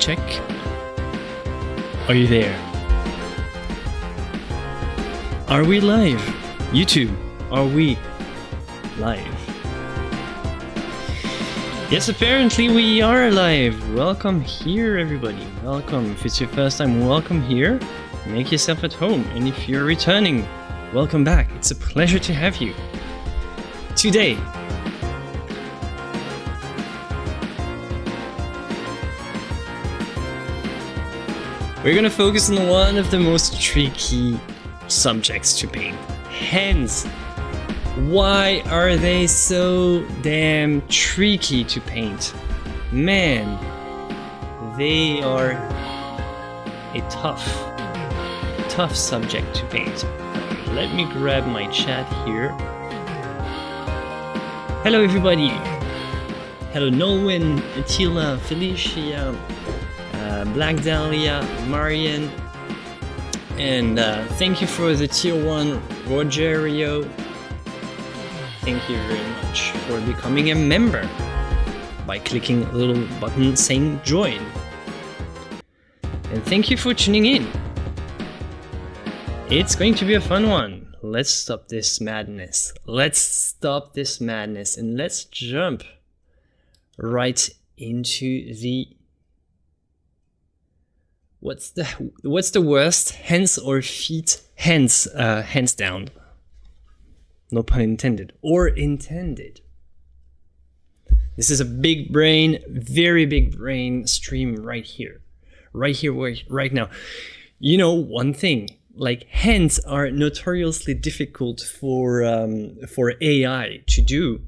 check. Are you there? Are we live? YouTube, are we live? Yes, apparently we are live. Welcome here, everybody. Welcome. If it's your first time, welcome here. Make yourself at home. And if you're returning, welcome back. It's a pleasure to have you. Today, we're gonna focus on one of the most tricky subjects to paint. Hands. Why are they so damn tricky to paint? Man, they are a tough subject to paint. Let me grab my chat here. Hello everybody. Hello Nolan, Attila, Felicia, Black Dahlia, Marian, and thank you for the tier 1 Rogerio. Thank you very much for becoming a member by clicking a little button saying join. And thank you for tuning in. It's going to be a fun one. Let's stop this madness. Let's stop this madness and let's jump right into the... What's the worst? Hands or feet? Hands, hands down. No pun intended. Or intended. This is a big brain, very big brain stream right here. Right now. You know one thing, like hands are notoriously difficult for AI to do.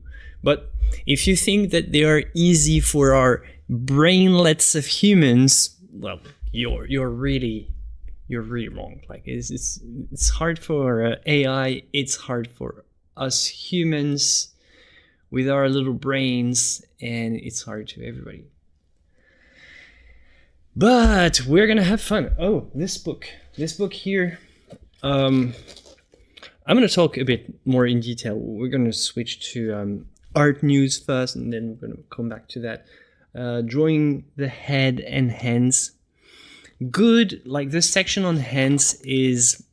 But if you think that they are easy for our brainlets of humans, well, you're really wrong. Like it's hard for AI, it's hard for us humans with our little brains, and it's hard to everybody. But we're gonna have fun. Oh, this book here. I'm gonna talk a bit more in detail. We're gonna switch to art news first, and then we're gonna come back to that. Drawing the head and hands. Good, like this section on hands is,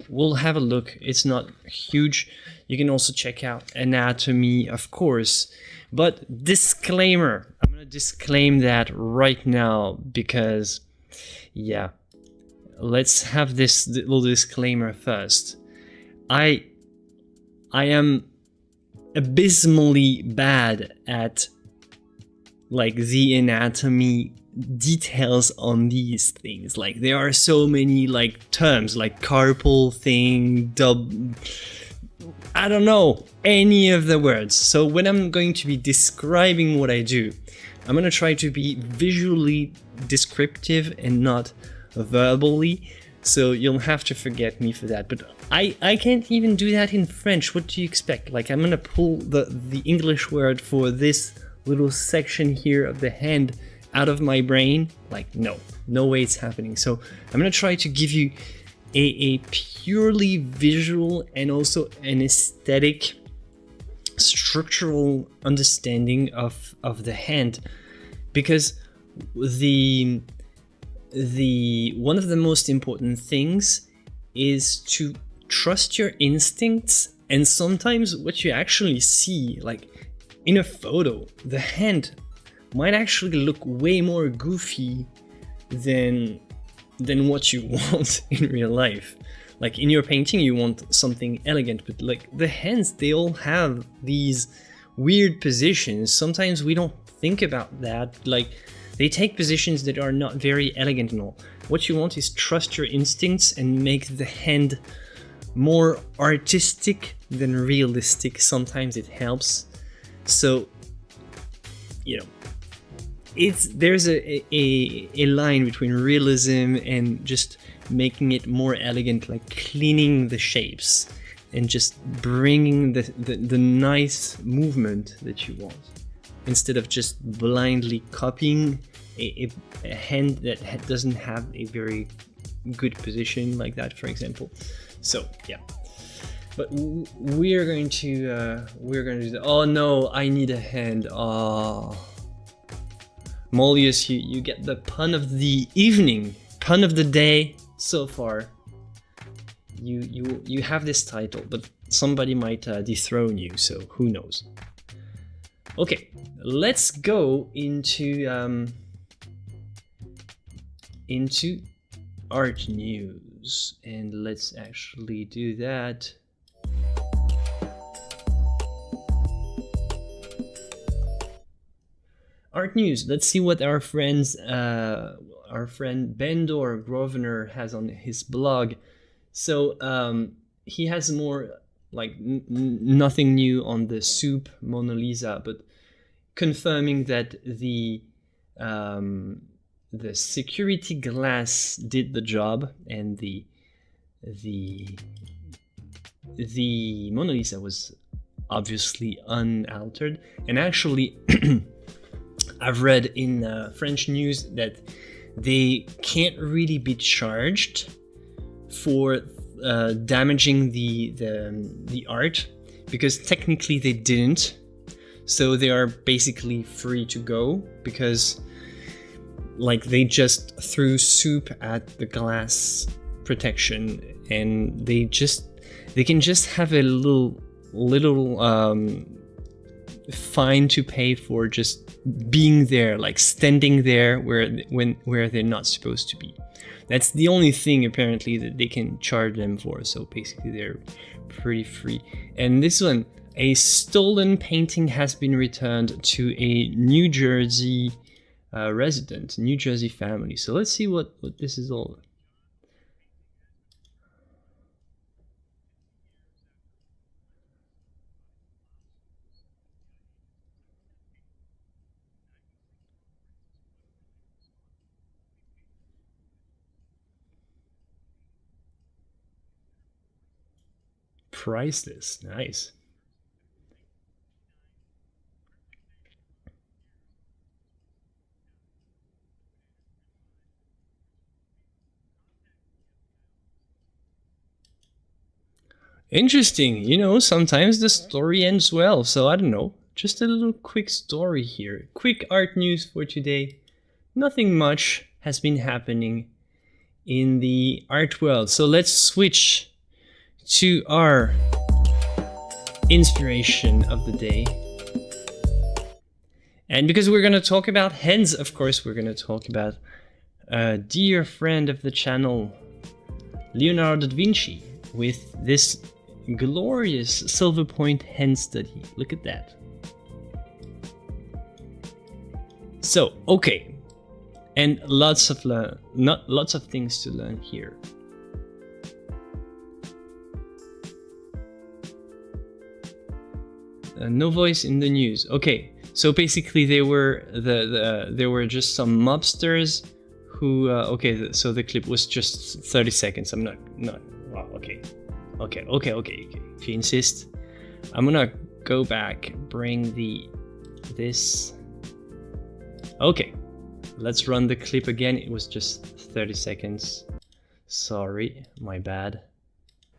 we'll have a look. It's not huge. You can also check out anatomy, of course. But disclaimer, I'm gonna disclaim that right now because, yeah, let's have this little disclaimer first. I am abysmally bad at like the anatomy details on these things. Like there are so many like terms like carpal thing, I don't know any of the words. So when I'm going to be describing what I do, I'm gonna try to be visually descriptive and not verbally, so you'll have to forget me for that. But I can't even do that in French. What do you expect? Like I'm gonna pull the English word for this little section here of the hand out of my brain? Like no way it's happening. So I'm gonna try to give you a purely visual and also an aesthetic structural understanding of the hand, because the one of the most important things is to trust your instincts. And sometimes what you actually see, like in a photo, the hand might actually look way more goofy than what you want in real life. Like in your painting you want something elegant, but like the hands, they all have these weird positions. Sometimes we don't think about that. Like they take positions that are not very elegant and all. What you want is trust your instincts and make the hand more artistic than realistic. Sometimes it helps. So, you know, there's a line between realism and just making it more elegant, like cleaning the shapes and just bringing the nice movement that you want, instead of just blindly copying a hand that doesn't have a very good position like that, for example. So yeah, but we're going to do that. Oh no, I need a hand. Oh, Molius, you get the pun of the evening, pun of the day so far. You have this title, but somebody might dethrone you, so who knows. Okay, let's go into art news, and let's actually do that. Art news. Let's see what our friend Bendor Grosvenor has on his blog. So he has more like nothing new on the soup Mona Lisa, but confirming that the security glass did the job, and the Mona Lisa was obviously unaltered. And actually, I've read in French news that they can't really be charged for damaging the art, because technically they didn't. So they are basically free to go, because like they just threw soup at the glass protection, and they can just have a little fine to pay for just being there, like standing there where they're not supposed to be. That's the only thing apparently that they can charge them for. So basically they're pretty free. And this one, a stolen painting has been returned to a New Jersey resident, New Jersey family. So let's see what this is all. Priceless. Nice. Interesting. You know, sometimes the story ends well, so I don't know. Just a little quick story here. Quick art news for today. Nothing much has been happening in the art world. So let's switch to our inspiration of the day. And because we're going to talk about heads, of course, we're going to talk about a dear friend of the channel, Leonardo da Vinci, with this glorious silver point hand study. Look at that. So, okay. And lots of things to learn here. No voice in the news. Okay, so basically they were there were just some mobsters who okay, so the clip was just 30 seconds. I'm not wow, okay. If you insist, I'm gonna go back, bring this. Okay, let's run the clip again. It was just 30 seconds. Sorry, my bad.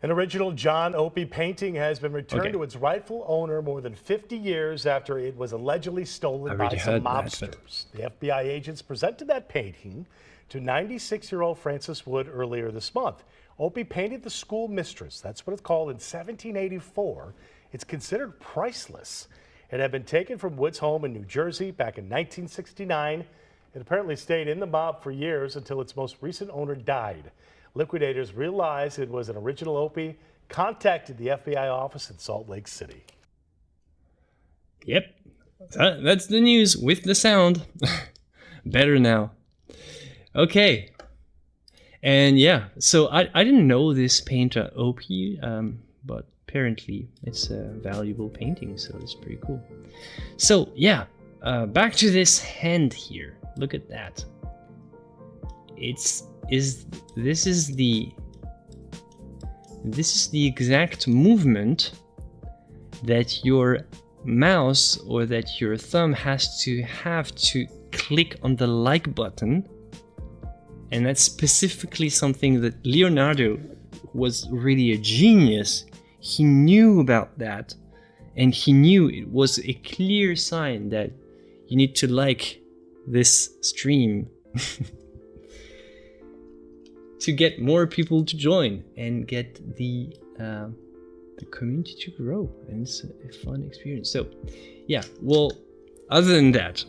An original John Opie painting has been returned to its rightful owner more than 50 years after it was allegedly stolen by some mobsters. The FBI agents presented that painting to 96-year-old Frances Wood earlier this month. Opie painted the school mistress, that's what it's called, in 1784. It's considered priceless. It had been taken from Wood's home in New Jersey back in 1969. It apparently stayed in the mob for years until its most recent owner died. Liquidators realized it was an original Opie, contacted the FBI office in Salt Lake City. Yep, that's the news with the sound. Better now. Okay. And yeah, so I didn't know this painter Opie, but apparently it's a valuable painting, so it's pretty cool. So yeah, back to this hand here. Look at that. This is the exact movement that your mouse or that your thumb has to have to click on the like button. And that's specifically something that Leonardo was really a genius. He knew about that, and he knew it was a clear sign that you need to like this stream to get more people to join and get the community to grow, and it's a fun experience. So yeah, well, other than that,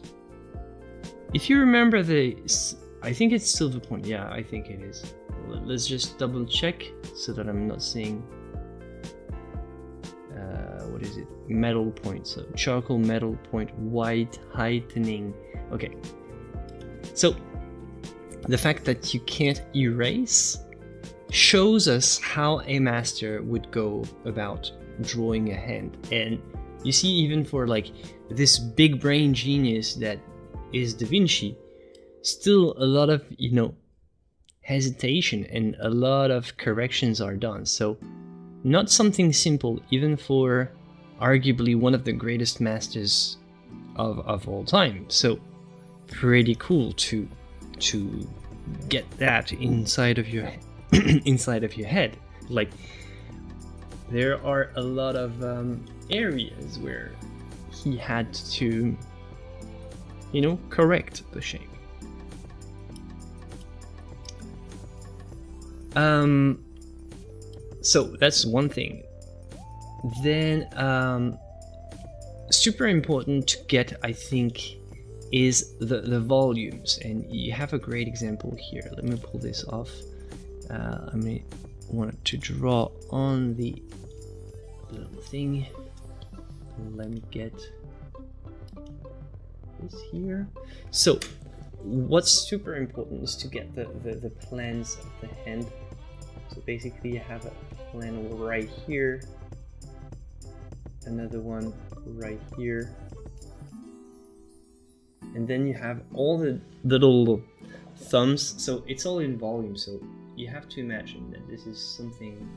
if you remember I think it's Silver Point. Yeah, I think it is. Let's just double check so that I'm not saying what is it? Metal point. So charcoal, metal point, white, heightening. Okay. So the fact that you can't erase shows us how a master would go about drawing a hand. And you see, even for like this big brain genius that is Da Vinci, still a lot of, you know, hesitation and a lot of corrections are done. So not something simple, even for arguably one of the greatest masters of all time. So pretty cool to get that inside of your inside of your head. Like, there are a lot of areas where he had to, you know, correct the shape. So that's one thing. Then super important to get, I think, is the volumes, and you have a great example here. Let me pull this off. I may want to draw on the little thing. Let me get this here. So what's super important is to get the plans of the hand. So basically you have a plan right here, another one right here, and then you have all the little thumbs. So it's all in volume, so you have to imagine that this is something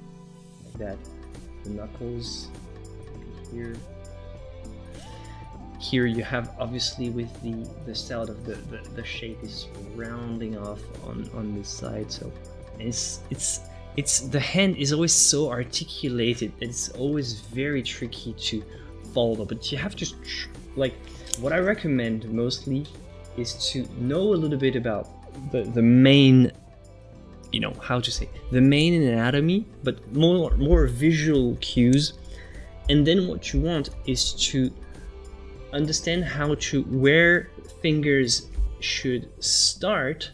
like that. The knuckles here. Here you have, obviously, with the style of the shape is rounding off on this side. So it's the hand is always so articulated. It's always very tricky to follow, but you have to like, what I recommend mostly is to know a little bit about the main, you know, how to say, the main anatomy, but more visual cues. And then what you want is to understand where fingers should start.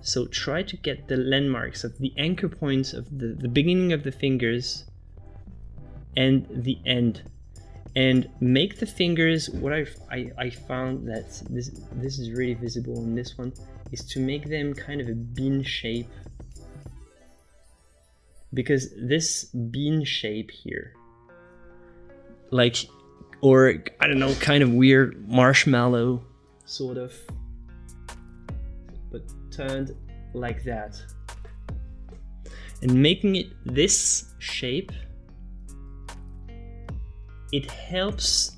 So try to get the landmarks of the anchor points of the beginning of the fingers and the end, and make the fingers, what I found that this is really visible in this one, is to make them kind of a bean shape, because this bean shape here, like, or I don't know, kind of weird marshmallow sort of, but turned like that, and making it this shape, it helps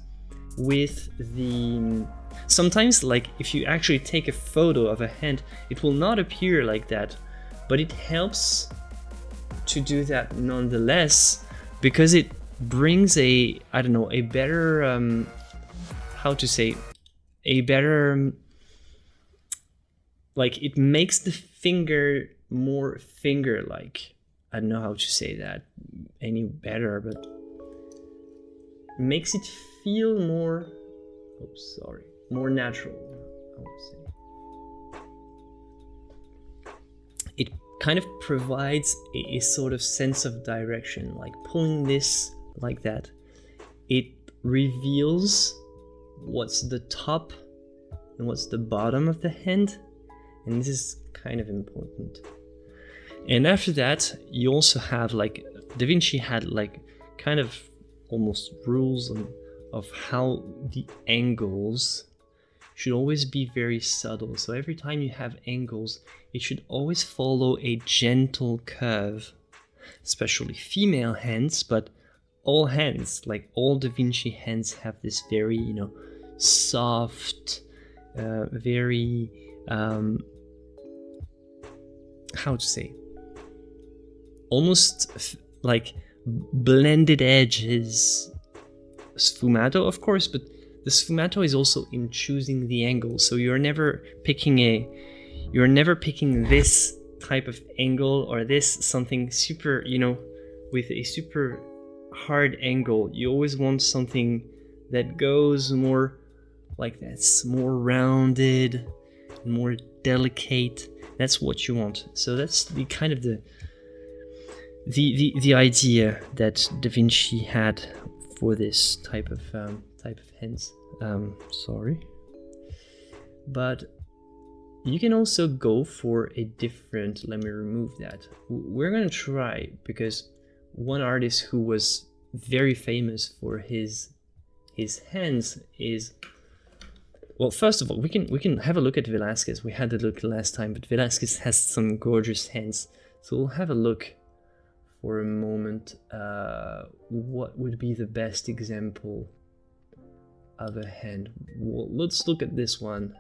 with the, sometimes, like, if you actually take a photo of a hand, it will not appear like that, but it helps to do that nonetheless, because it brings a, I don't know, a better how to say, a better, like, it makes the finger more finger-like. I don't know how to say that any better, but makes it feel more, oops, sorry, more natural, I would say. It kind of provides a sort of sense of direction, like pulling this like that. It reveals what's the top and what's the bottom of the hand, and this is kind of important. And after that, you also have, like, Da Vinci had like kind of almost rules of how the angles should always be very subtle. So every time you have angles, it should always follow a gentle curve, especially female hands, but all hands, like all Da Vinci hands, have this very, you know, soft, very, how to say, almost like blended edges, sfumato, of course, but the sfumato is also in choosing the angle. So you're never picking this type of angle or this something super, you know, with a super hard angle. You always want something that goes more like that's more rounded, more delicate. That's what you want. So that's the kind of the idea that Da Vinci had for this type of hands. Sorry, but you can also go for a different. Let me remove that. We're gonna try, because one artist who was very famous for his hands is, well, first of all, we can have a look at Velasquez. We had a look last time, but Velasquez has some gorgeous hands. So we'll have a look for a moment. What would be the best example of a hand? Well, let's look at this one.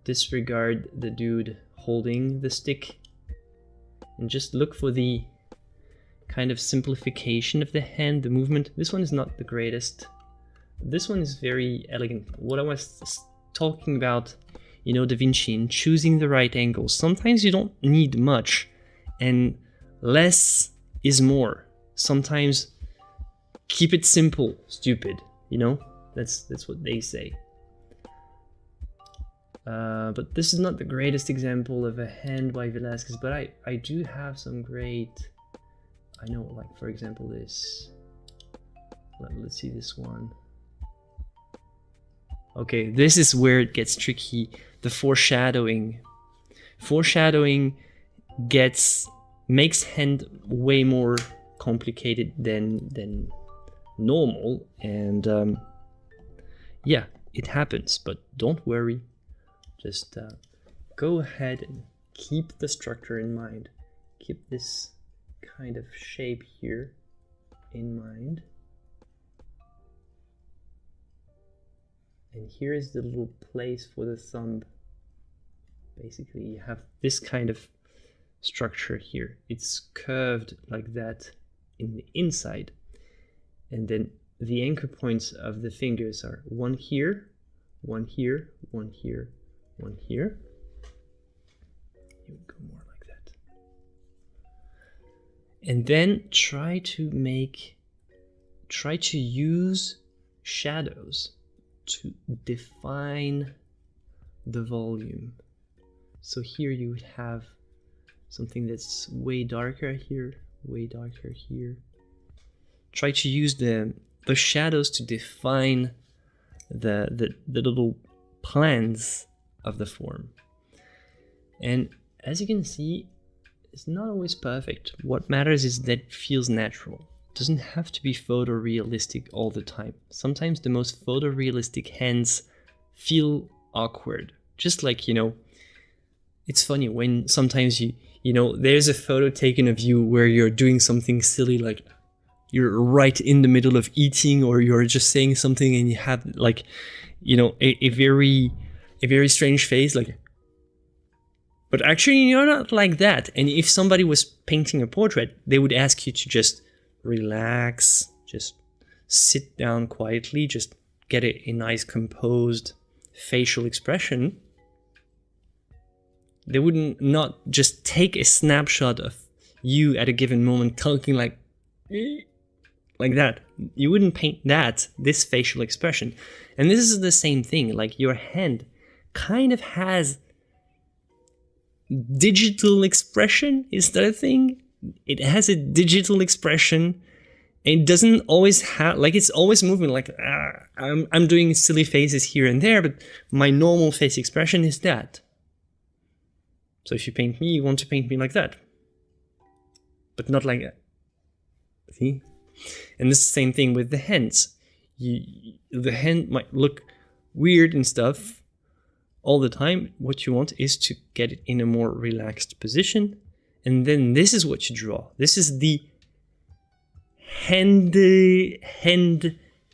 Disregard the dude holding the stick and just look for the kind of simplification of the hand, the movement. This one is not the greatest. This one is very elegant. What I was talking about, you know, Da Vinci, and choosing the right angle. Sometimes you don't need much, and less is more. Sometimes keep it simple, stupid, you know? That's what they say. But this is not the greatest example of a hand by Velasquez, but I do have some great, I know, like for example this. Let's see this one. Okay, this is where it gets tricky. The foreshadowing. Foreshadowing makes hand way more complicated than normal, and yeah, it happens, but don't worry. Just go ahead and keep the structure in mind. Keep this kind of shape here in mind. And here is the little place for the thumb. Basically, you have this kind of structure here. It's curved like that in the inside. And then the anchor points of the fingers are one here, one here, one here, one here. You would go more like that. And then try to use shadows to define the volume. So here you would have something that's way darker here, way darker here. Try to use the shadows to define the little plans of the form. And as you can see, it's not always perfect. What matters is that it feels natural. It doesn't have to be photorealistic all the time. Sometimes the most photorealistic hands feel awkward. Just like, you know, it's funny when sometimes you know, there's a photo taken of you where you're doing something silly, like you're right in the middle of eating, or you're just saying something and you have, like, you know, a very strange face, like, but actually you're not like that. And if somebody was painting a portrait, they would ask you to just relax, just sit down quietly, just get a nice composed facial expression. They wouldn't not just take a snapshot of you at a given moment talking like that. You wouldn't paint this facial expression. And this is the same thing, like your hand kind of has digital expression. Is that a thing? It has a digital expression. It doesn't always have, like, it's always moving, like I'm doing silly faces here and there, but my normal face expression is that. So if you paint me, you want to paint me like that, but not like that. See? And this is the same thing with the hands. The hand might look weird and stuff all the time. What you want is to get it in a more relaxed position. And then this is what you draw. This is the hand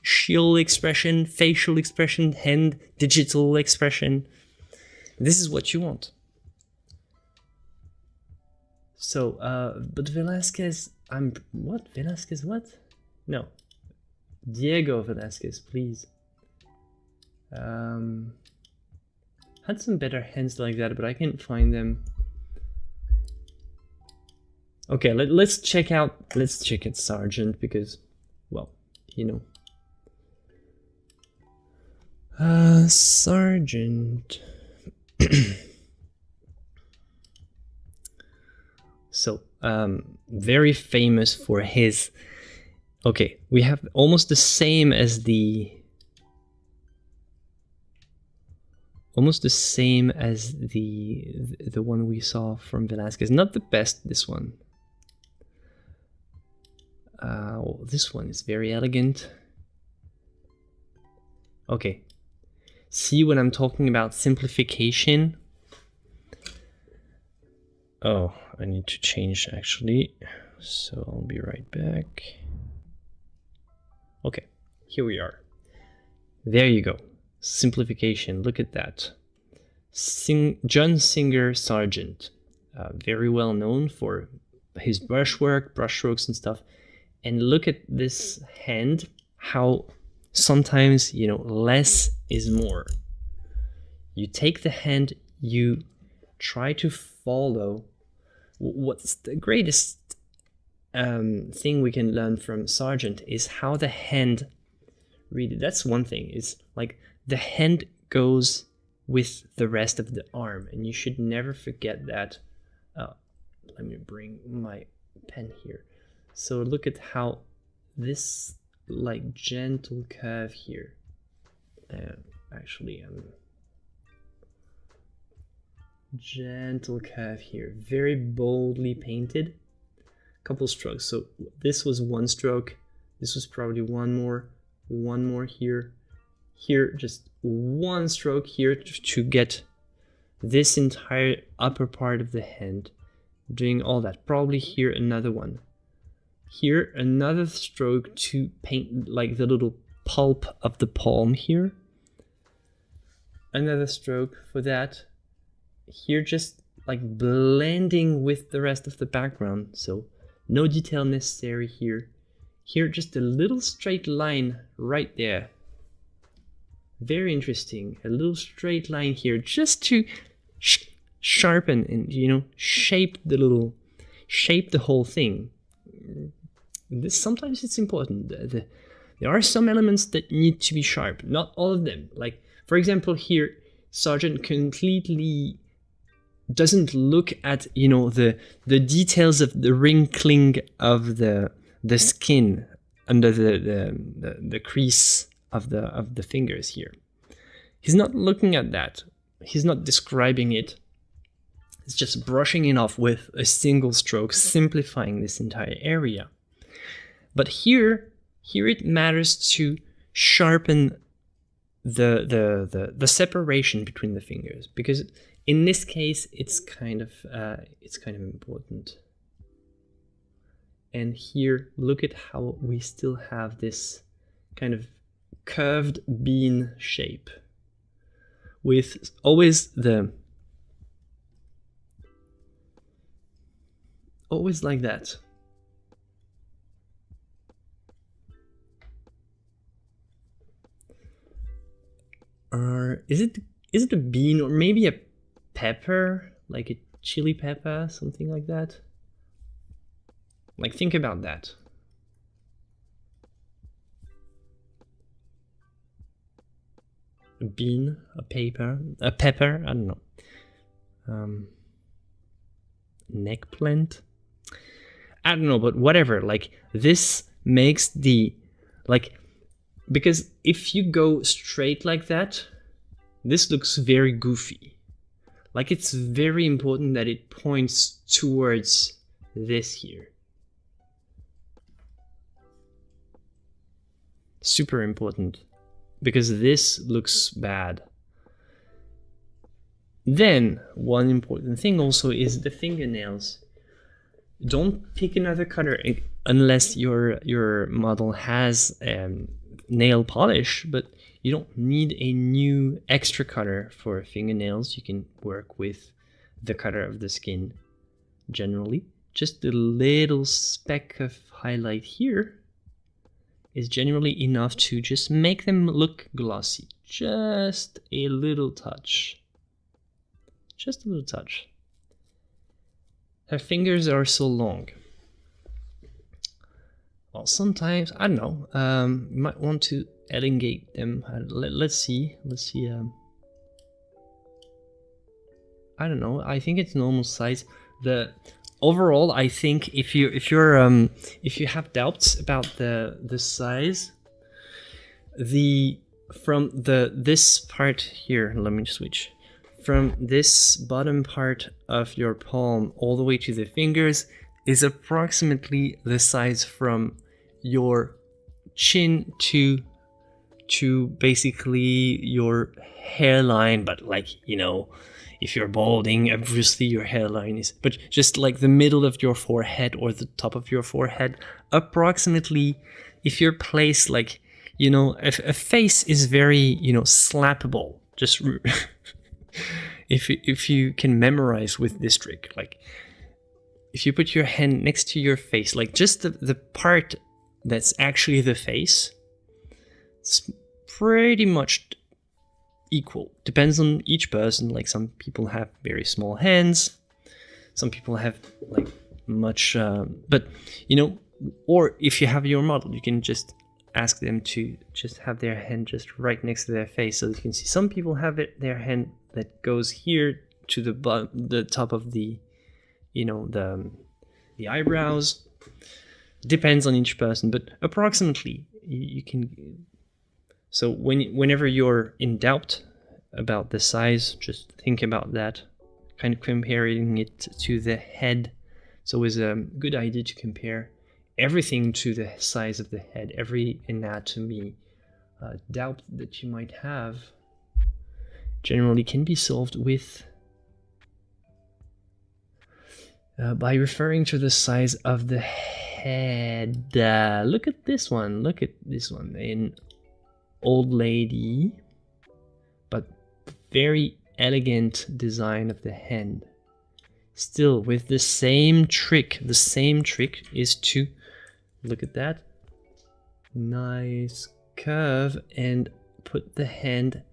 shield expression, facial expression, hand digital expression. This is what you want. So, but Velasquez, Velasquez what? No. Diego Velasquez, please. Had some better hands like that, but I can't find them. Okay, let's check out Sergeant, because, well, you know. Sergeant. So, very famous for his. Okay, we have almost the same as the one we saw from Velasquez. Not the best, this one. This one is very elegant. Okay, see when I'm talking about simplification? Oh, I need to change actually, so I'll be right back. Okay, here we are. There you go. Simplification, look at that. John Singer Sargent, very well known for his brushwork, brushstrokes and stuff. And look at this hand, how sometimes, you know, less is more. You take the hand, you try to follow. What's the greatest thing we can learn from Sargent is how the hand really, that's one thing, is like the hand goes with the rest of the arm, and you should never forget that. Let me bring my pen here. So look at how this like gentle curve here, gentle curve here, very boldly painted. Couple strokes. So this was one stroke, this was probably one more here, just one stroke here to get this entire upper part of the hand, doing all that. Probably here another one, here another stroke to paint like the little pulp of the palm here, another stroke for that here, just like blending with the rest of the background. So no detail necessary here. Here, just a little straight line right there. Very interesting. A little straight line here, just to sharpen and, you know, shape the whole thing. This sometimes it's important. There are some elements that need to be sharp. Not all of them. Like, for example, here, Sargent completely doesn't look at, you know, the details of the wrinkling of the skin under the crease of the fingers here. He's not looking at that. He's not describing it. It's just brushing it off with a single stroke, simplifying this entire area. But here it matters to sharpen the separation between the fingers, because in this case it's kind of important. And here, look at how we still have this kind of curved bean shape with always like that. Is it a bean or maybe a pepper, like a chili pepper, something like that? Like, think about that. A bean, a pepper, I don't know. Neckplant, I don't know, but whatever. Like, this makes the, like, because if you go straight like that, this looks very goofy. Like, it's very important that it points towards this here. Super important, because this looks bad. Then, one important thing also is the fingernails. Don't pick another color unless your model has nail polish, but you don't need a new extra color for fingernails. You can work with the color of the skin generally. Just a little speck of highlight here, is generally enough to just make them look glossy. Just a little touch. Just a little touch. Her fingers are so long. Well, sometimes, I don't know, you might want to elongate them. Let's see. I don't know, I think it's normal size. Overall, I think if you have doubts about the size, from this part here, let me switch. From this bottom part of your palm all the way to the fingers is approximately the size from your chin to basically your hairline, but like, you know, if you're balding, obviously your hairline is, but just like the middle of your forehead or the top of your forehead, approximately. If you're placed like, you know, if a face is very, you know, slappable, just if you can memorize with this trick, like if you put your hand next to your face, like just the part that's actually the face, it's pretty much equal. Depends on each person. Like some people have very small hands, some people have like much, but you know, or if you have your model, you can just ask them to just have their hand just right next to their face, so you can see some people have their hand that goes here to the top of the, you know, the eyebrows. Depends on each person, but approximately you can. So whenever you're in doubt about the size, just think about that, kind of comparing it to the head. It's always a good idea to compare everything to the size of the head. Every anatomy doubt that you might have generally can be solved with by referring to the size of the head. Look at this one. Look at this one. An old lady, but very elegant design of the hand. Still with the same trick. The same trick is to look at that nice curve and put the hand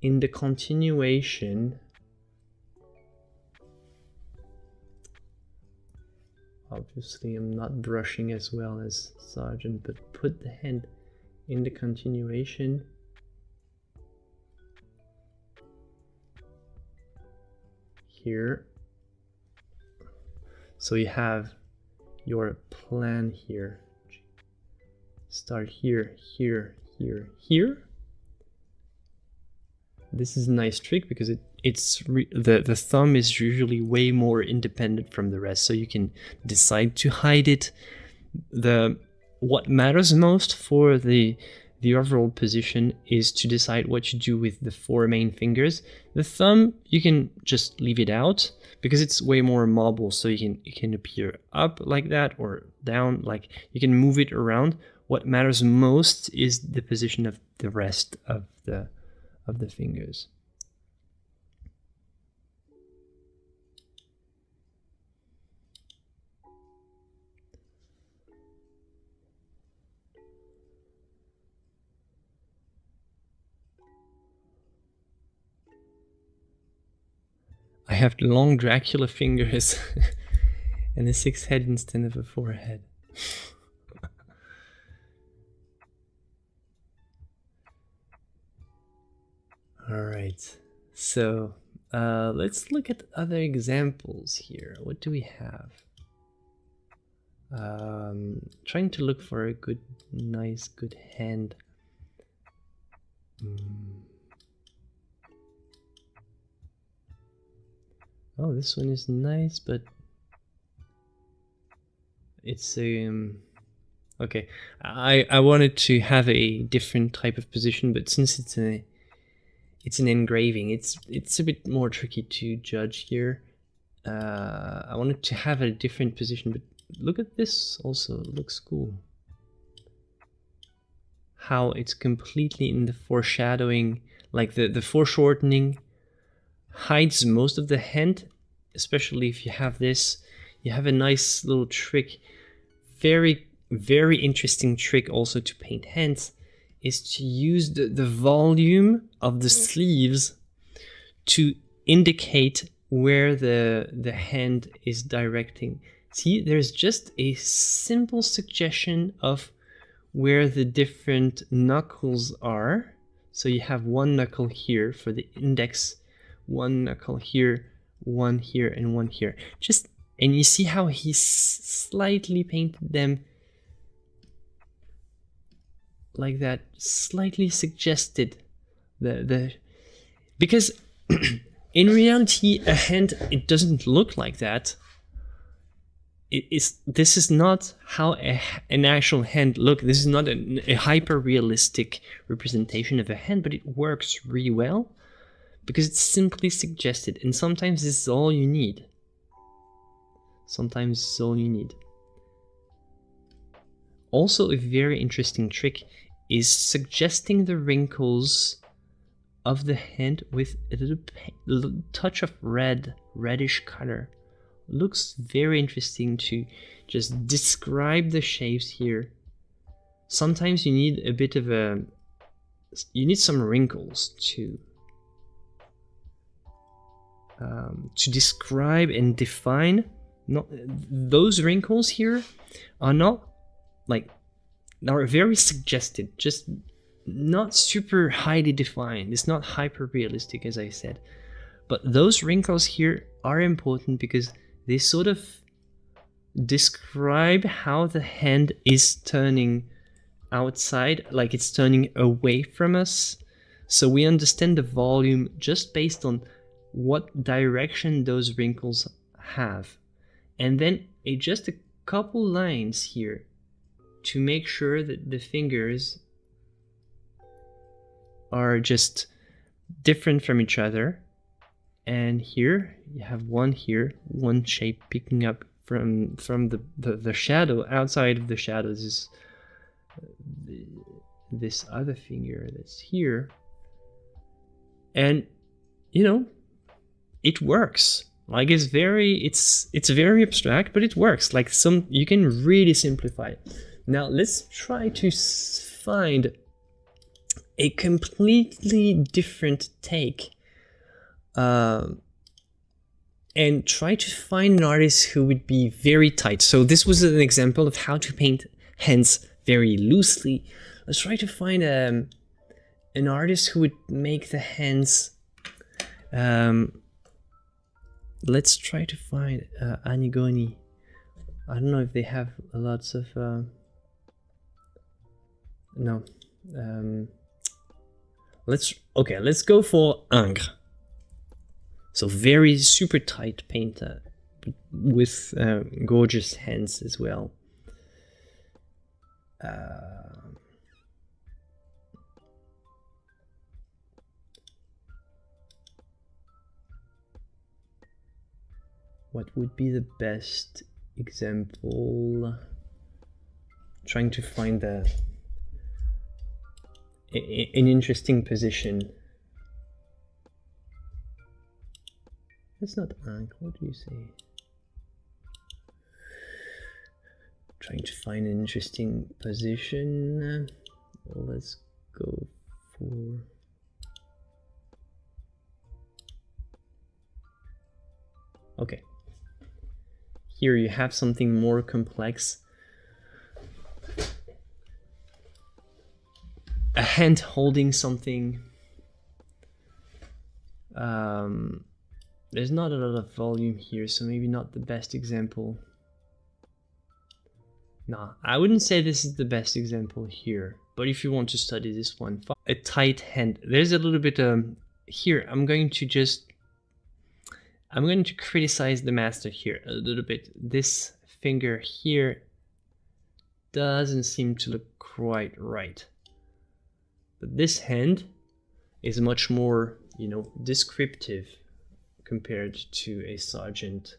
in the continuation. Obviously I'm not brushing as well as Sargent, but put the hand in the continuation. Here. So you have your plan here. Start here, here, here, here. This is a nice trick because the thumb is usually way more independent from the rest, so you can decide to hide it. What matters most for the overall position is to decide what you do with the 4 main fingers. The thumb, you can just leave it out because it's way more mobile, so it can appear up like that or down, like you can move it around. What matters most is the position of the rest of the fingers. I have long Dracula fingers and a 6 head instead of a 4 head. Alright, so let's look at other examples here. What do we have? Trying to look for a nice good hand. Oh, this one is nice, but it's okay. I wanted to have a different type of position, but since it's an engraving, it's a bit more tricky to judge here. I wanted to have a different position, but look at this also. It looks cool. How it's completely in the foreshadowing, like the foreshortening hides most of the hand, especially if you have this. You have a nice little trick, very very interesting trick also to paint hands is to use the volume of the sleeves to indicate where the hand is directing. See, there's just a simple suggestion of where the different knuckles are. So you have one knuckle here for the index, one knuckle here, one here, and one here. And you see how he slightly painted them like that, slightly suggested because in reality a hand, it doesn't look like that. This is not how an actual hand looks. This is not a hyper realistic representation of a hand, but it works really well because it's simply suggested, and sometimes this is all you need. Sometimes it's all you need. Also, a very interesting trick is suggesting the wrinkles of the hand with a little touch of reddish color. Looks very interesting to just describe the shapes here. Sometimes you need a bit of you need some wrinkles to describe and define. Those wrinkles here are not are very suggested, just not super highly defined. It's not hyper realistic, as I said, but those wrinkles here are important because they sort of describe how the hand is turning outside, like it's turning away from us. So we understand the volume just based on what direction those wrinkles have. And then just a couple lines here to make sure that the fingers are just different from each other. And here you have one here, one shape picking up from the shadow. Outside of the shadows is this other finger that's here. And you know, it works. Like it's very abstract, but it works. Like you can really simplify it. Now let's try to find a completely different take and try to find an artist who would be very tight. So this was an example of how to paint hands very loosely. Let's try to find an artist who would make the hands let's try to find Anigoni. I don't know if they have lots of no. Let's go for Ingres. So very super tight painter with gorgeous hands as well. What would be the best example? Trying to find an interesting position. That's not Ingres, what do you say? Trying to find an interesting position. Let's go for... Okay. Here you have something more complex. A hand holding something. There's not a lot of volume here, so maybe not the best example. Nah, I wouldn't say this is the best example here, but if you want to study this one, a tight hand. There's a little bit here. I'm going to criticize the master here a little bit. This finger here doesn't seem to look quite right. But this hand is much more, you know, descriptive compared to a sergeant.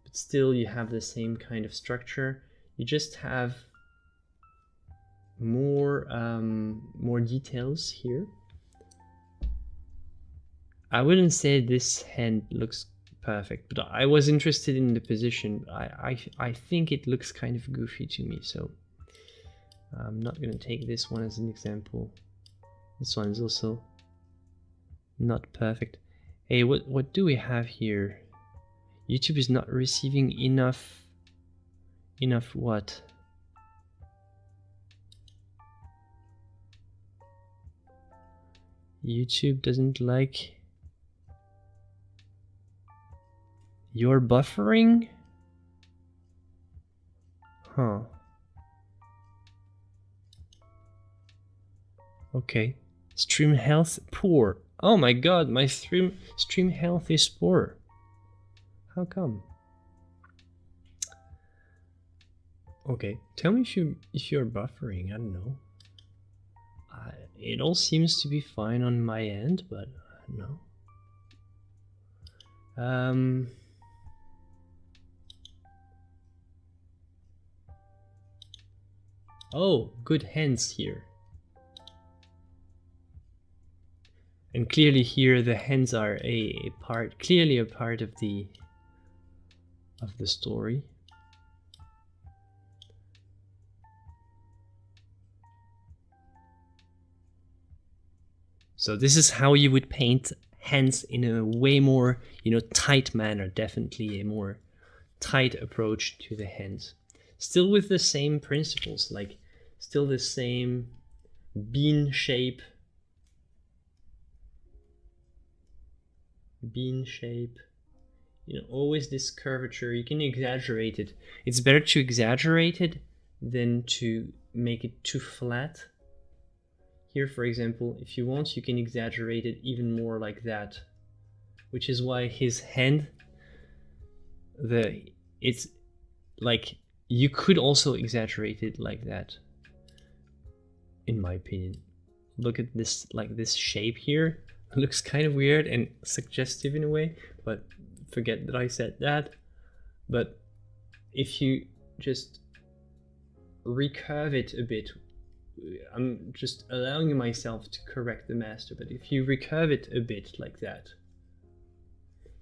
But still you have the same kind of structure. You just have more details here. I wouldn't say this hand looks perfect, but I was interested in the position. I think it looks kind of goofy to me, so I'm not gonna take this one as an example. This one is also not perfect. Hey, what do we have here? YouTube is not receiving enough what? YouTube doesn't like your buffering? Huh. Okay. Stream health poor. Oh my god, my stream health is poor. How come? Okay, tell me if you're buffering. I don't know. It all seems to be fine on my end, but no. Oh, good hands here. And clearly here the hands are clearly a part of the story. So this is how you would paint hands in a way more, tight manner, definitely a more tight approach to the hands. Still with the same principles, like still the same bean shape. Always this curvature. You can exaggerate it. It's better to exaggerate it than to make it too flat. Here, for example, if you want, you can exaggerate it even more like that, which is why his hand, it's like you could also exaggerate it like that, in my opinion. Look at this, like this shape here. It looks kind of weird and suggestive in a way, but forget that I said that. But if you just recurve it a bit, I'm just allowing myself to correct the master, but if you recurve it a bit like that,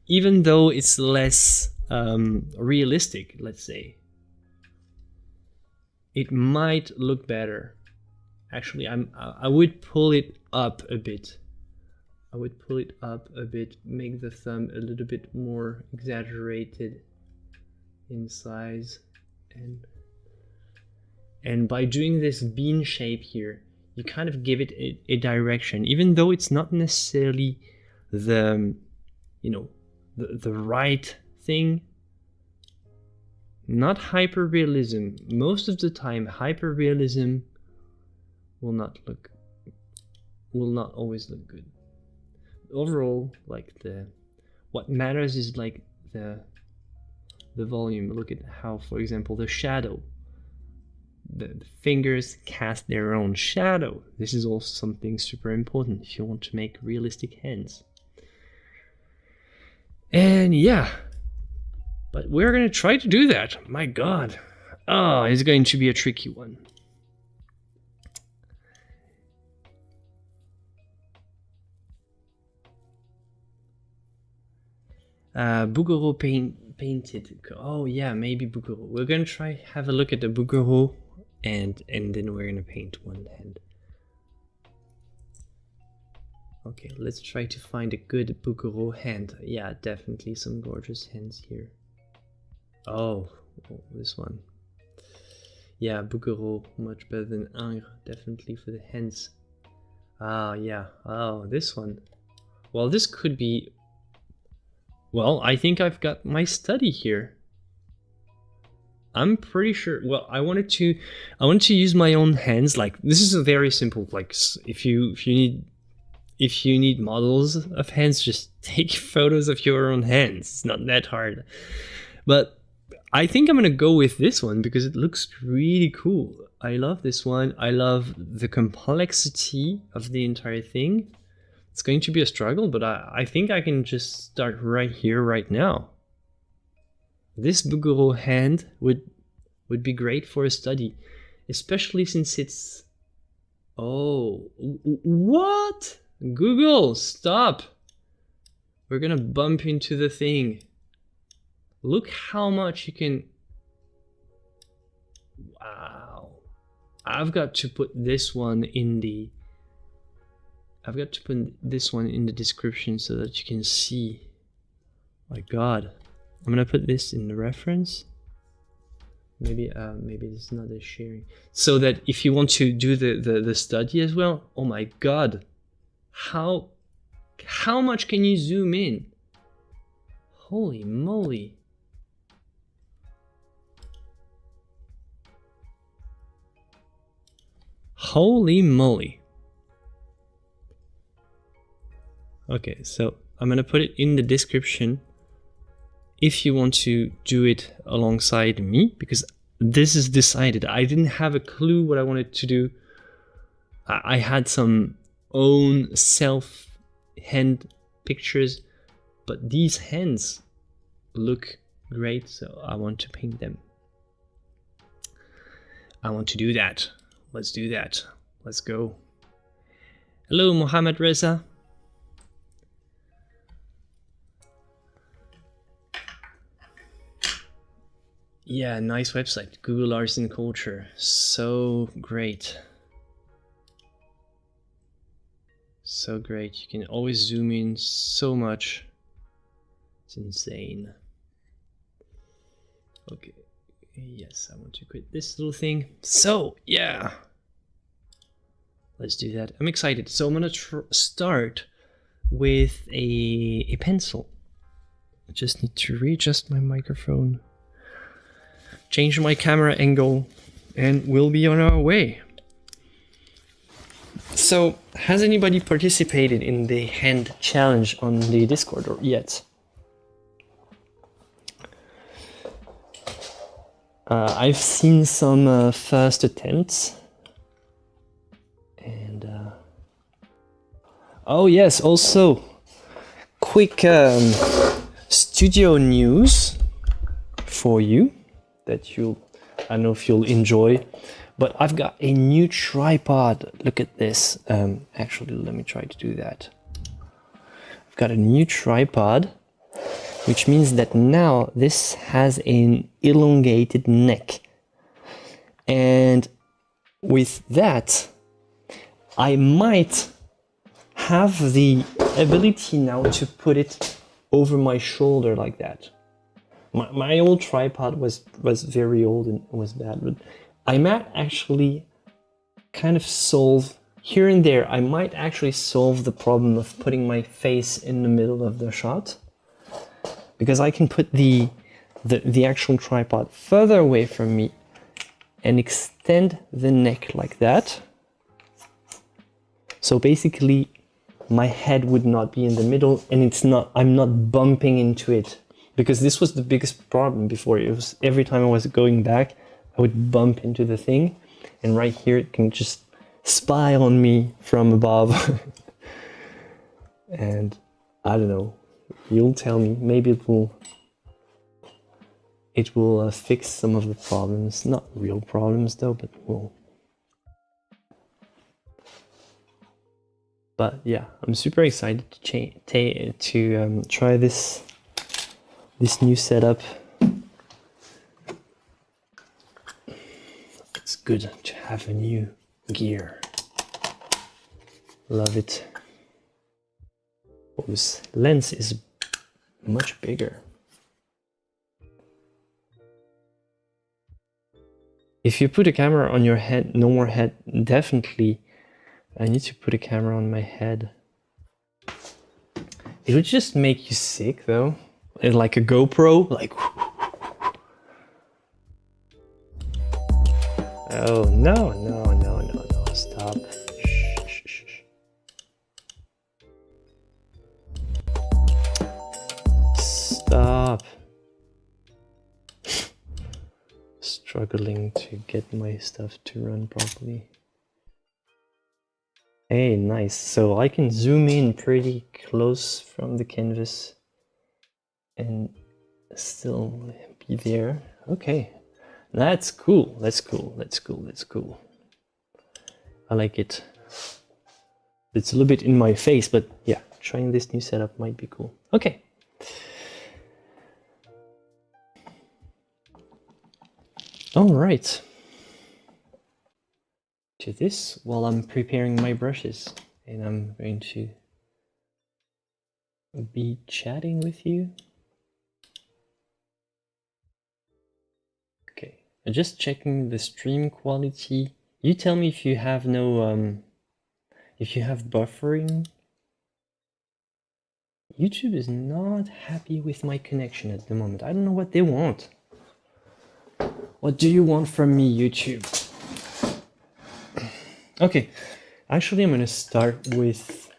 even though it's less realistic, let's say, it might look better. Actually, I would pull it up a bit. Make the thumb a little bit more exaggerated in size, and by doing this bean shape here, you kind of give it a direction, even though it's not necessarily the right thing. Not hyperrealism. Most of the time, hyperrealism will not always look good. Overall, like what matters is like the volume. Look at how, for example, the shadow. The fingers cast their own shadow. This is also something super important if you want to make realistic hands. And yeah, but we're gonna try to do that. My god. Oh, it's going to be a tricky one. Bouguereau painted. Oh yeah, maybe Bouguereau. We're gonna have a look at the Bouguereau, and then we're gonna paint one hand. Okay, let's try to find a good Bouguereau hand. Yeah, definitely some gorgeous hands here. Oh, this one. Yeah, Bouguereau, much better than Ingres, definitely for the hands. Ah, yeah. Oh, this one. Well, this could be... Well, I think I've got my study here. I'm pretty sure. Well, I wanted to use my own hands. Like, this is a very simple. Like, if you need models of hands, just take photos of your own hands. It's not that hard. But I think I'm gonna go with this one because it looks really cool. I love this one. I love the complexity of the entire thing. It's going to be a struggle, but I think I can just start right here, right now. This Bouguereau hand would be great for a study, especially since it's... Oh, what? Google, stop! We're gonna bump into the thing. Look how much you can. Wow. I've got to put this one in the. I've got to put this one in the description so that you can see. My God, I'm gonna put this in the reference. Maybe it's not a sharing. So that if you want to do the study as well. Oh my God, how much can you zoom in? Holy moly. Holy moly. Okay, so I'm gonna put it in the description if you want to do it alongside me, because this is decided. I didn't have a clue what I wanted to do. I had some own self hand pictures, but these hands look great, so I want to paint them. I want to do that. Let's do that. Let's go. Hello, Mohammed Reza. Yeah, nice website. Google Arts and Culture. So great. So great. You can always zoom in so much. It's insane. Okay. Yes, I want to quit this little thing. So, yeah. Let's do that. I'm excited. So I'm going to start with a pencil. I just need to readjust my microphone, change my camera angle, and we'll be on our way. So, has anybody participated in the hand challenge on the Discord or yet? I've seen some first attempts. And oh yes, also quick studio news for you that I don't know if you'll enjoy, but I've got a new tripod. Look at this. Actually, let me try to do that. I've got a new tripod, which means that now this has an elongated neck. And with that, I might have the ability now to put it over my shoulder like that. My old tripod was very old and was bad, but I might actually kind of solve, here and there, I might actually solve the problem of putting my face in the middle of the shot, because I can put the actual tripod further away from me and extend the neck like that. So basically my head would not be in the middle, and I'm not bumping into it. Because this was the biggest problem before. It was every time I was going back, I would bump into the thing, and right here it can just spy on me from above. And I don't know, you'll tell me, maybe it will fix some of the problems. Not real problems though, but will. But yeah, I'm super excited to try this new setup. It's good to have a new gear. Love it. Oh, this lens is much bigger. If you put a camera on your head, no more head, definitely I need to put a camera on my head. It would just make you sick though. Like a GoPro, like. Oh, no, stop. Shh. Stop. Struggling to get my stuff to run properly. Hey, nice. So I can zoom in pretty close from the canvas and still be there. Okay, that's cool. That's cool. I like it. It's a little bit in my face, but yeah, trying this new setup might be cool. Okay. All right. To this while I'm preparing my brushes, and I'm going to be chatting with you. Okay, I'm just checking the stream quality. You tell me if you have no if you have buffering. YouTube is not happy with my connection at the moment. I don't know what they want. What do you want from me, YouTube? Okay, actually I'm gonna start with...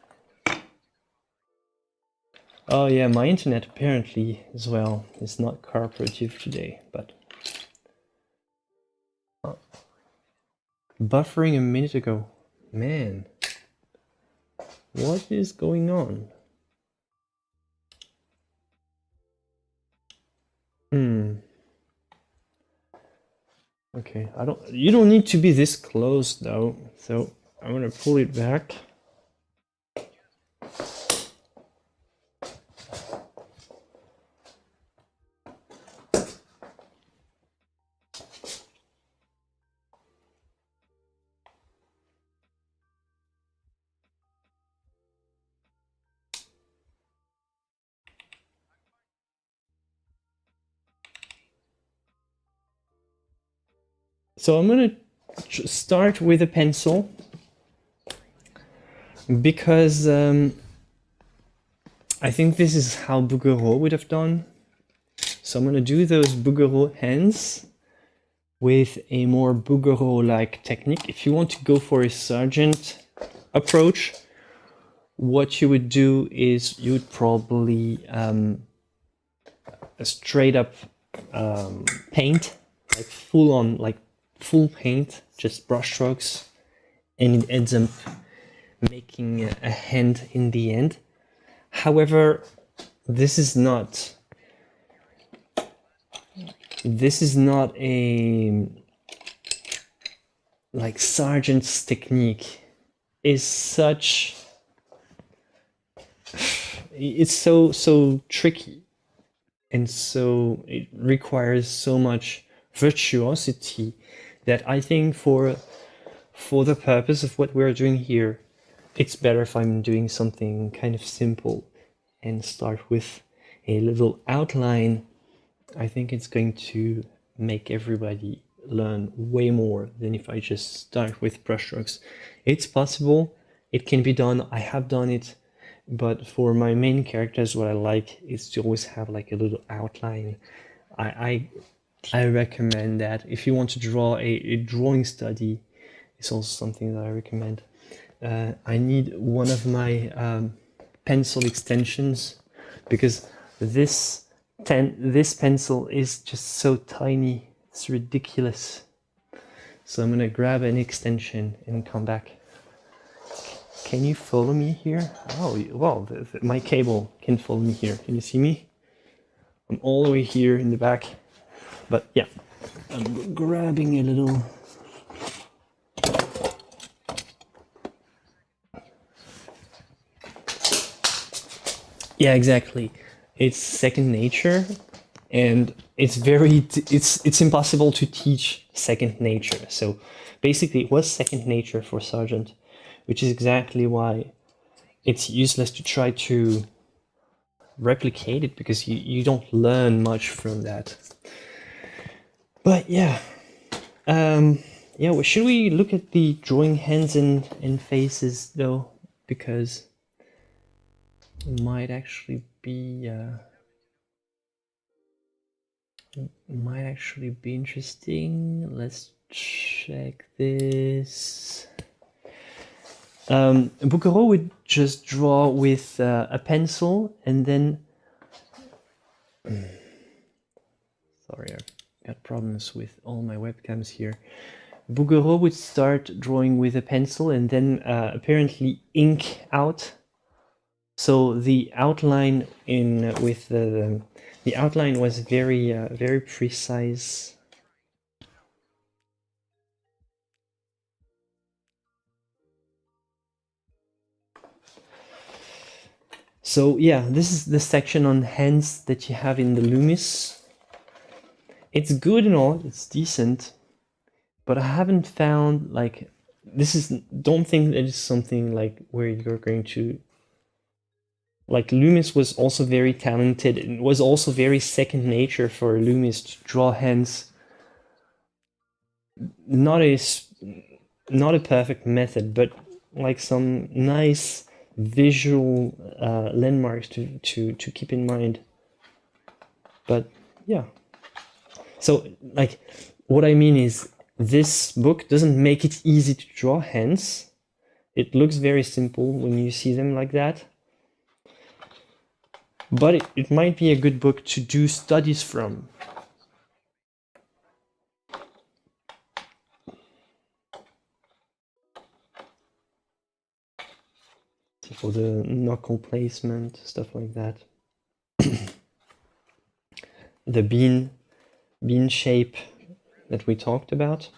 Oh yeah, my internet apparently as well is not cooperative today, but... Buffering a minute ago. Man, what is going on? Okay, you don't need to be this close though, so I'm gonna pull it back. So I'm gonna start with a pencil because I think this is how Bouguereau would have done. So I'm gonna do those Bouguereau hands with a more Bouguereau-like technique. If you want to go for a sergeant approach, what you would do is you would probably a straight up paint, like full on, like full paint, just brush strokes, and it ends up making a hand in the end. However, this is not a like sergeant's technique is such, it's so tricky, and so it requires so much virtuosity that I think for the purpose of what we're doing here, it's better if I'm doing something kind of simple and start with a little outline. I think it's going to make everybody learn way more than if I just start with brushstrokes. It's possible, it can be done, I have done it, but for my main characters, what I like is to always have like a little outline. I recommend that. If you want to draw a drawing study, it's also something that I recommend. I need one of my pencil extensions because this pencil is just so tiny, it's ridiculous. So I'm gonna grab an extension and come back. Can you follow me here? Oh, well, my cable can follow me here. Can you see me? I'm all the way here in the back. But yeah, I'm grabbing a little... Yeah, exactly. It's second nature, and it's impossible to teach second nature. So basically it was second nature for Sargent, which is exactly why it's useless to try to replicate it, because you don't learn much from that. But yeah, yeah, well, should we look at the drawing hands and faces though, because it might actually be interesting. Let's check this. Bouguereau would just draw with a pencil, and then sorry, I've got problems with all my webcams here. Bouguereau would start drawing with a pencil and then apparently ink out. So the outline the outline was very precise. So yeah, this is the section on hands that you have in the Loomis. it's good and all, it's decent, but I haven't found like don't think that it's something like where you're going to, like, Loomis was also very talented. It was also very second nature for Loomis to draw hands. Not a perfect method, but like some nice visual landmarks to keep in mind. But yeah, so like what I mean is this book doesn't make it easy to draw hands. It looks very simple when you see them like that, but it might be a good book to do studies from. For the knuckle placement, stuff like that. The bean shape that we talked about.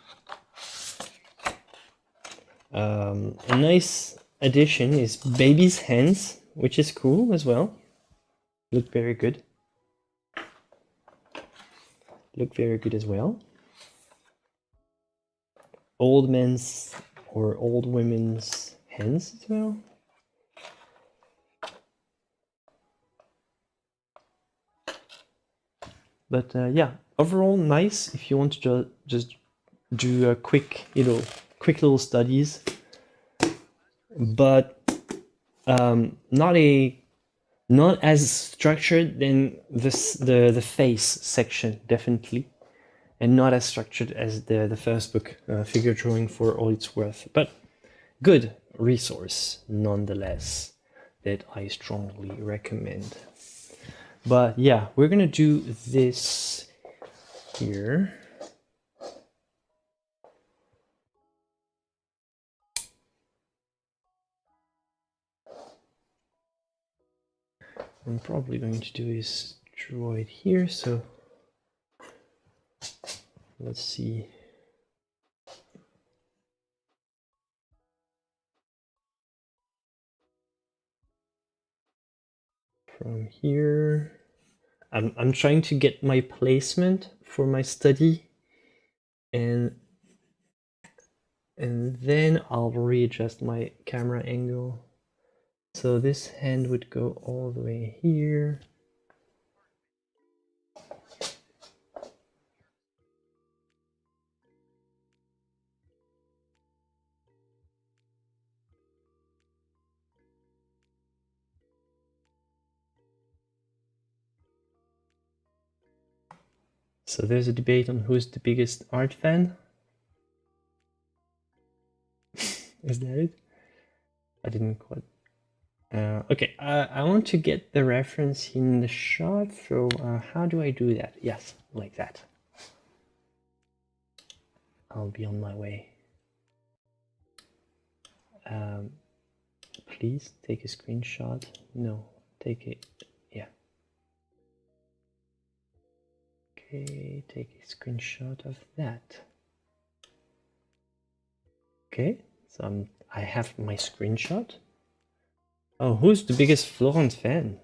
A nice addition is baby's hands, which is cool as well. Look very good. Look very good as well. Old men's or old women's hands as well. But yeah, overall nice if you want to just do a quick little studies, but not as structured than the face section, definitely, and not as structured as the first book, Figure Drawing for All It's Worth, but good resource nonetheless that I strongly recommend. But yeah, we're gonna do this here. I'm probably going to do is draw it here, so let's see. From here, I'm trying to get my placement for my study, and then I'll readjust my camera angle. So this hand would go all the way here. So there's a debate on who's the biggest art fan. Is that it? I didn't quite. Okay, I want to get the reference in the shot, so how do I do that? Yes, like that. I'll be on my way. Please take a screenshot. No, take it. Yeah. Okay, take a screenshot of that. Okay, so I have my screenshot. Oh, who's the biggest Florence fan?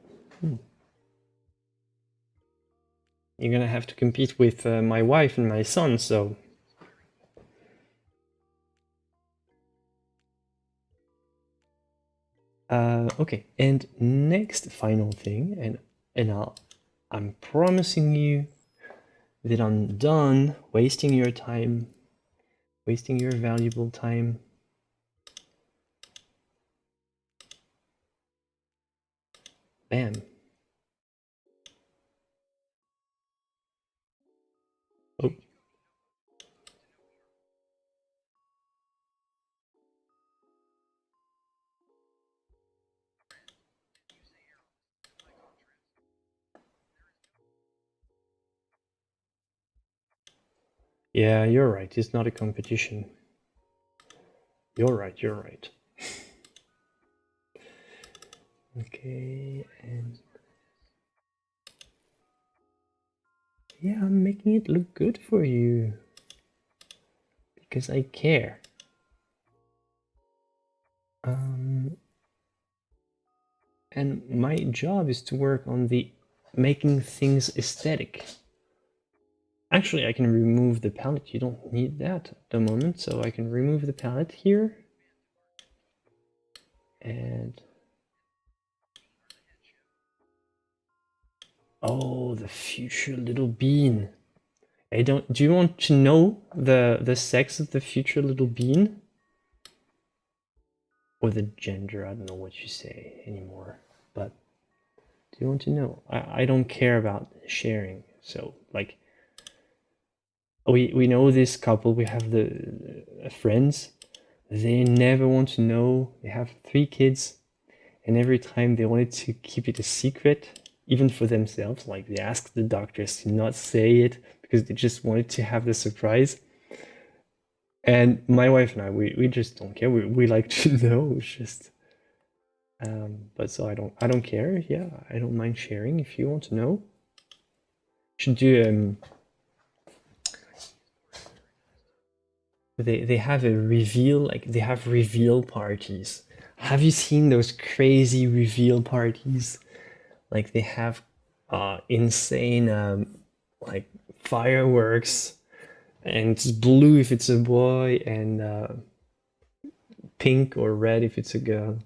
You're gonna have to compete with my wife and my son, so... okay, and next final thing, and I'm promising you that I'm done wasting your time, wasting your valuable time. Bam. Oh. Yeah, you're right. It's not a competition. You're right, you're right. Okay, and... yeah, I'm making it look good for you. Because I care. And my job is to work on the making things aesthetic. Actually, I can remove the palette. You don't need that at the moment, so I can remove the palette here. And oh, the future little bean. Do you want to know the sex of the future little bean? Or the gender, I don't know what you say anymore. But do you want to know? I don't care about sharing. So like we know this couple, we have the friends, they never want to know. They have 3 kids, and every time they wanted to keep it a secret, even for themselves, like they asked the doctors to not say it because they just wanted to have the surprise. And my wife and I, we just don't care. We like to know. It's just but so I don't care. Yeah, I don't mind sharing if you want to know. Should do they have a reveal, like they have reveal parties. Have you seen those crazy reveal parties? Like they have insane like fireworks, and it's blue if it's a boy, and pink or red if it's a girl.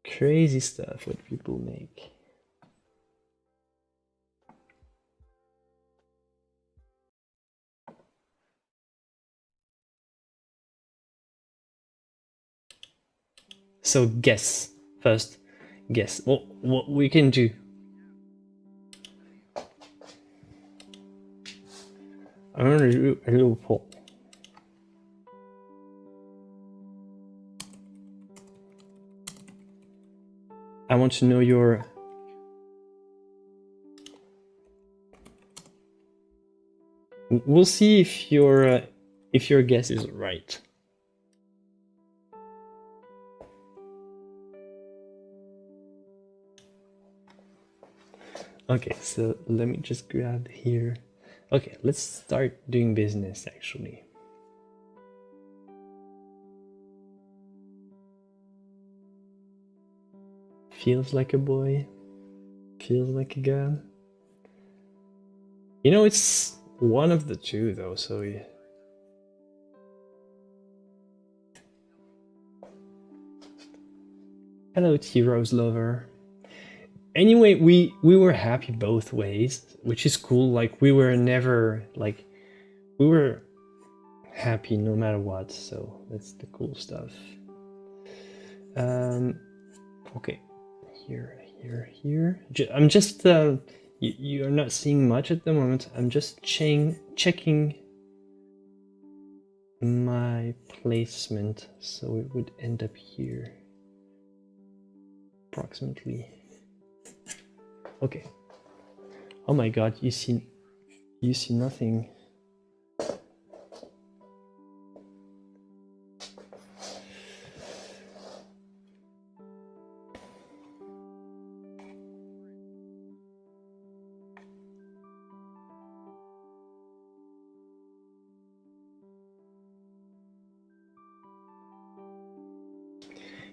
Crazy stuff what people make. So guess first. Guess what we can do. I'm gonna do a little poll. I want to know your we'll see if your guess is right. Okay, so let me just grab here. Okay, let's start doing business actually. Feels like a boy, feels like a girl. You know, it's one of the two though, so yeah. Hello, T-Rose lover. Anyway, we were happy both ways, which is cool. Like we were never like we were happy no matter what, so that's the cool stuff. Okay, here. I'm just you're not seeing much at the moment. I'm just checking my placement, so it would end up here approximately. Okay. Oh my god, you see nothing.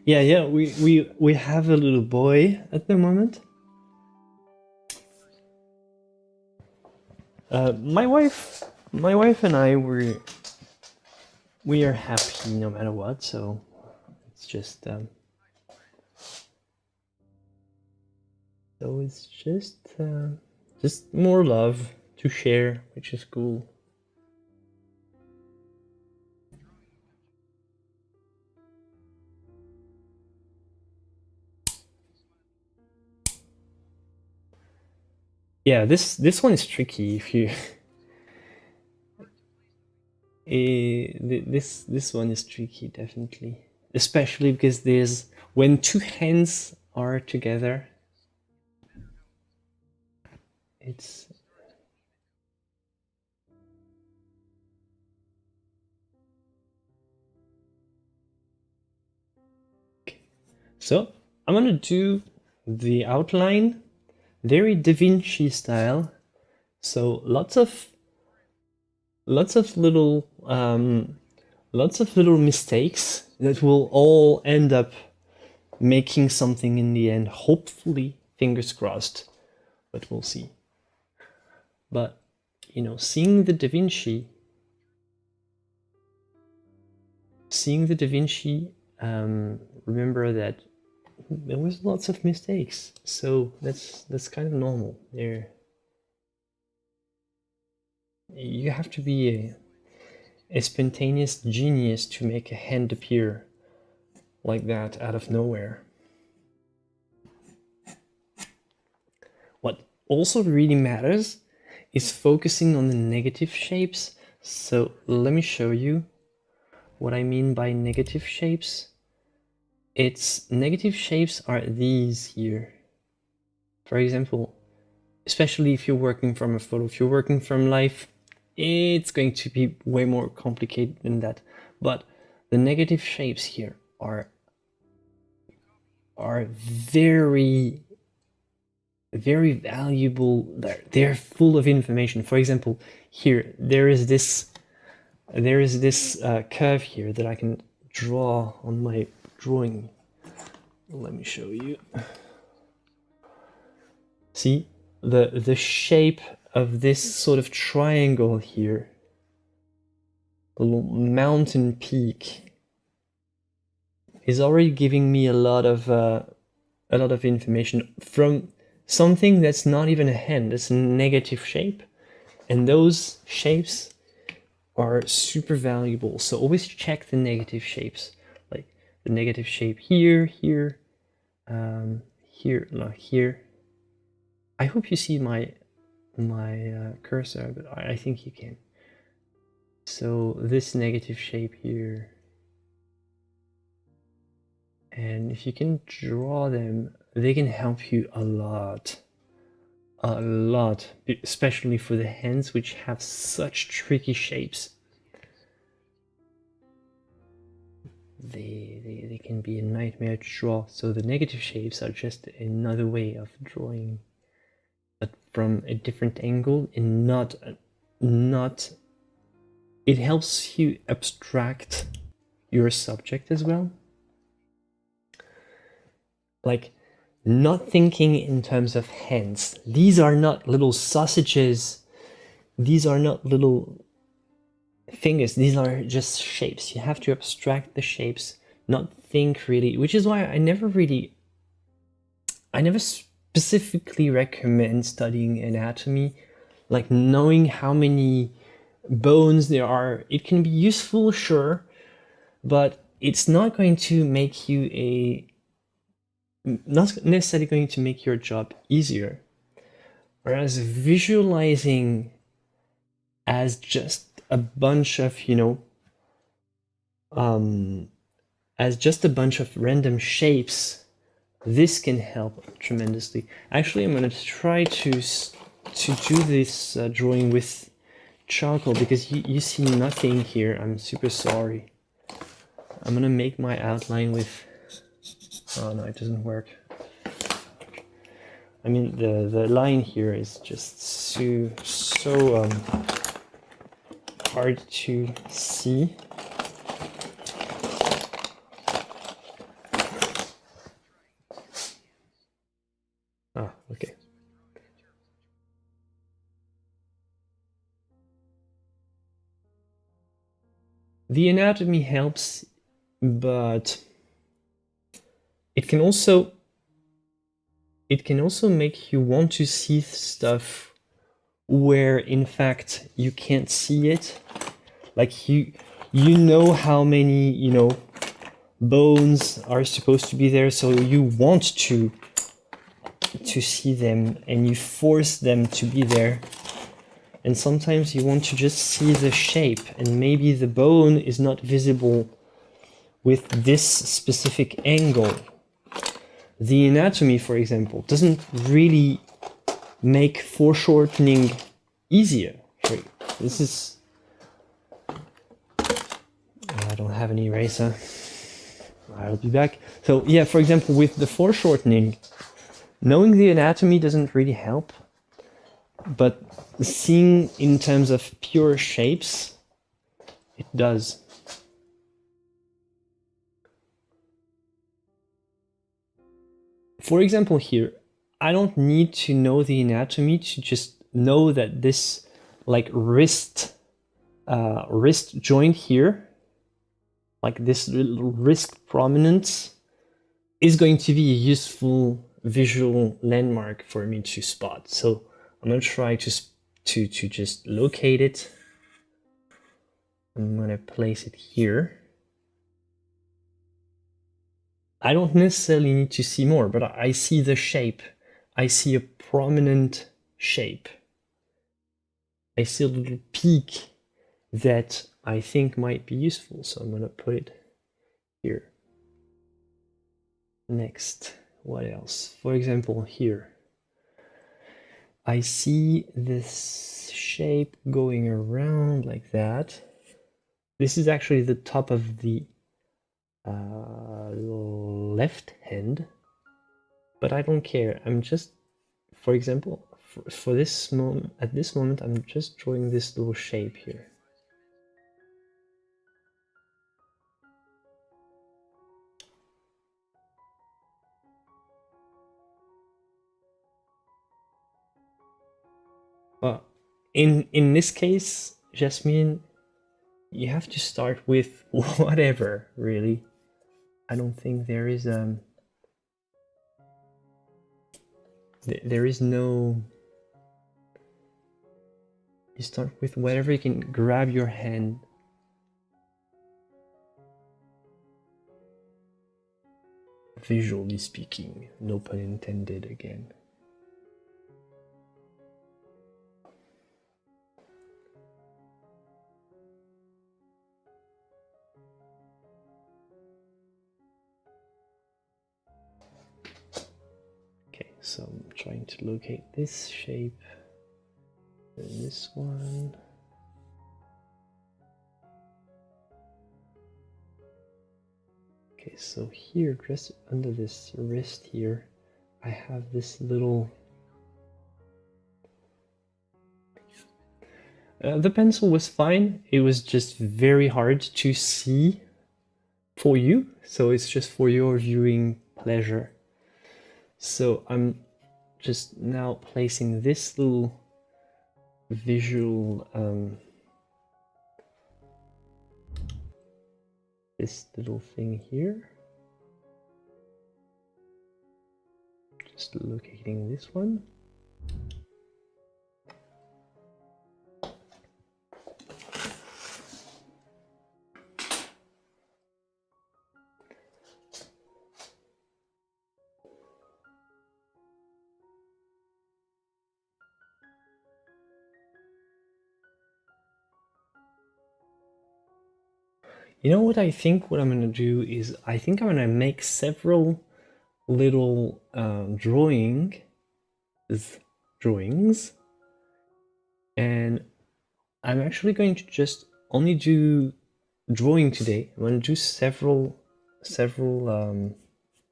Yeah, we have a little boy at the moment. My wife and I we are happy no matter what, so it's just so it's just more love to share, which is cool. Yeah, this one is tricky if you this one is tricky, definitely, especially because there's when 2 hands are together, it's okay. So I'm gonna do the outline very Da Vinci style, so lots of little mistakes that will all end up making something in the end, hopefully, fingers crossed, but we'll see. But, you know, seeing the Da Vinci, remember that there was lots of mistakes. So that's kind of normal. You have to be a spontaneous genius to make a hand appear like that out of nowhere. What also really matters is focusing on the negative shapes. So let me show you what I mean by negative shapes. Negative shapes are these here. For example, especially if you're working from a photo, if you're working from life, it's going to be way more complicated than that. But the negative shapes here are very, very valuable. They're full of information. For example, here there is this curve here that I can draw on my drawing. Let me show you. See the shape of this sort of triangle here, a little mountain peak, is already giving me a lot of information from something that's not even a hand. It's a negative shape, and those shapes are super valuable. So always check the negative shapes, like the negative shape here, here, here. I hope you see my cursor, but I think you can. So this negative shape here, and if you can draw them, they can help you a lot, especially for the hands, which have such tricky shapes. They can be a nightmare to draw. So the negative shapes are just another way of drawing, but from a different angle, and not it helps you abstract your subject as well. Like, not thinking in terms of hands. These are not little sausages. These are not little fingers. These are just shapes. You have to abstract the shapes, not think really, which is why I never specifically recommend studying anatomy, like knowing how many bones there are. It can be useful, sure, but it's not going to make you not necessarily going to make your job easier. Whereas visualizing as just a bunch of, you know, as just a bunch of random shapes, this can help tremendously. Actually, I'm going to try to do this drawing with charcoal, because you see nothing here. I'm super sorry. I'm going to make my outline with... Oh no, it doesn't work. I mean, the line here is just so hard to see. Ah, okay. The anatomy helps, but it can also make you want to see stuff where in fact you can't see it. Like you know how many, you know, bones are supposed to be there, so you want to see them and you force them to be there. And sometimes you want to just see the shape, and maybe the bone is not visible with this specific angle. The anatomy, for example, doesn't really make foreshortening easier. This is... I don't have any eraser. I'll be back. So yeah, for example, with the foreshortening, knowing the anatomy doesn't really help, but seeing in terms of pure shapes, it does. For example here, I don't need to know the anatomy to just know that this like wrist joint here, like this little wrist prominence, is going to be a useful visual landmark for me to spot. So I'm gonna try to just locate it. I'm gonna place it here. I don't necessarily need to see more, but I see the shape. I see a prominent shape. I see a little peak that I think might be useful, so I'm gonna put it here. Next, what else? For example, here. I see this shape going around like that. This is actually the top of the left hand, but I don't care. I'm just, for example, for this moment, at this moment, I'm just drawing this little shape here. Well, in this case, Jasmine, you have to start with whatever, really. I don't think there is there is no. You start with whatever you can grab your hand. Visually speaking, no pun intended again. Okay, so I'm trying to locate this shape. And this one. Okay, so here, just under this wrist here, I have this little... the pencil was fine, it was just very hard to see for you, so it's just for your viewing pleasure. So I'm just now placing this little visual this little thing here, just locating this one. You know what I think what I'm gonna do is I think I'm gonna make several little drawings, and I'm actually going to just only do drawing today. I'm gonna do several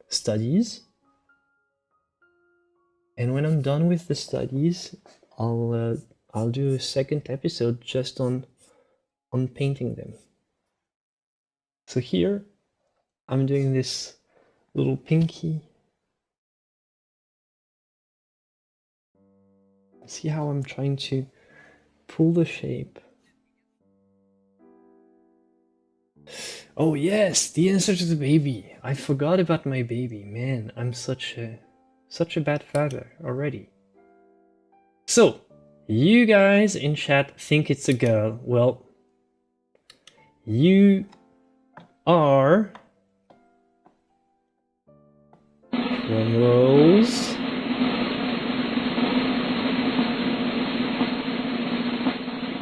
studies, and when I'm done with the studies, I'll do a second episode just on painting them. So here, I'm doing this little pinky. See how I'm trying to pull the shape. Oh yes, the answer to the baby. I forgot about my baby. Man, I'm such a bad father already. So, you guys in chat think it's a girl. Well, you are drum rolls.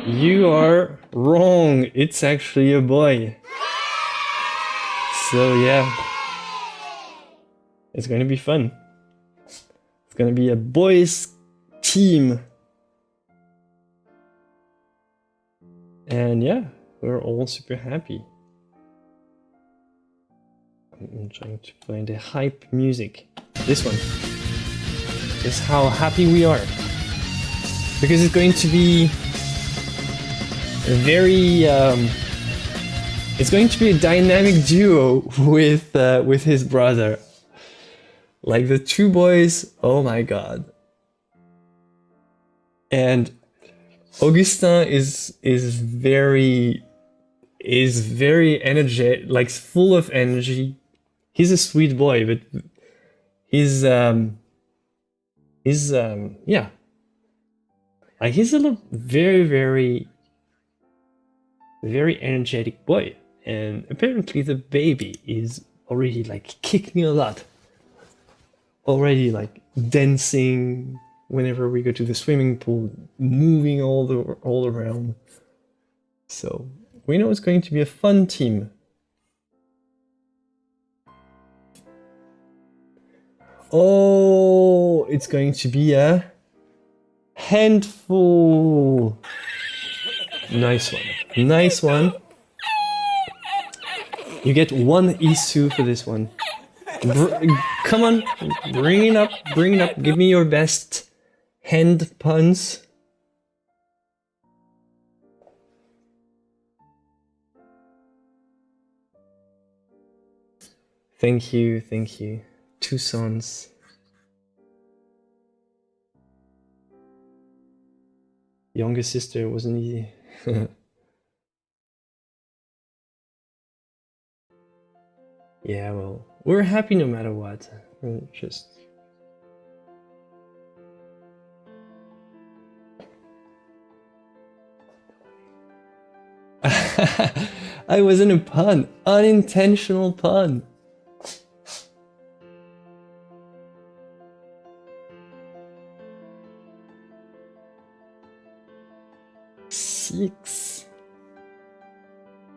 You are wrong. It's actually a boy. So yeah, it's gonna be fun. It's gonna be a boys team. And yeah, we're all super happy. I'm trying to find a hype music. This one. This is how happy we are. Because it's going to be a very it's going to be a dynamic duo with his brother. Like the two boys, oh my god. And Augustin is very energetic, like full of energy. He's a sweet boy, but he's yeah, like he's a very energetic boy, and apparently the baby is already like kicking a lot, already like dancing whenever we go to the swimming pool, moving all around. So we know it's going to be a fun team. Oh, it's going to be a handful. Nice one. Nice one. You get one Isu for this one. Come on, bring it up, bring it up. Give me your best hand puns. Thank you, thank you. 2 sons. Younger sister wasn't easy. Yeah, well, we're happy no matter what. We're just... I was in a pun. Unintentional pun.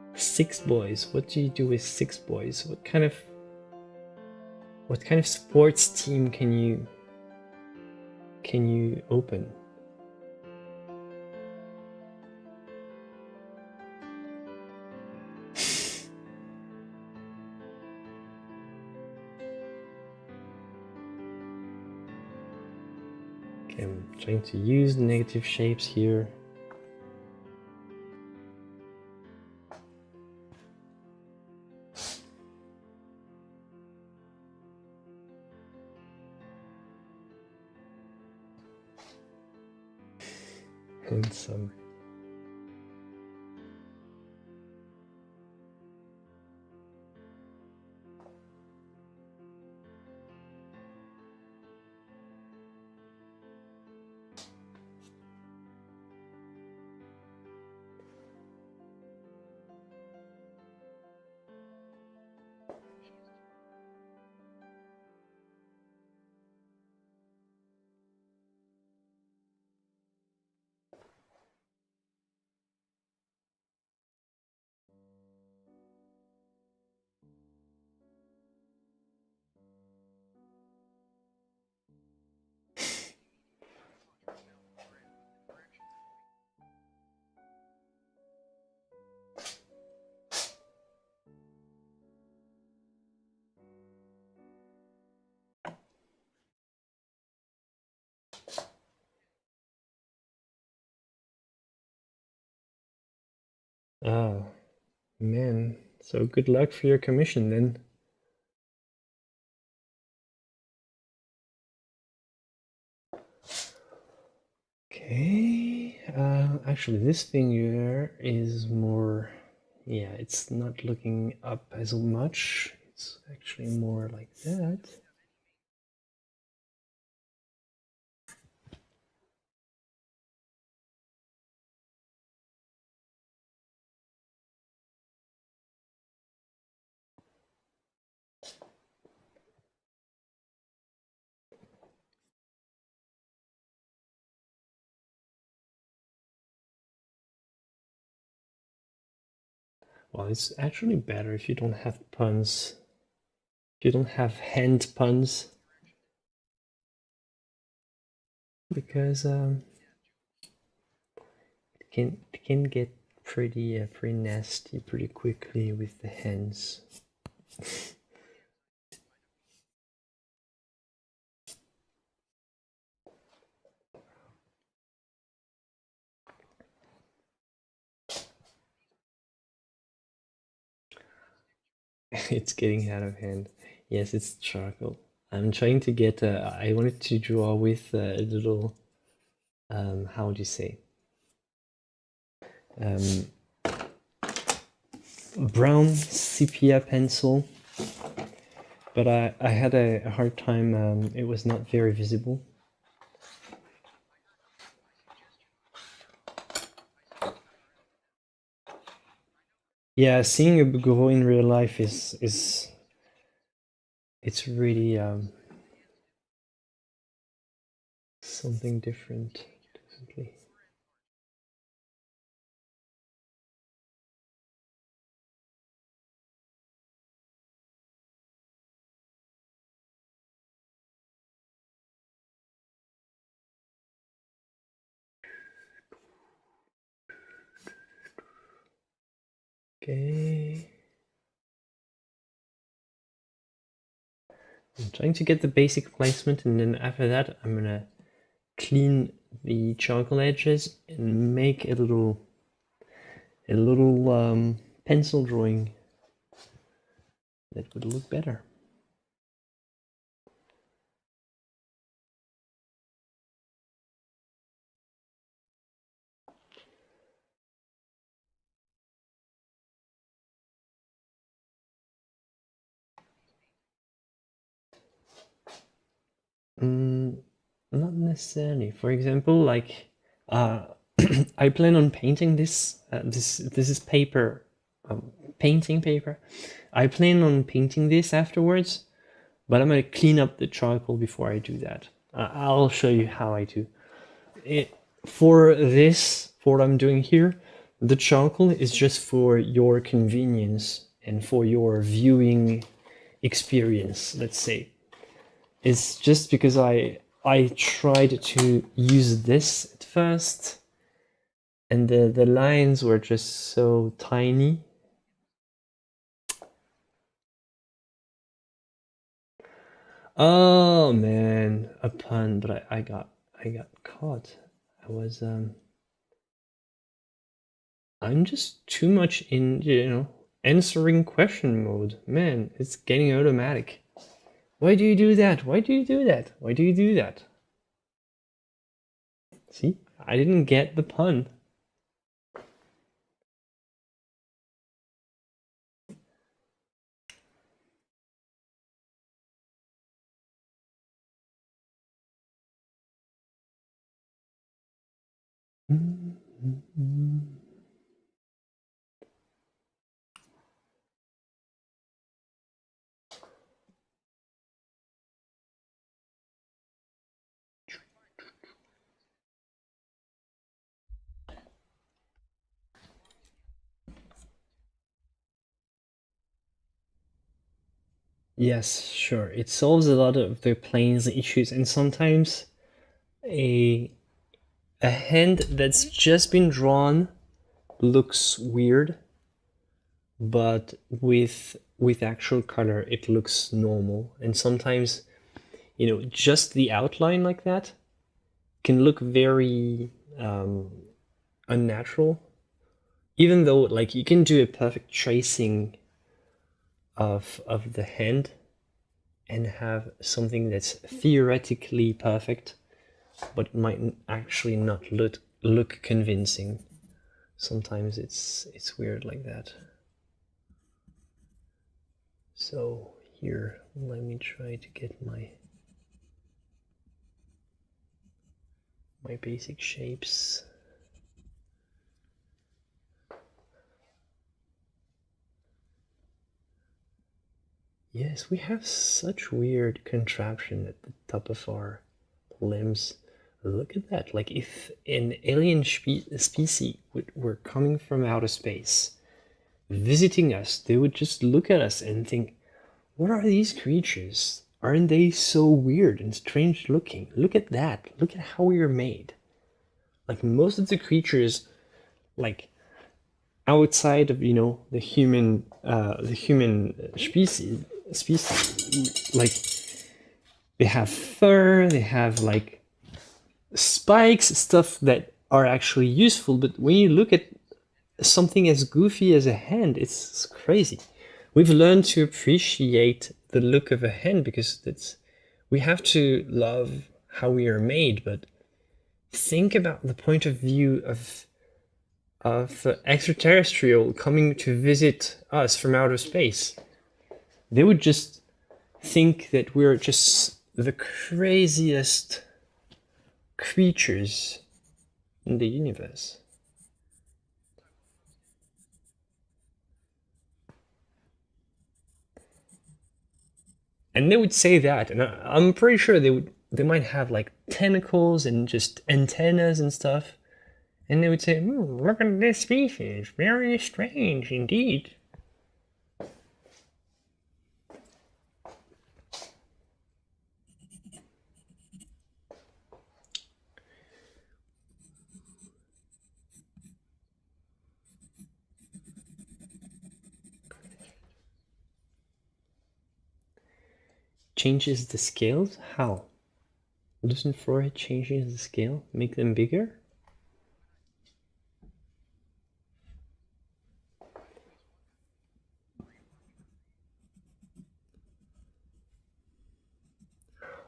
Six boys. What do you do with 6 boys? What kind of sports team can you open? Okay, I'm trying to use negative shapes here. And some. Ah, man. So good luck for your commission then. Okay. Actually, this finger is more... Yeah, it's not looking up as much. It's actually more like that. Well, it's actually better if you don't have puns. If you don't have hand puns. Because it can get pretty nasty pretty quickly with the hands. It's getting out of hand. Yes, it's charcoal. I'm trying to get. I wanted to draw with a little how would you say, brown sepia pencil, but I had a hard time, it was not very visible. Yeah, seeing a grow in real life is it's really something different, definitely. Okay. I'm trying to get the basic placement, and then after that I'm gonna clean the charcoal edges and make a little pencil drawing that would look better. Not necessarily. For example, like I plan on painting this. This is paper, painting paper. I plan on painting this afterwards, but I'm gonna clean up the charcoal before I do that. I'll show you how I do it. For this, for what I'm doing here, the charcoal is just for your convenience and for your viewing experience, let's say. It's just because I tried to use this at first, and the lines were just so tiny. Oh man, a pun, but I got caught. I was I'm just too much in, you know, answering question mode. Man, it's getting automatic. Why do you do that? Why do you do that? Why do you do that? See, I didn't get the pun. Yes, sure. It solves a lot of the planes issues, and sometimes a hand that's just been drawn looks weird, but with actual color it looks normal. And sometimes, you know, just the outline like that can look very unnatural, even though like you can do a perfect tracing of the hand and have something that's theoretically perfect, but might actually not look convincing. Sometimes it's weird like that. So here, let me try to get my basic shapes. Yes, we have such weird contraption at the top of our limbs. Look at that. Like if an alien species were coming from outer space, visiting us, they would just look at us and think, what are these creatures? Aren't they so weird and strange looking? Look at that. Look at how we are made. Like most of the creatures, like outside of, you know, the human species, like they have fur, they have like spikes, stuff that are actually useful. But when you look at something as goofy as a hand, it's crazy. We've learned to appreciate the look of a hand because we have to love how we are made, but think about the point of view of extraterrestrial coming to visit us from outer space. They would just think that we're just the craziest creatures in the universe. And they would say that, and I'm pretty sure they might have like tentacles and just antennas and stuff, and they would say, look at this species, very strange indeed. Changes the scales? How? Doesn't Freud changes the scale? Make them bigger?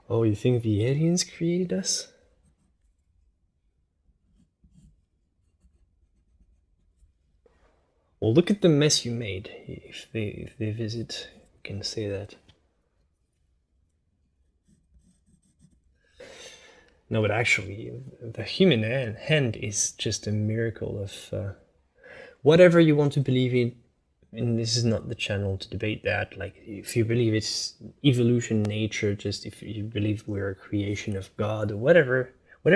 Oh, you think the aliens created us? Well, look at the mess you made. If they visit, you can say that. No, but actually, the human hand is just a miracle of whatever you want to believe in. And this is not the channel to debate that. Like, if you believe it's evolution, nature, just if you believe we're a creation of God, or whatever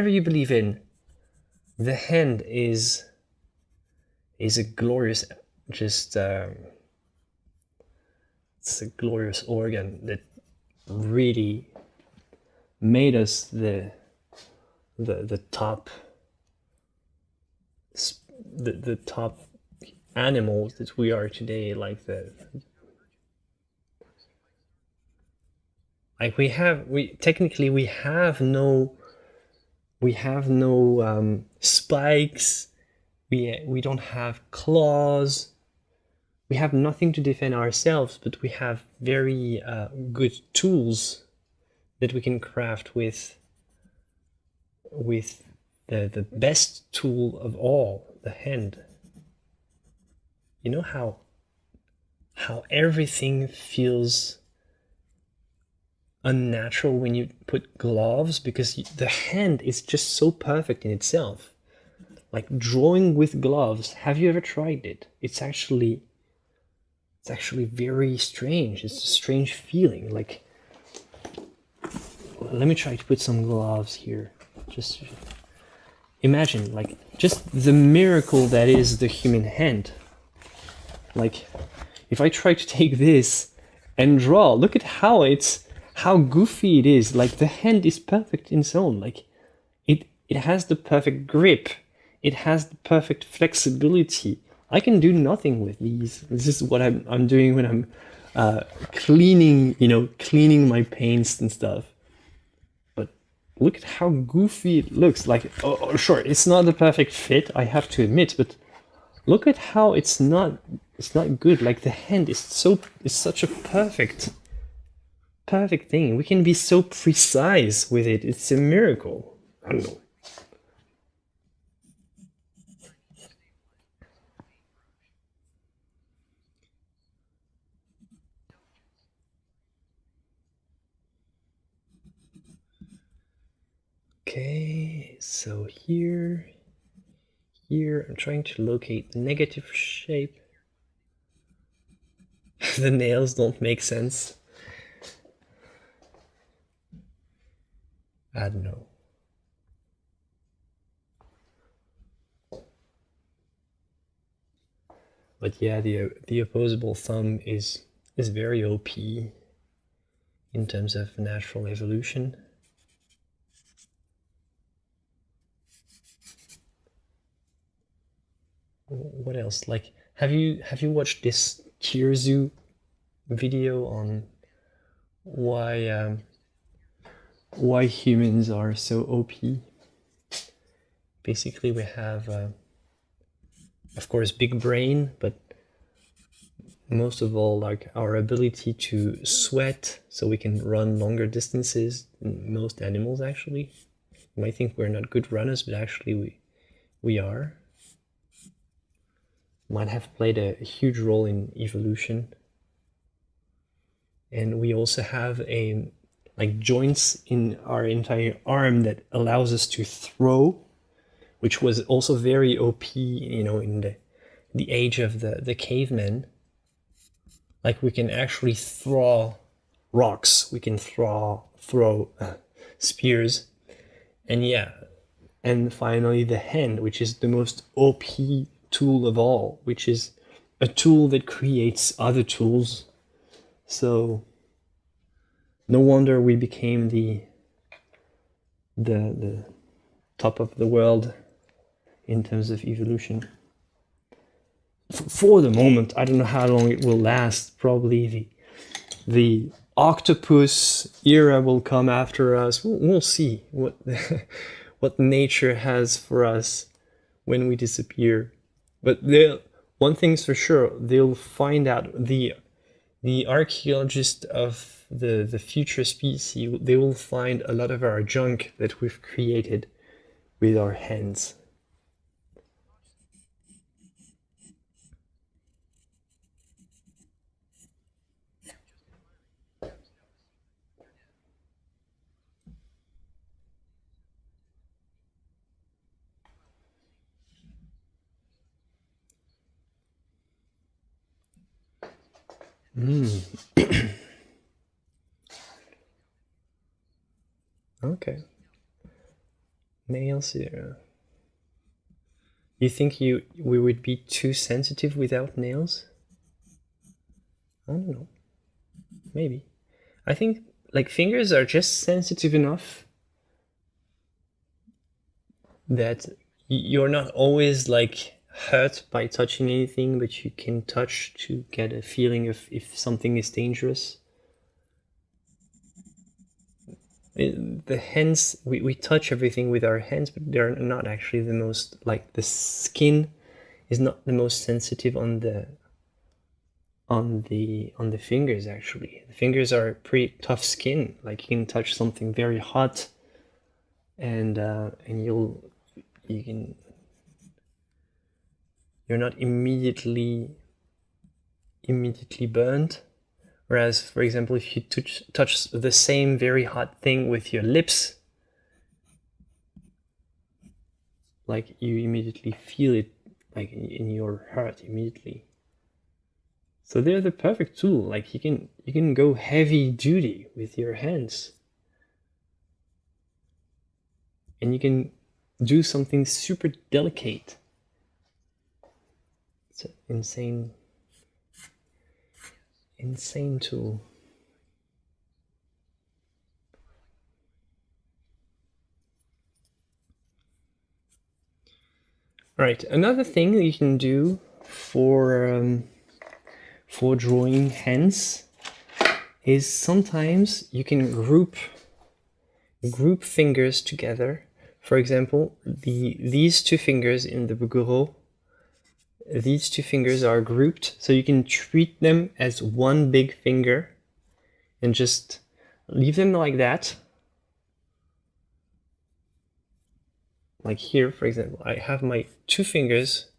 you believe in, the hand is a glorious, just it's a glorious organ that really made us the top the top animals that we are today. Like technically we have no spikes, we don't have claws, we have nothing to defend ourselves, but we have very good tools that we can craft with the best tool of all, the hand. You know how everything feels unnatural when you put gloves, because the hand is just so perfect in itself. Like drawing with gloves, have you ever tried it? It's actually very strange. It's a strange feeling. Like, let me try to put some gloves here. Just imagine, like, just the miracle that is the human hand. Like, if I try to take this and draw, look at how goofy it is. Like, the hand is perfect in its own. Like, it has the perfect grip. It has the perfect flexibility. I can do nothing with these. This is what I'm doing when I'm cleaning my paints and stuff. But look at how goofy it looks. Like, oh, sure, it's not the perfect fit, I have to admit, but look at how it's not good. Like, the hand is such a perfect thing. We can be so precise with it. It's a miracle. I don't know. Okay, so here I'm trying to locate the negative shape. The nails don't make sense. I don't know. But yeah, the opposable thumb is very OP in terms of natural evolution. What else? Like, have you watched this Kirzu video on why humans are so OP? Basically, we have of course big brain, but most of all, like, our ability to sweat so we can run longer distances than most animals actually. You might think we're not good runners, but actually we are. Might have played a huge role in evolution. And we also have like joints in our entire arm that allows us to throw, which was also very OP, you know, in the age of the cavemen. Like we can actually throw rocks, we can throw spears, and yeah, and finally the hand, which is the most OP tool of all, which is a tool that creates other tools. So no wonder we became the top of the world in terms of evolution. For the moment, I don't know how long it will last. Probably the octopus era will come after us. We'll see what what nature has for us when we disappear. But one thing's for sure, they'll find out, the archaeologists of the future species, they will find a lot of our junk that we've created with our hands. Okay. Nails here. You think we would be too sensitive without nails? I don't know. Maybe. I think like fingers are just sensitive enough that you're not always like hurt by touching anything, but you can touch to get a feeling of if something is dangerous. The hands, we touch everything with our hands, but they're not actually the most, like the skin is not the most sensitive on the fingers. Actually, the fingers are pretty tough skin. Like you can touch something very hot, and you're not immediately burned. Whereas, for example, if you touch the same very hot thing with your lips, like you immediately feel it, like in your heart immediately. So they're the perfect tool. Like you can go heavy duty with your hands, and you can do something super delicate. It's an insane tool. All right, another thing that you can do for drawing hands is sometimes you can group fingers together. For example, these two fingers in the bureau, these two fingers are grouped, so you can treat them as one big finger and just leave them like that. Like here, for example, I have my two fingers,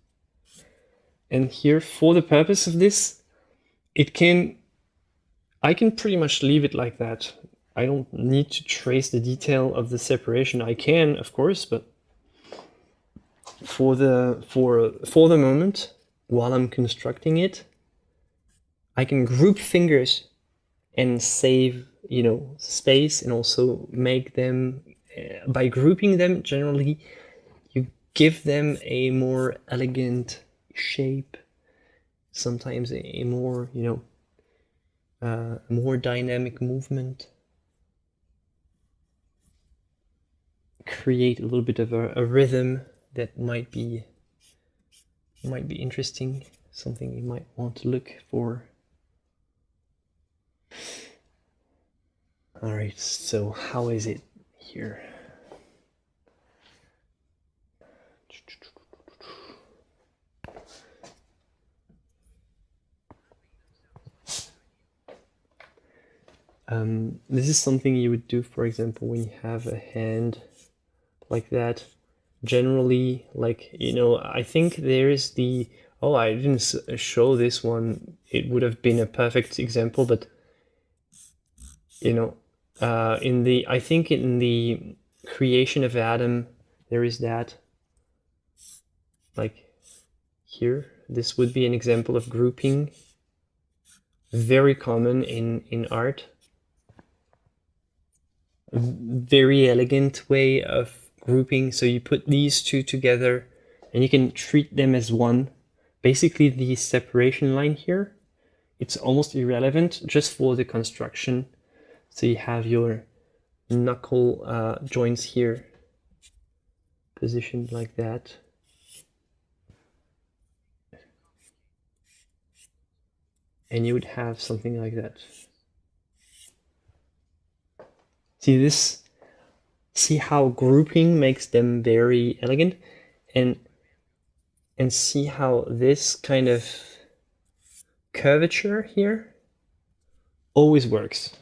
and here, for the purpose of this, I can pretty much leave it like that. I don't need to trace the detail of the separation. I can, of course, but for the moment, while I'm constructing it, I can group fingers and save, you know, space, and also make them, by grouping them, generally you give them a more elegant shape, sometimes a more, you know, more dynamic movement. Create a little bit of a rhythm that might be interesting, something you might want to look for. All right, so how is it here? This is something you would do, for example, when you have a hand like that. Generally, like, you know, I think there is the, oh, I didn't show this one. It would have been a perfect example, but you know, I think in the creation of Adam, there is that, like here, this would be an example of grouping, very common in art. A very elegant way of grouping. So you put these two together and you can treat them as one. Basically, the separation line here, it's almost irrelevant just for the construction. So you have your knuckle joints here positioned like that. And you would have something like that. See this? See how grouping makes them very elegant, and see how this kind of curvature here always works.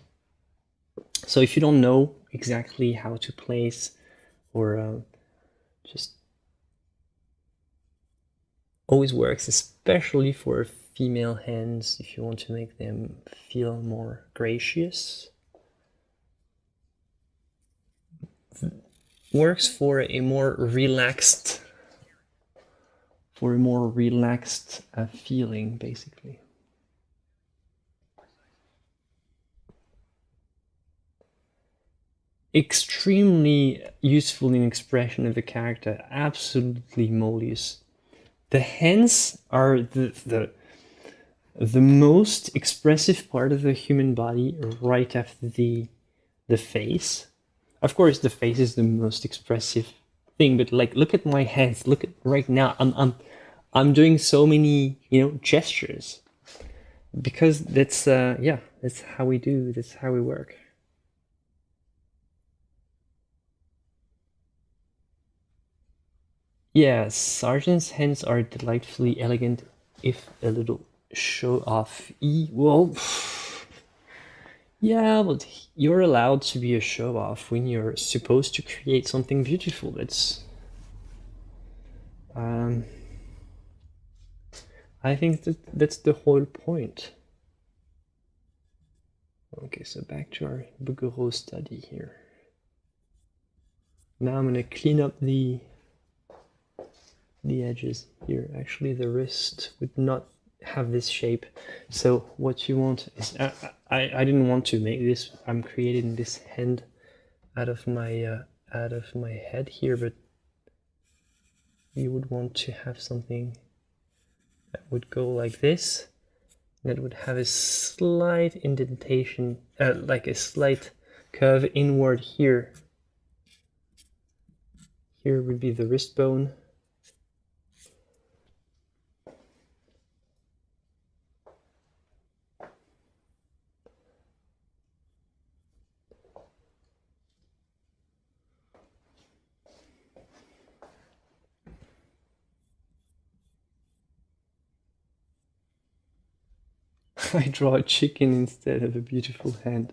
So if you don't know exactly how to place, or just always works, especially for female hands if you want to make them feel more gracious. Works for a more relaxed feeling, basically. Extremely useful in expression of the character, absolutely mollious. The hands are the most expressive part of the human body, right after the face. Of course, the face is the most expressive thing, but like, look at my hands. Look at right now. I'm doing so many, you know, gestures, because that's yeah, that's how we do. That's how we work. Yeah, Sargent's hands are delightfully elegant, if a little show-off-y. Well, yeah, but you're allowed to be a show-off when you're supposed to create something beautiful. That's, I think that's the whole point. Okay, so back to our Bouguereau study here. Now I'm gonna clean up the edges here. Actually, the wrist would not have this shape. So what you want is, I didn't want to make this. I'm creating this hand out of my head here, but you would want to have something that would go like this. That would have a slight indentation, like a slight curve inward here. Here would be the wrist bone. I draw a chicken instead of a beautiful hand.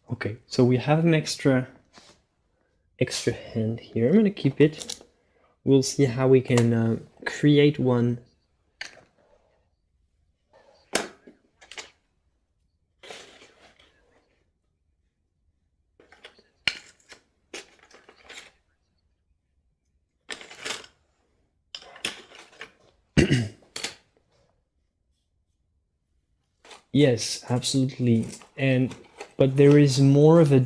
Okay, so we have an extra hand here. I'm gonna keep it. We'll see how we can create one. Yes, absolutely. But there is more of a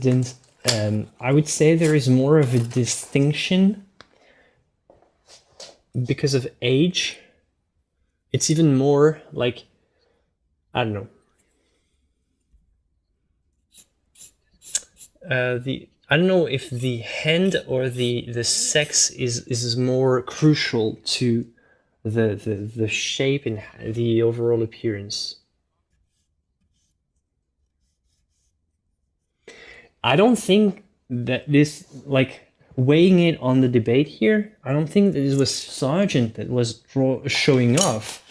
I would say there is more of a distinction because of age. It's even more like, I don't know. I don't know if the hand or the sex is more crucial to the shape and the overall appearance. I don't think that this, like, weighing it on the debate here, I don't think that it was Sargent that was showing off.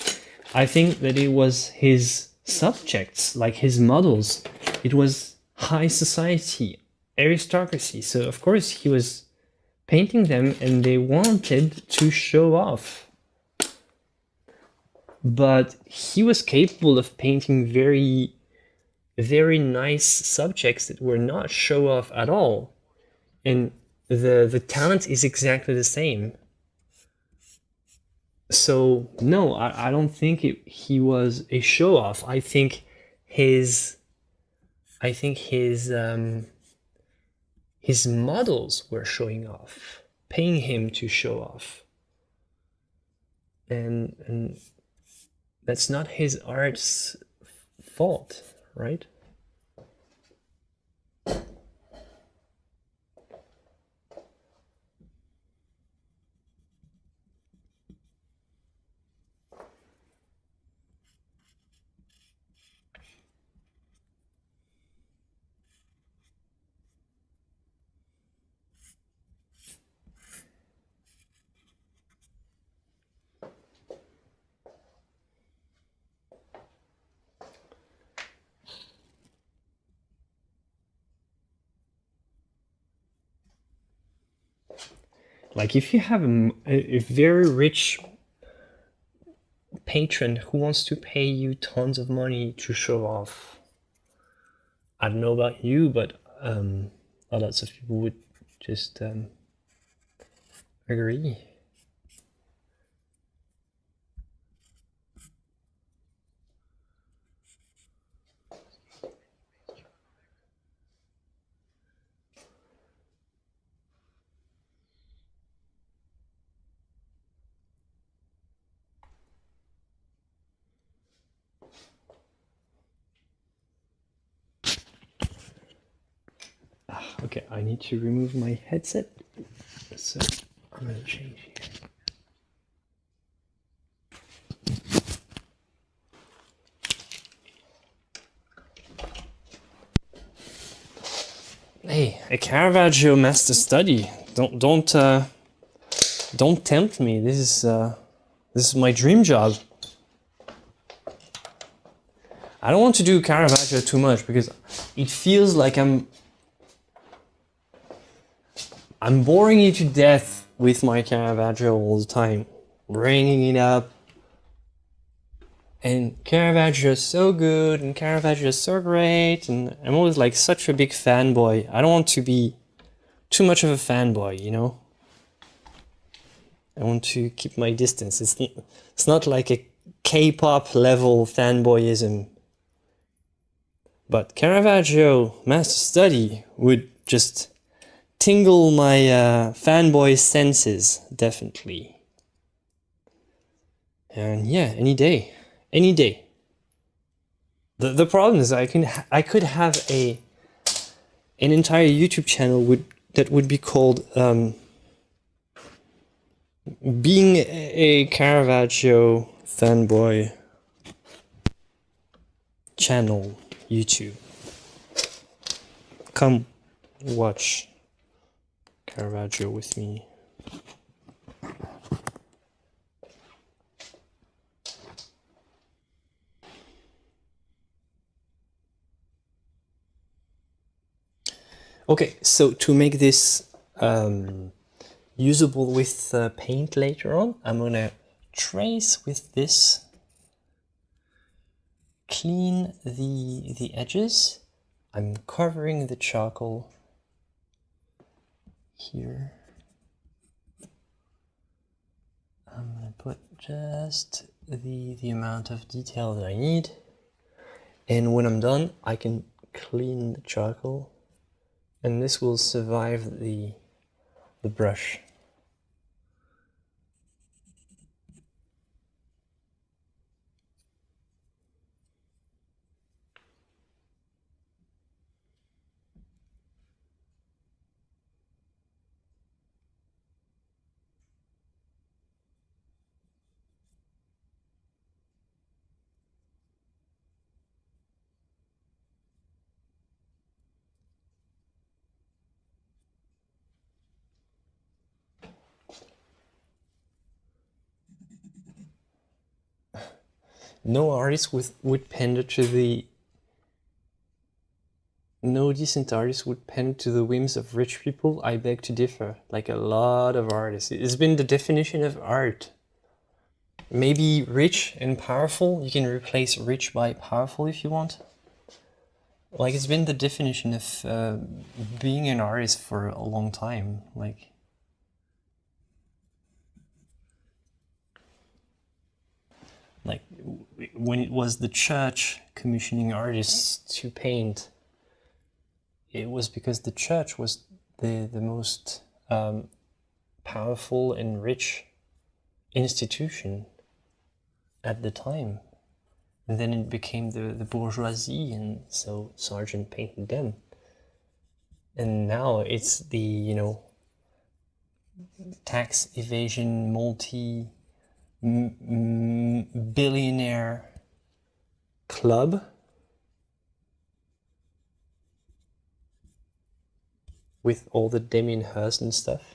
I think that it was his subjects, like his models. It was high society, aristocracy. So of course he was painting them and they wanted to show off. But he was capable of painting very, very nice subjects that were not show off at all. And the talent is exactly the same. So no, I don't think he was a show off. I think his models were showing off, paying him to show off, and that's not his art's fault, right? Like if you have a very rich patron who wants to pay you tons of money to show off, I don't know about you, but lots of people would just agree. Okay, I need to remove my headset, so I'm gonna change here. Hey, a Caravaggio master study. Don't tempt me. This is my dream job. I don't want to do Caravaggio too much because it feels like I'm boring you to death with my Caravaggio all the time, bringing it up. And Caravaggio is so good, and Caravaggio is so great, and I'm always like such a big fanboy. I don't want to be too much of a fanboy, you know? I want to keep my distance. It's not like a K-pop level fanboyism. But Caravaggio Master Study would just tingle my fanboy senses, definitely. And yeah, any day. Any day. The problem is I could have an entire YouTube channel that would be called Being a Caravaggio Fanboy Channel YouTube. Come watch Caravaggio with me. Okay, so to make this usable with paint later on, I'm gonna trace with this, clean the edges. I'm covering the charcoal here. I'm gonna put just the amount of detail that I need, and when I'm done I can clean the charcoal, and this will survive the brush. no artist would pander to the no decent artist would pander to the whims of rich people. I beg to differ. Like a lot of artists, it's been the definition of art. Maybe rich and powerful. You can replace rich by powerful if you want. Like it's been the definition of being an artist for a long time. Like when it was the church commissioning artists to paint, it was because the church was the most powerful and rich institution at the time. And then it became the bourgeoisie, and so Sargent painted them. And now it's the, you know, tax evasion, multi-billionaire club with all the Damien Hirst and stuff.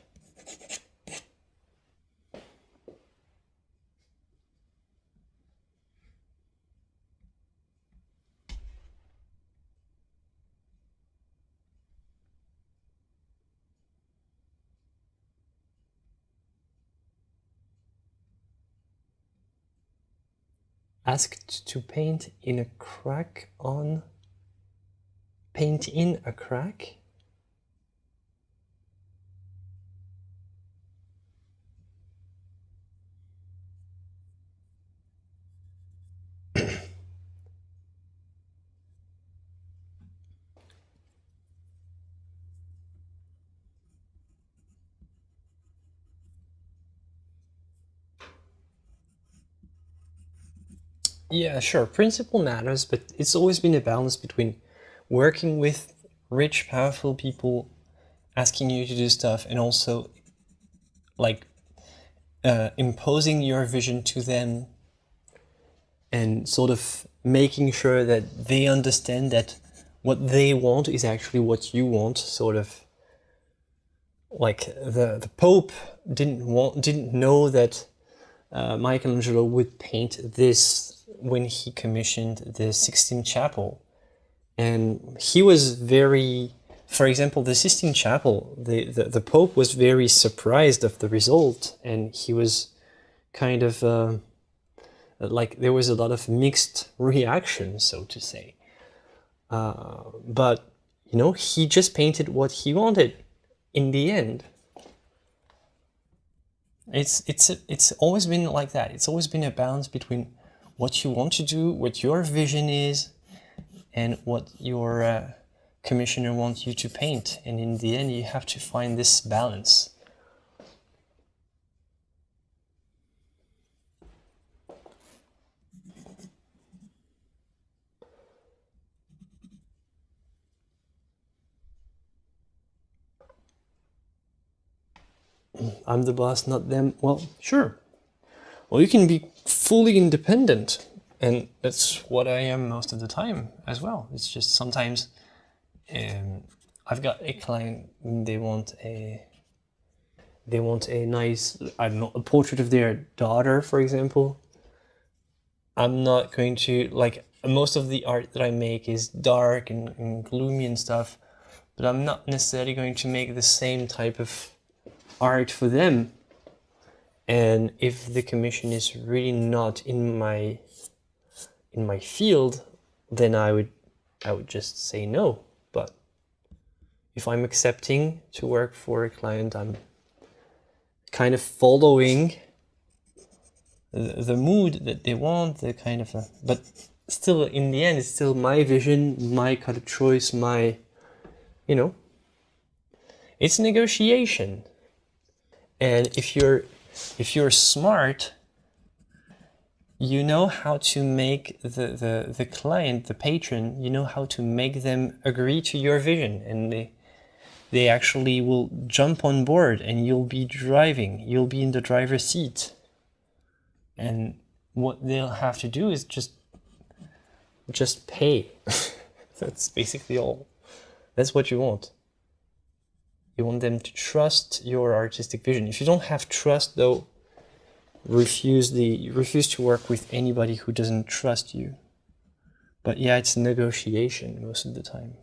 Asked to paint in a crack on... Paint in a crack? Yeah, sure, principle matters, but it's always been a balance between working with rich, powerful people asking you to do stuff and also like imposing your vision to them and sort of making sure that they understand that what they want is actually what you want. Sort of like the Pope didn't know that Michelangelo would paint this when he commissioned the Sistine Chapel, and he was very, for example, the Sistine Chapel, the Pope was very surprised of the result, and he was kind of like there was a lot of mixed reaction, so to say. But you know, he just painted what he wanted in the end. It's always been like that. It's always been a balance between what you want to do, what your vision is, and what your commissioner wants you to paint. And in the end, you have to find this balance. I'm the boss, not them. Well, sure. Well, you can be fully independent, and that's what I am most of the time as well. It's just sometimes I've got a client, they want a nice, I don't know, a portrait of their daughter, for example. I'm not going to, like, most of the art that I make is dark and gloomy and stuff, but I'm not necessarily going to make the same type of art for them. And if the commission is really not in my field, then I would just say no. But if I'm accepting to work for a client, I'm kind of following the mood that they want, the kind of but still in the end it's still my vision, my color choice, my, you know, it's negotiation. And if you're smart, you know how to make the client, the patron, you know how to make them agree to your vision, and they actually will jump on board, and you'll be driving, you'll be in the driver's seat. And what they'll have to do is just pay. That's basically all. That's what you want. You want them to trust your artistic vision. If you don't have trust, though, refuse to work with anybody who doesn't trust you. But yeah, it's negotiation most of the time.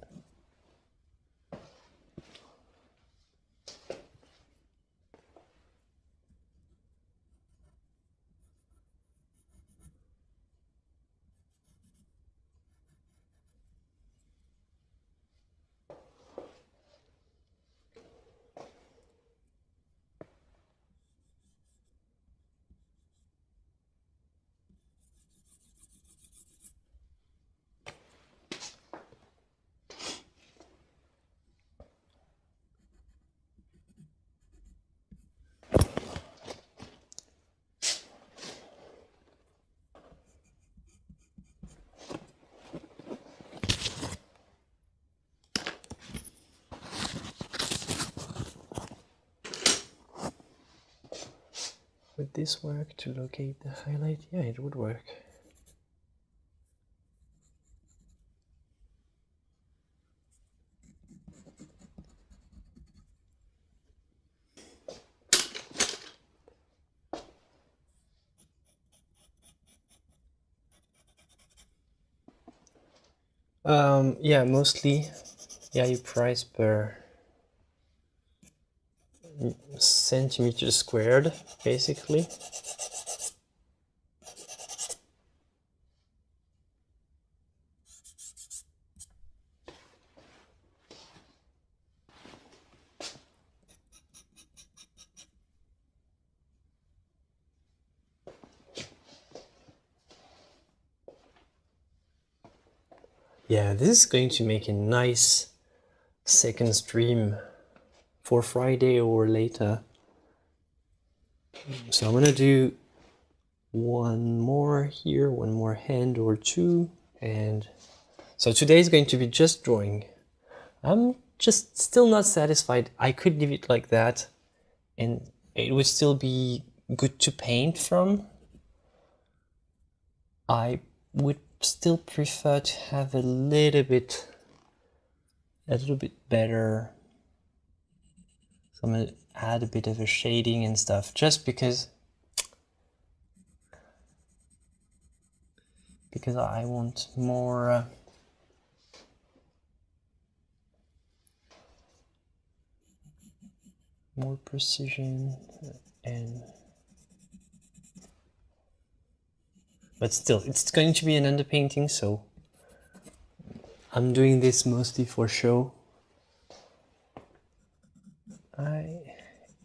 Would this work to locate the highlight? Yeah, it would work. Yeah, mostly, yeah, you price per centimeter squared, basically. Yeah, this is going to make a nice second stream for Friday or later. So I'm gonna do one more here, one more hand or two, and so today is going to be just drawing. I'm just still not satisfied. I could leave it like that and it would still be good to paint from. I would still prefer to have a little bit better. So I'm gonna add a bit of a shading and stuff, just because I want more more precision, and but still it's going to be an underpainting, so I'm doing this mostly for show. I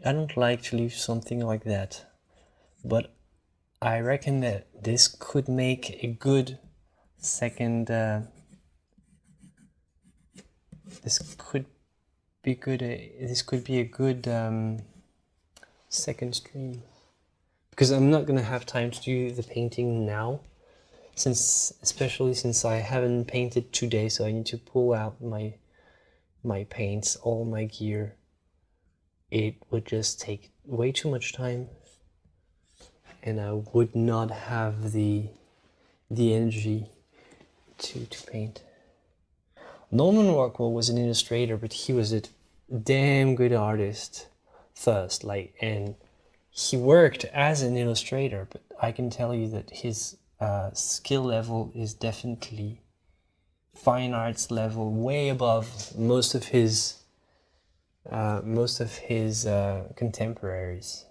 don't like to leave something like that, but I reckon that this could make a good second this could be a good second stream, because I'm not gonna have time to do the painting now, especially since I haven't painted today, so I need to pull out my paints, all my gear. It would just take way too much time, and I would not have the energy to paint. Norman Rockwell was an illustrator, but he was a damn good artist first, and he worked as an illustrator, but I can tell you that his skill level is definitely fine arts level, way above most of his contemporaries.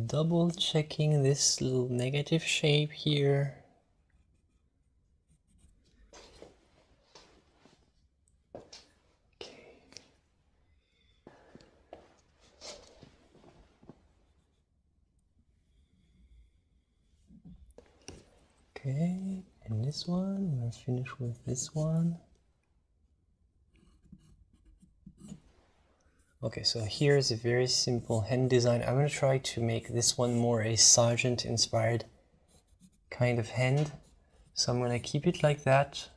double checking this little negative shape here. Okay, and this one, I'm gonna finish with this one. Okay, so here's a very simple hand design. I'm gonna try to make this one more a Sargent inspired kind of hand. So I'm gonna keep it like that.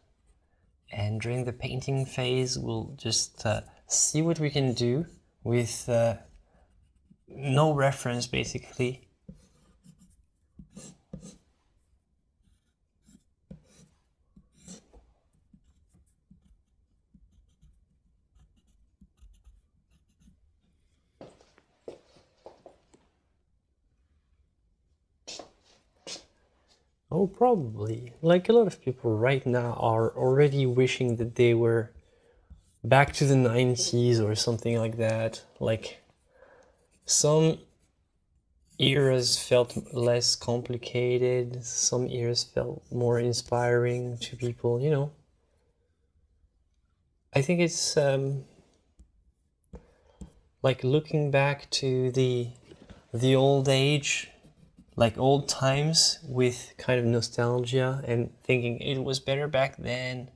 And during the painting phase, we'll just see what we can do with no reference basically. Oh, probably. Like a lot of people right now are already wishing that they were back to the 90s or something like that. Like some eras felt less complicated, some eras felt more inspiring to people, you know. I think it's like looking back to the old age, like old times, with kind of nostalgia and thinking it was better back then.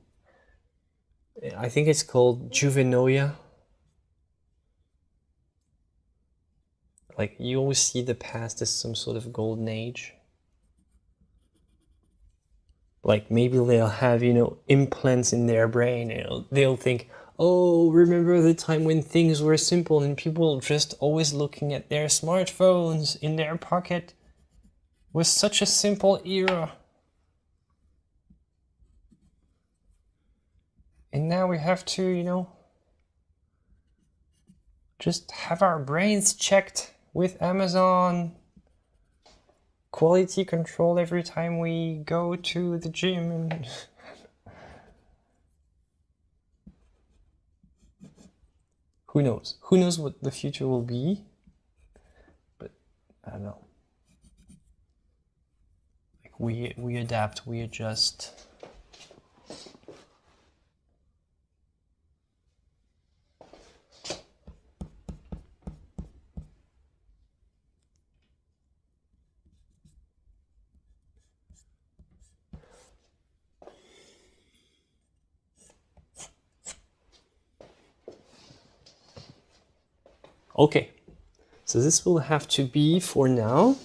I think it's called juvenoia. Like you always see the past as some sort of golden age. Like maybe they'll have, you know, implants in their brain and they'll think, oh, remember the time when things were simple and people just always looking at their smartphones in their pocket. Was such a simple era. And now we have to, you know, just have our brains checked with Amazon. Quality control every time we go to the gym. And who knows? Who knows what the future will be? But I don't know. We adapt, we adjust. Okay, so this will have to be for now.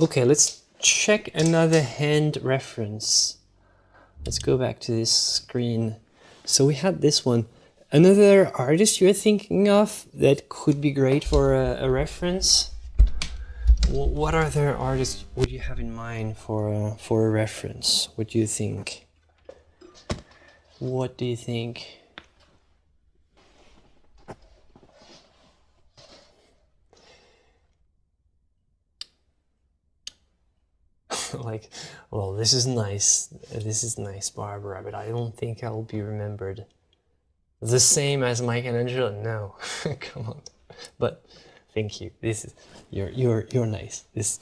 Okay, let's check another hand reference. Let's go back to this screen. So we had this one. Another artist you're thinking of that could be great for a reference? What other artists would you have in mind for a reference? What do you think? What do you think? Like, well, this is nice, Barbara, but I don't think I'll be remembered the same as Michelangelo. No, come on. But thank you. This is you're nice. This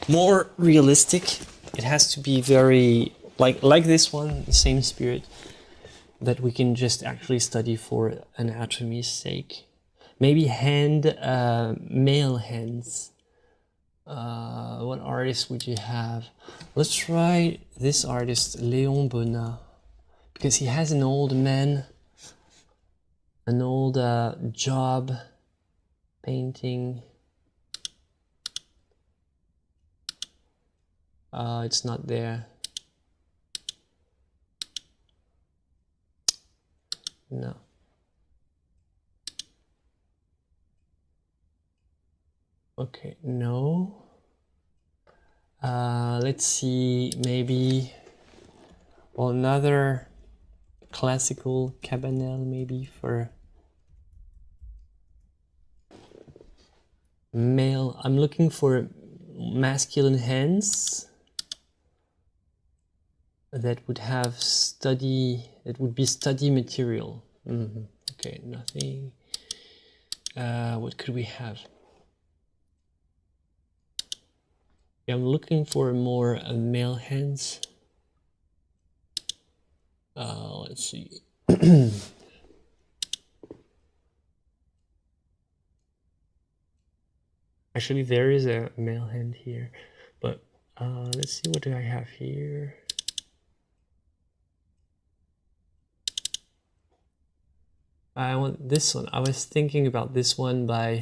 more realistic. It has to be very like this one, the same spirit that we can just actually study for anatomy's sake. Maybe male hands. What artist would you have? Let's try this artist, Léon Bonnat, because he has an old man, an old job painting. It's not there. No. Okay, no. Let's see, maybe another classical Cabanel, maybe for male. I'm looking for masculine hands. that would have study, that would be study material. Okay, nothing. What could we have? Yeah, I'm looking for more male hands. Let's see. Actually, there is a male hand here, but let's see, what do I have here? I want this one. I was thinking about this one by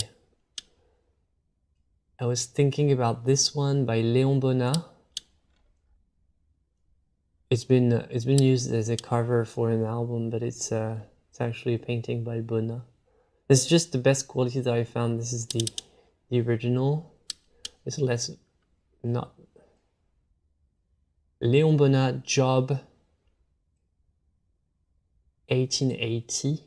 Léon Bonnat. It's been used as a cover for an album, but it's actually a painting by Bonnat. It's just the best quality that I found. This is the original. It's less, not Léon Bonnat, Job 1880.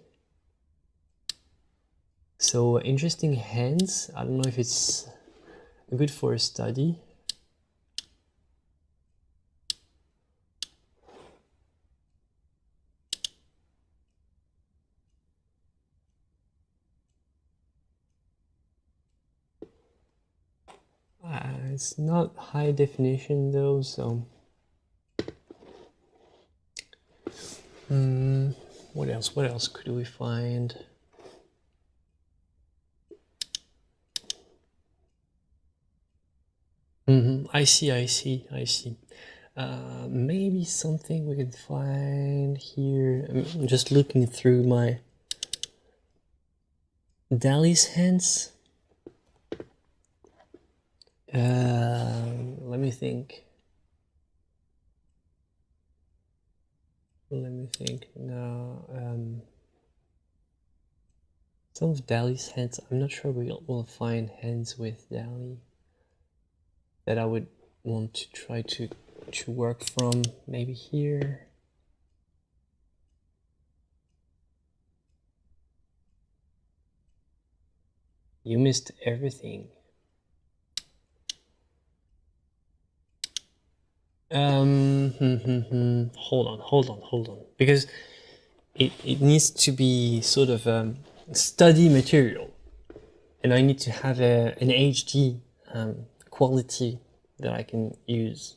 So interesting hands. I don't know if it's good for a study. It's not high definition though, so what else could we find? I see. Maybe something we could find here. I'm just looking through my Dali's hands. Let me think. No, some of Dali's hands, I'm not sure we'll find hands with Dali that I would want to try to work from. Maybe here. You missed everything. Hold on, because it needs to be sort of study material, and I need to have an HD quality that I can use.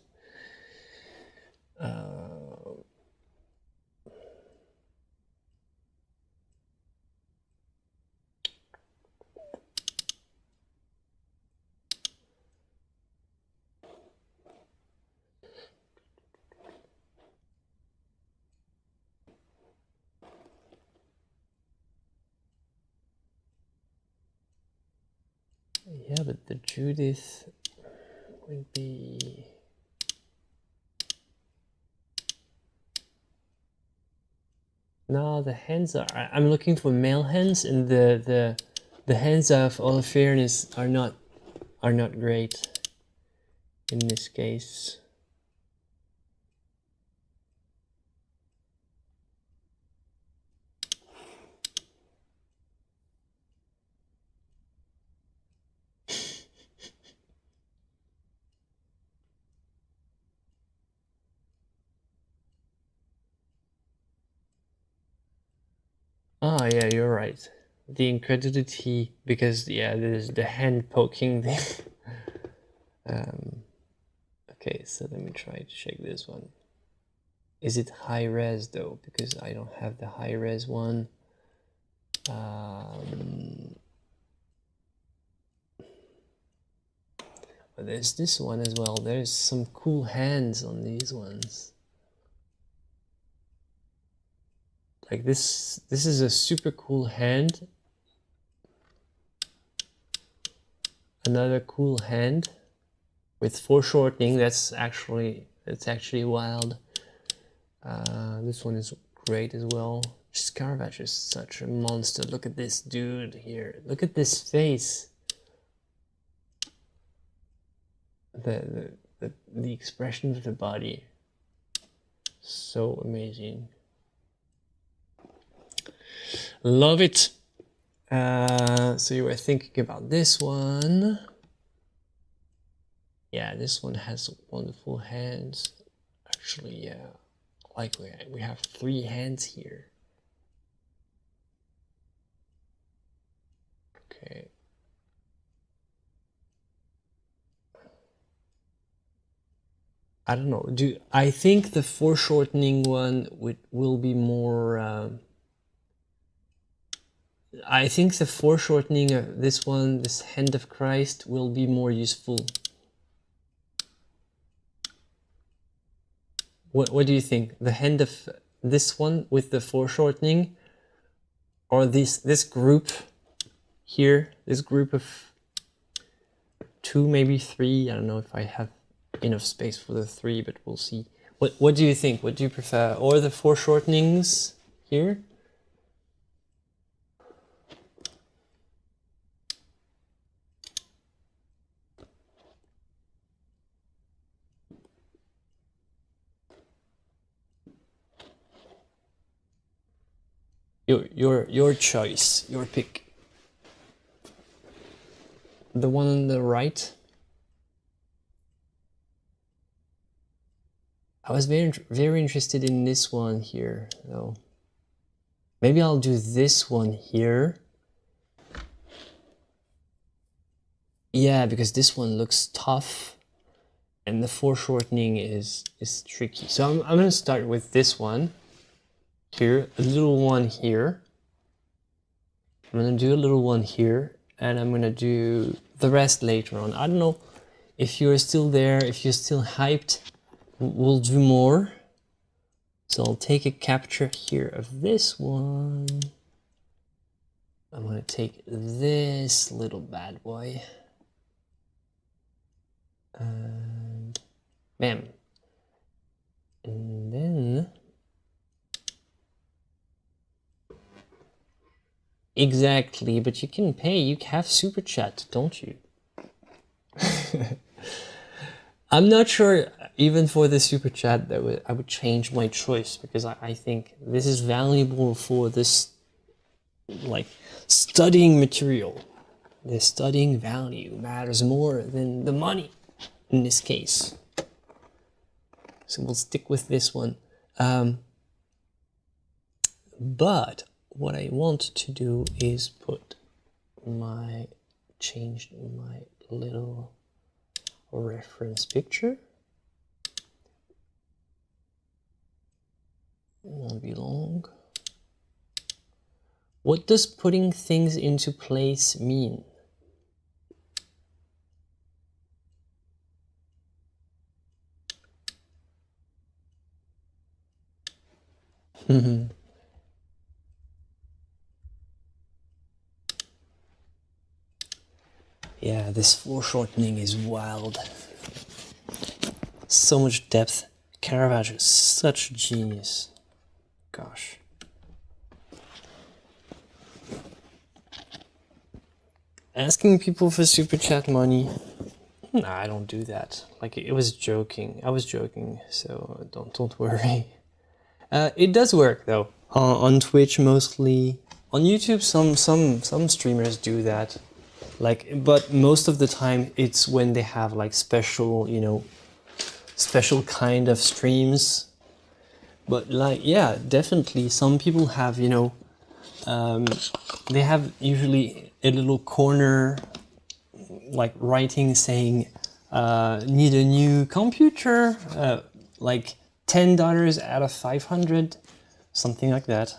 Yeah, but the Judith would be... No, the hands are... I'm looking for male hands, and the hands of Holofernes are not great in this case. Ah, yeah, you're right. The incredulity, because yeah, there's the hand poking thing. Okay, so let me try to check this one. Is it high res though? Because I don't have the high res one. But there's this one as well. There's some cool hands on these ones. Like this is a super cool hand. Another cool hand with foreshortening. That's actually wild. This one is great as well. Just Caravaggio is such a monster. Look at this dude here. Look at this face. The expression of the body. So amazing. Love it. So you were thinking about this one. Yeah, this one has wonderful hands. Actually, yeah. Like we have 3 hands here. Okay. I don't know. I think the foreshortening one will be more. I think the foreshortening of this one, this Hand of Christ, will be more useful. What do you think? The hand of this one with the foreshortening, or this group here, this group of 2, maybe 3. I don't know if I have enough space for the 3, but we'll see. What do you think? What do you prefer? Or the foreshortenings here? Your choice, your pick. The one on the right. I was very interested in this one here, though. Maybe I'll do this one here. Yeah, because this one looks tough, and the foreshortening is tricky. So I'm gonna start with this one here, a little one here. I'm gonna do a little one here, and I'm gonna do the rest later on. I don't know if you're still there, if you're still hyped. We'll do more. So I'll take a capture here of this one. I'm gonna take this little bad boy. And bam. And then exactly, but you can pay. You have super chat, don't you? I'm not sure, even for the super chat, that I would change my choice, because I think this is valuable for this, like, studying material. The studying value matters more than the money in this case. So we'll stick with this one. But what I want to do is change my little reference picture. Won't be long. What does putting things into place mean? Yeah, this foreshortening is wild. So much depth. Caravaggio is such a genius. Gosh. Asking people for super chat money. Nah, I don't do that. Like, it was joking. I was joking, so don't worry. It does work though. On Twitch mostly. On YouTube, some streamers do that. Like, but most of the time it's when they have like special, special kind of streams. But like, yeah, definitely some people have, they have usually a little corner, like writing saying, need a new computer, like $10 out of 500, something like that,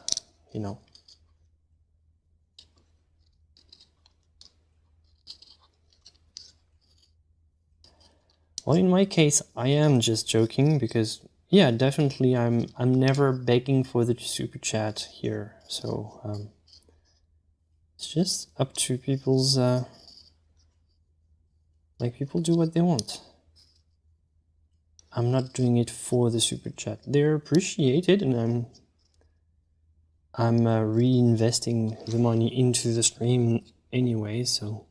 Well, in my case, I am just joking because, yeah, definitely I'm never begging for the super chat here. So it's just up to people's, like, people do what they want. I'm not doing it for the super chat. They're appreciated, and I'm reinvesting the money into the stream anyway, so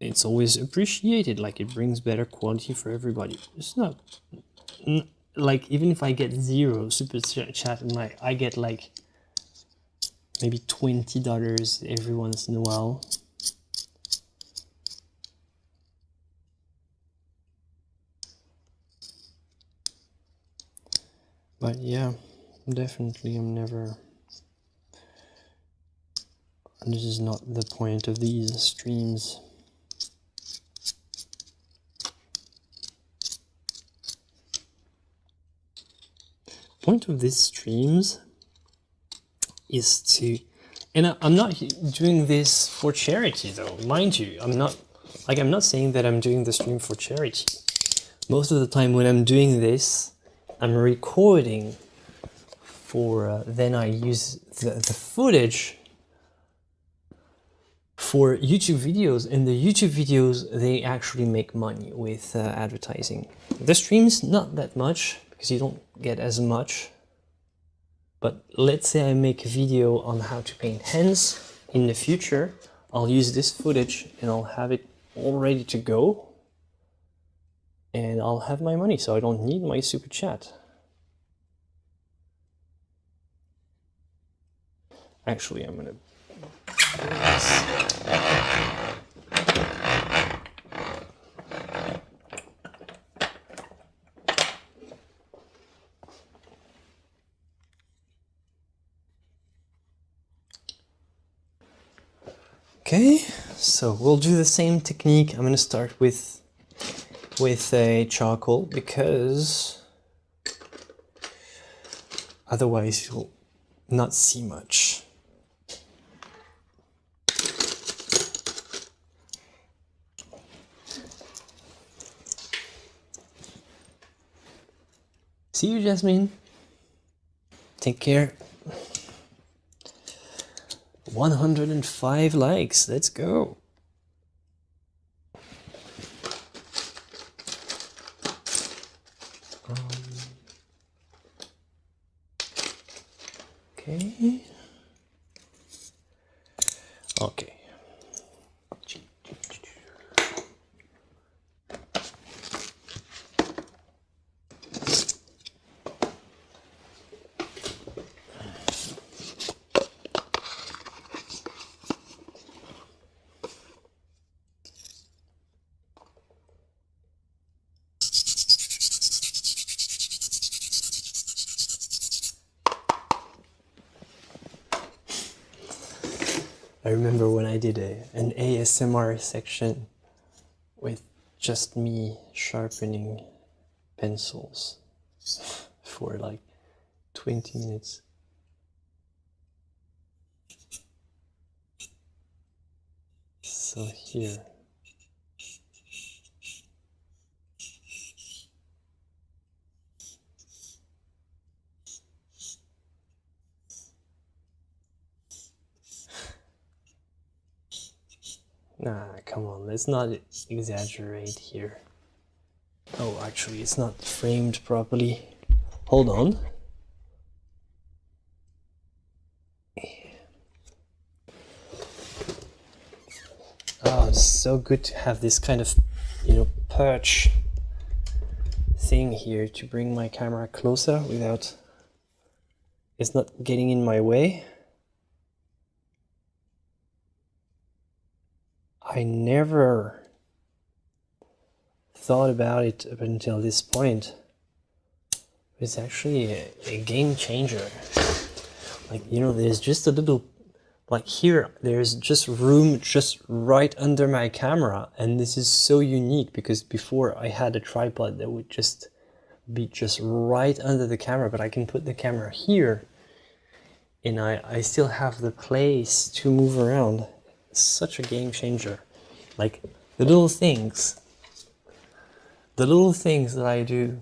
it's always appreciated. Like, it brings better quality for everybody. It's not like, even if I get 0 super chat and I get like maybe $20 every once in a while. But yeah, definitely I'm never... This is not the point of these streams. Point of these streams is to... And I'm not doing this for charity though, mind you. I'm not saying that I'm doing the stream for charity. Most of the time when I'm doing this, I'm recording for, then I use the footage for YouTube videos, and the YouTube videos, they actually make money with advertising. The streams, not that much, because you don't get as much. But let's say I make a video on how to paint hands in the future, I'll use this footage and I'll have it all ready to go. And I'll have my money, so I don't need my super chat. Actually, I'm gonna do this. Okay, so we'll do the same technique. I'm gonna start with a charcoal because otherwise you'll not see much. See you, Jasmine. Take care. 105 likes. Let's go. Okay. Okay. I remember when I did an ASMR section with just me sharpening pencils for like 20 minutes. So here. Nah, come on, let's not exaggerate here. Oh, actually, it's not framed properly. Hold on. Oh, it's so good to have this kind of, perch thing here to bring my camera closer without it's not getting in my way. I never thought about it up until this point. It's actually a game changer. Like, there's just a little, like here, there's just room just right under my camera. And this is so unique because before I had a tripod that would just be just right under the camera, but I can put the camera here and I still have the place to move around. Such a game changer. Like the little things that I do,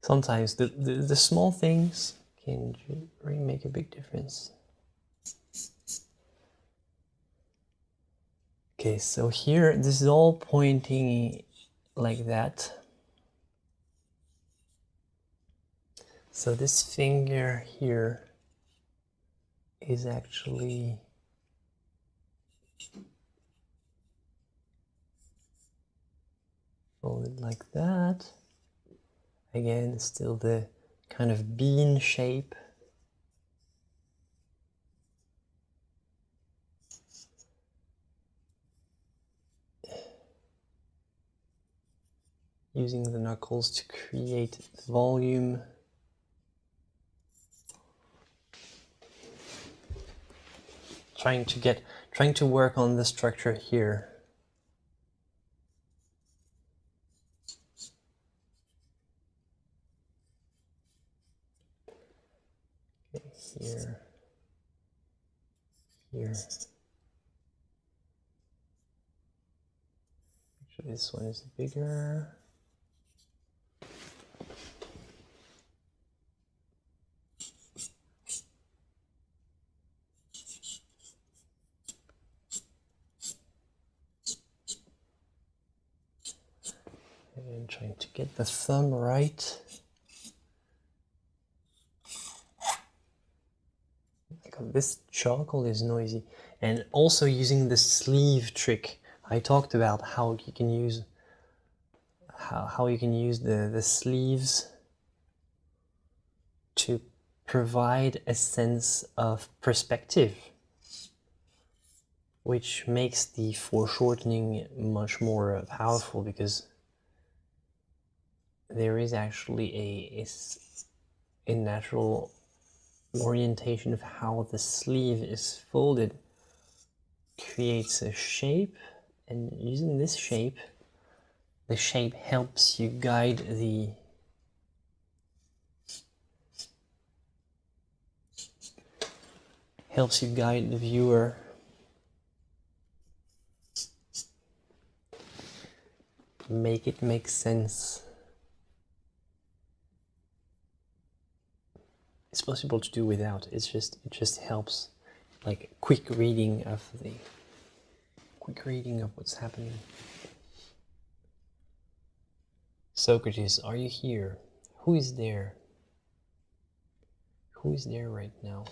sometimes the small things can really make a big difference. Okay, so here this is all pointing like that. So this finger here is actually folded like that. Again, it's still the kind of bean shape. using the knuckles to create volume. Trying to work on the structure here. Okay, here. Actually, this one is bigger. And trying to get the thumb right. This charcoal is noisy. And also using the sleeve trick. I talked about how you can use the sleeves to provide a sense of perspective, which makes the foreshortening much more powerful, because there is actually a natural orientation of how the sleeve is folded creates a shape, and using this shape, the shape helps you guide the viewer make it make sense. It's possible to do without. It just helps, like quick reading of what's happening. Socrates, are you here? Who is there? Who is there right now?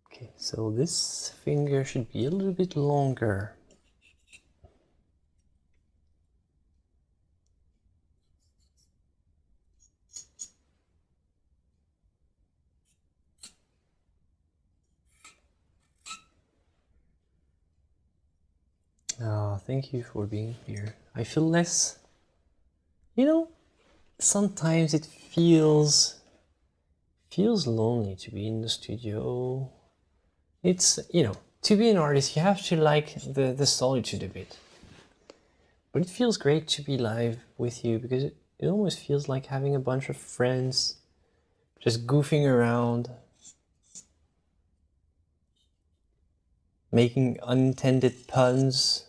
Okay, so this finger should be a little bit longer. Oh, thank you for being here. I feel less, sometimes it feels lonely to be in the studio. It's, to be an artist, you have to like the solitude a bit. But it feels great to be live with you, because it almost feels like having a bunch of friends just goofing around, making unintended puns.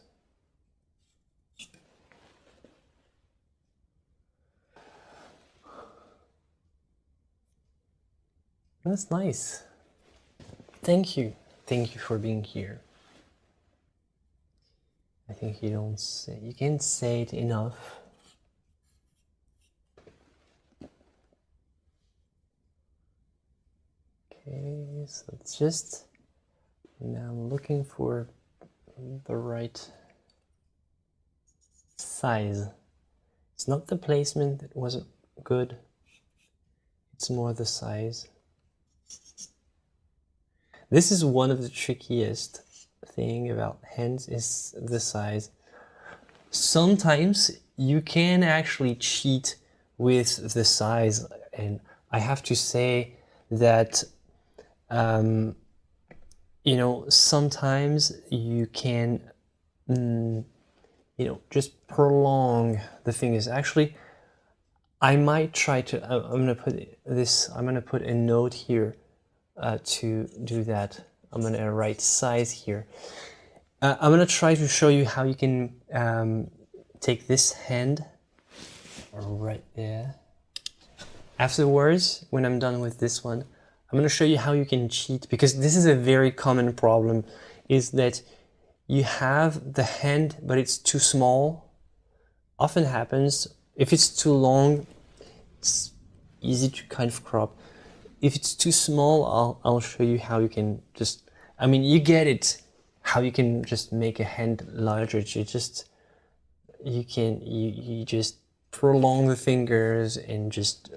That's nice. Thank you. Thank you for being here. I think you can't say it enough. Okay, so it's just, now I'm looking for the right size. It's not the placement that wasn't good, it's more the size. This is one of the trickiest thing about hands, is the size. Sometimes you can actually cheat with the size, and I have to say that sometimes you can just prolong the fingers. Actually, I might try to, I'm gonna put a note here to do that. I'm gonna write size here. I'm gonna try to show you how you can take this hand right there. Afterwards, when I'm done with this one, I'm gonna show you how you can cheat, because this is a very common problem, is that you have the hand but it's too small. Often happens. If it's too long, it's easy to kind of crop. If it's too small, I'll show you how you can just, you get it, how you can just make a hand larger. You just prolong the fingers and just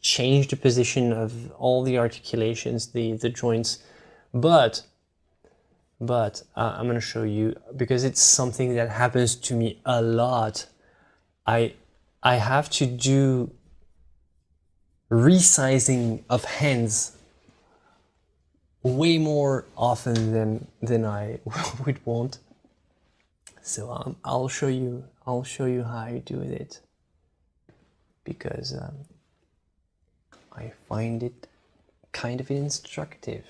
change the position of all the articulations, the joints. But I'm going to show you, because it's something that happens to me a lot. I have to do resizing of hands way more often than I would want. So I'll show you how I do it, because I find it kind of instructive.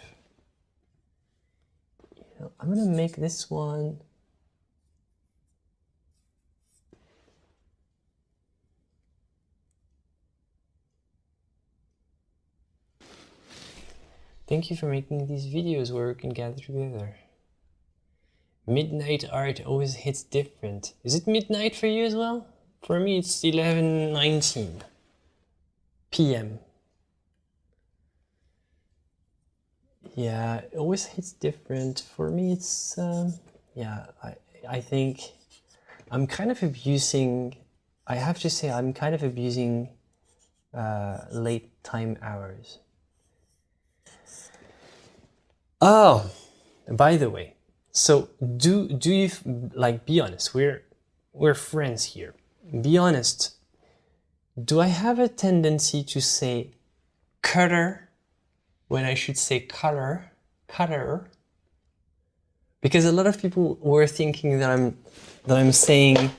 I'm gonna make this one Thank you for making these videos where we can gather together. Midnight art always hits different. Is it midnight for you as well? For me it's 11:19 p.m. Yeah, it always hits different. For me it's, yeah, I think I'm kind of abusing, I have to say I'm kind of abusing late time hours. Oh, by the way, so do you, like, be honest, we're friends here. Be honest, do I have a tendency to say cutter when I should say cutter? Because a lot of people were thinking that I'm saying,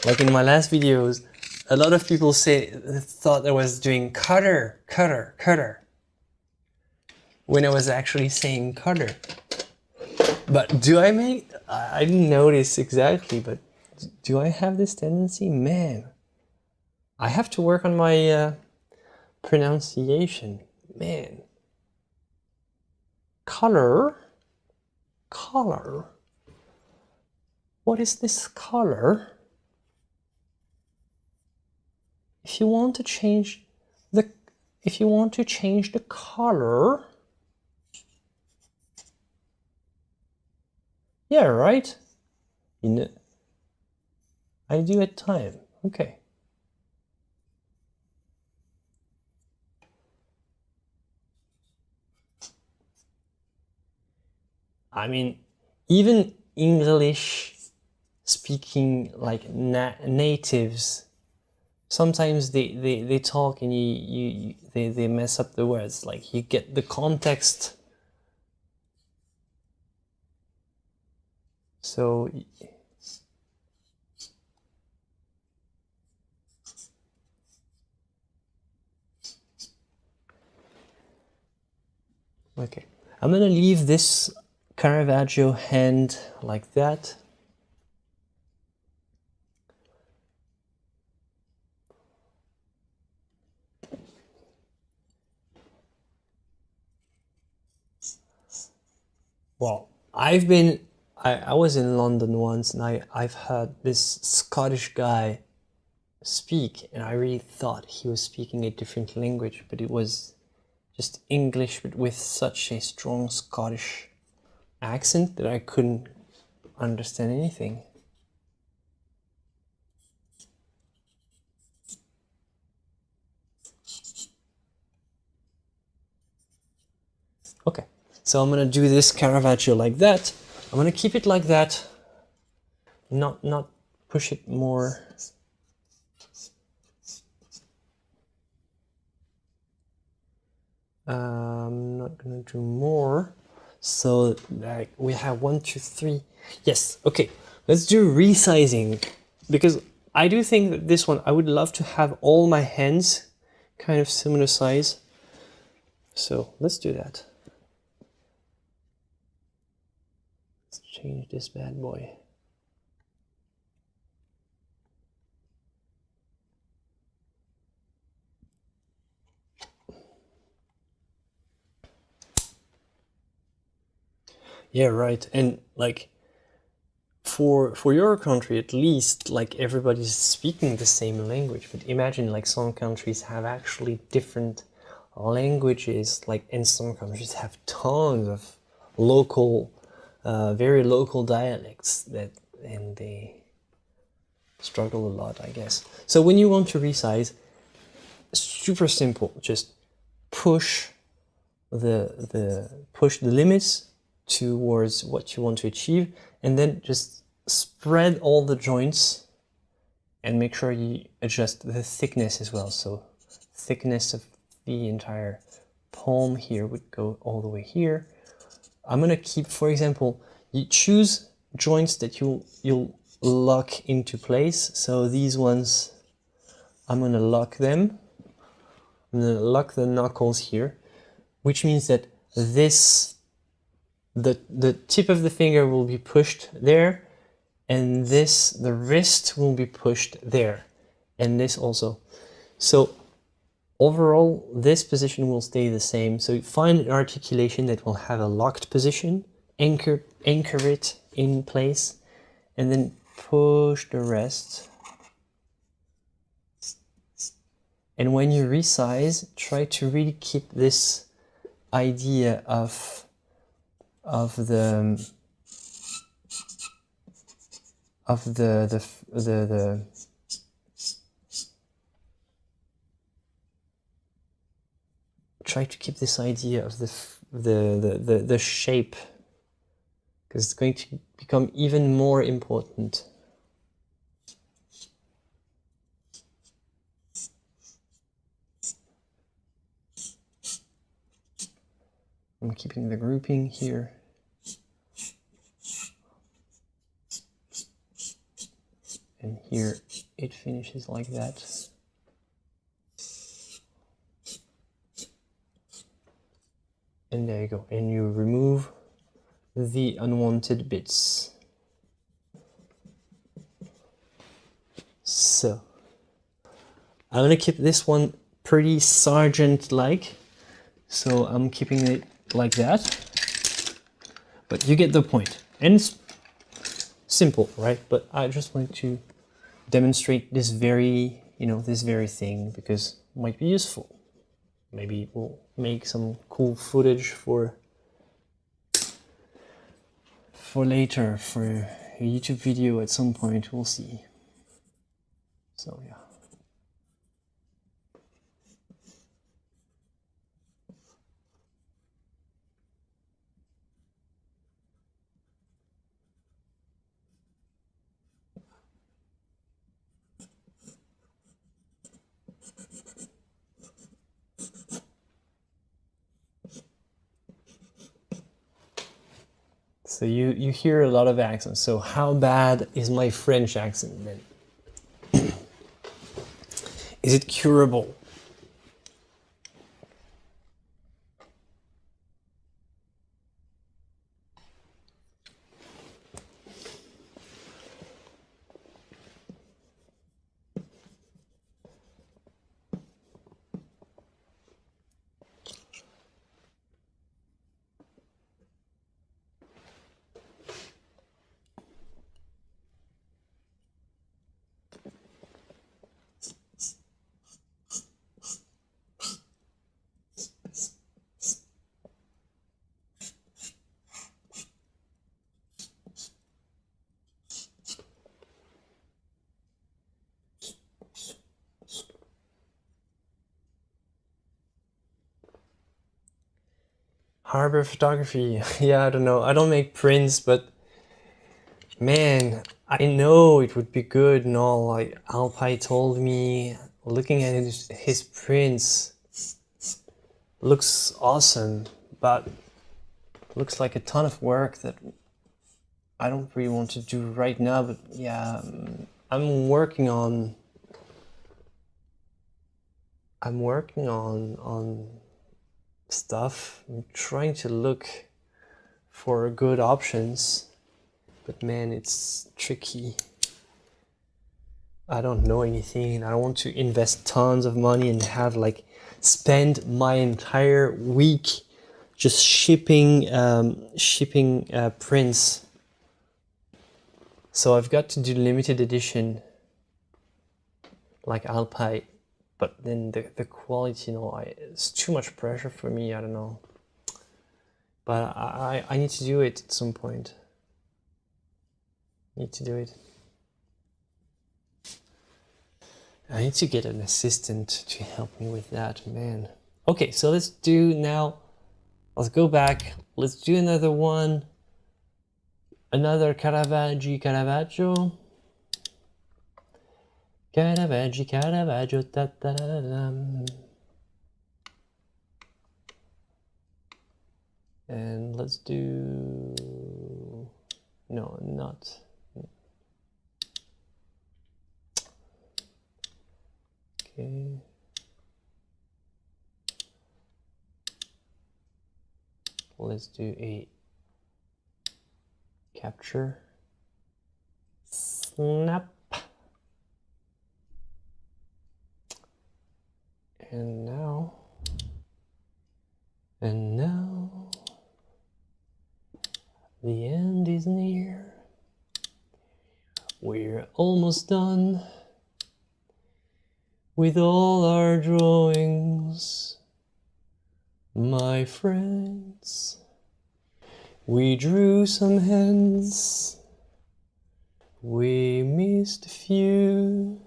like in my last videos, a lot of people thought I was doing cutter, when I was actually saying cutter. But I didn't notice exactly, but do I have this tendency? Man, I have to work on my pronunciation. Man. Color. What is this color? If you want to change the color, yeah, right? You know, I do at time. Okay. I mean, even English speaking, like natives, sometimes they talk and they mess up the words. Like, you get the context. So okay, I'm gonna leave this Caravaggio hand like that. Well, I was in London once, and I've heard this Scottish guy speak, and I really thought he was speaking a different language, but it was just English, but with such a strong Scottish accent that I couldn't understand anything. Okay, so I'm gonna do this Caravaggio like that. I'm gonna keep it like that, not push it more. I'm not gonna do more. So like we have 1, 2, 3. Yes, okay. Let's do resizing, because I do think that this one, I would love to have all my hands kind of similar size. So let's do that. Let's change this bad boy. Yeah, right. And like for your country, at least, like everybody's speaking the same language. But imagine, like, some countries have actually different languages, like, and some countries have tons of local, very local dialects and they struggle a lot, I guess. So when you want to resize, super simple, just push the limits towards what you want to achieve, and then just spread all the joints and make sure you adjust the thickness as well. So thickness of the entire palm here would go all the way here. I'm gonna keep, for example, you choose joints that you'll lock into place. So these ones, I'm gonna lock them. I'm gonna lock the knuckles here, which means that this, the tip of the finger will be pushed there, and this, the wrist will be pushed there, and this also. So overall, this position will stay the same. So find an articulation that will have a locked position, anchor it in place, and then push the rest. And when you resize, try to really keep this idea of the try to keep this idea of the shape, because it's going to become even more important. I'm keeping the grouping here. And here it finishes like that. And there you go. And you remove the unwanted bits. So I'm gonna keep this one pretty sergeant-like. So I'm keeping it like that. But you get the point. And it's simple, right? But I just want to demonstrate this very, this very thing, because it might be useful. Maybe we'll make some cool footage for later, for a YouTube video at some point, we'll see. So yeah. So you hear a lot of accents. So how bad is my French accent then? Is it curable? Harbor photography, yeah, I don't know. I don't make prints, but man, I know it would be good and all. Like Alpai told me, looking at his prints looks awesome, but looks like a ton of work that I don't really want to do right now. But yeah, I'm working on stuff. I'm trying to look for good options, but man, it's tricky. I don't know anything. I don't want to invest tons of money and have spend my entire week just shipping prints. So I've got to do limited edition like Alpai. But then the quality, it's too much pressure for me, I don't know. But I need to do it at some point. Need to do it. I need to get an assistant to help me with that, man. Okay, so let's do now. Let's go back. Let's do another one. Another Caravaggio. Caravaggio, da, da, da, da. And let's do, no, not. Okay. Let's do a capture. Snap. And now, the end is near. We're almost done with all our drawings, my friends. We drew some hands, we missed a few,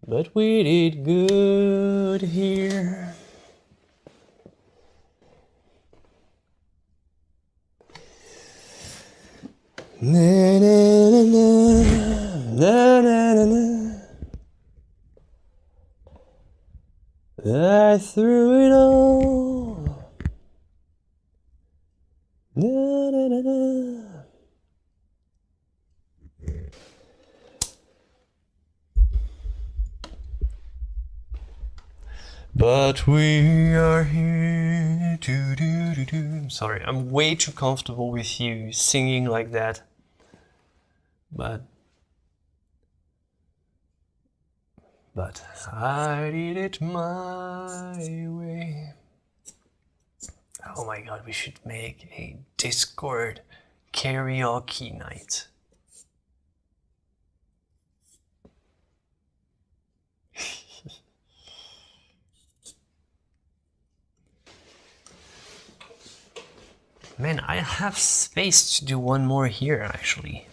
but we did good here. Na, na, na, na, na, na, na. I threw it all. Na, na, na, na. But we are here to do. I'm sorry, I'm way too comfortable with you singing like that. But I did it my way. Oh my god, we should make a Discord karaoke night. Man, I have space to do one more here, actually.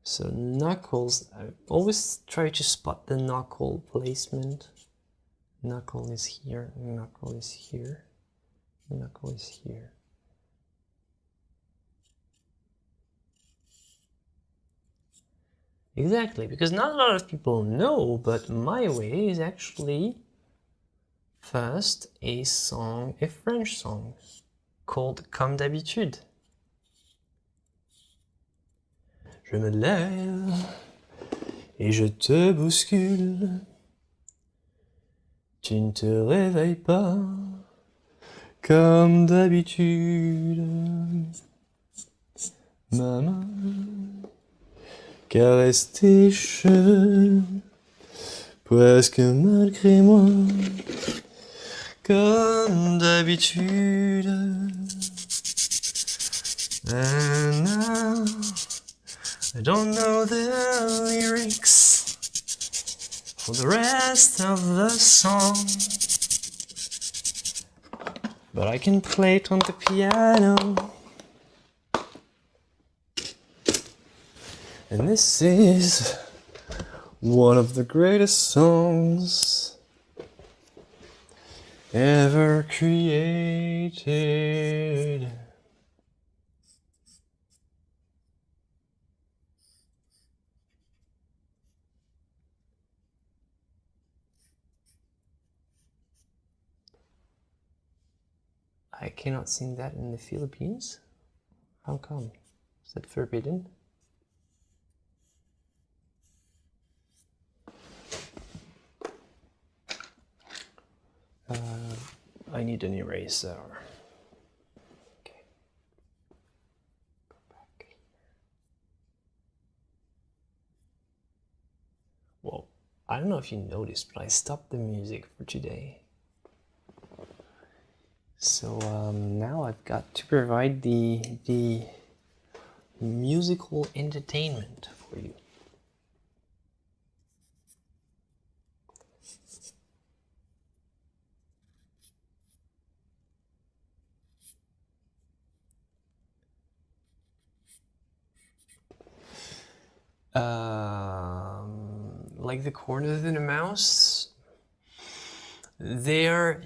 So knuckles, I always try to spot the knuckle placement. Knuckle is here, knuckle is here, knuckle is here. Exactly, because not a lot of people know, but my way is actually first a song, a French song called Comme d'habitude. Je me lève et je te bouscule. Tu ne te réveilles pas comme d'habitude. Ma main caresse tes cheveux, presque malgré moi, comme d'habitude. And now, I don't know the lyrics for the rest of the song, but I can play it on the piano. And this is one of the greatest songs ever created. I cannot sing that in the Philippines? How come? Is that forbidden? I need an eraser. Okay. Go back here. Well, I don't know if you noticed, but I stopped the music for today. So now I've got to provide the musical entertainment for you. like the corners in a mouse, they are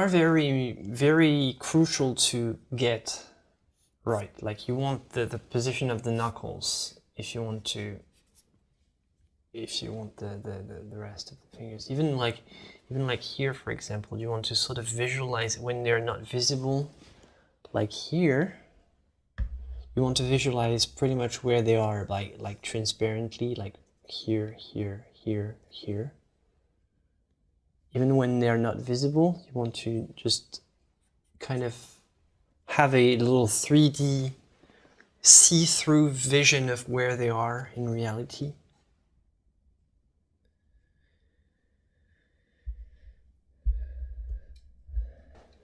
very, very crucial to get right. Like you want the position of the knuckles if you want the rest of the fingers. Even like here, for example, you want to sort of visualize when they're not visible. Like here, you want to visualize pretty much where they are, like transparently, like here, here, here, here. Even when they're not visible, you want to just kind of have a little 3D see-through vision of where they are in reality.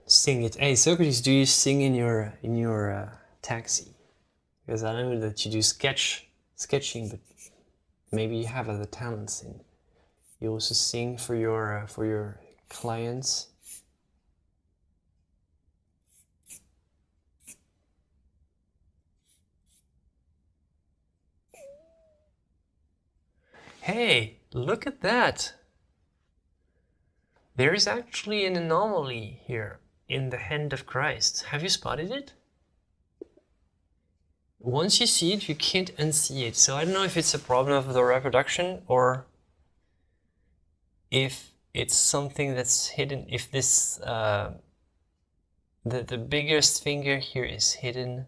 Sing it. Hey Socrates, do you sing in your taxi? Because I know that you do sketching, but maybe you have other talents and you also sing for your clients. Hey, look at that! There is actually an anomaly here in the hand of Christ. Have you spotted it? Once you see it, you can't unsee it. So I don't know if it's a problem of the reproduction or if it's something that's hidden. If this the biggest finger here is hidden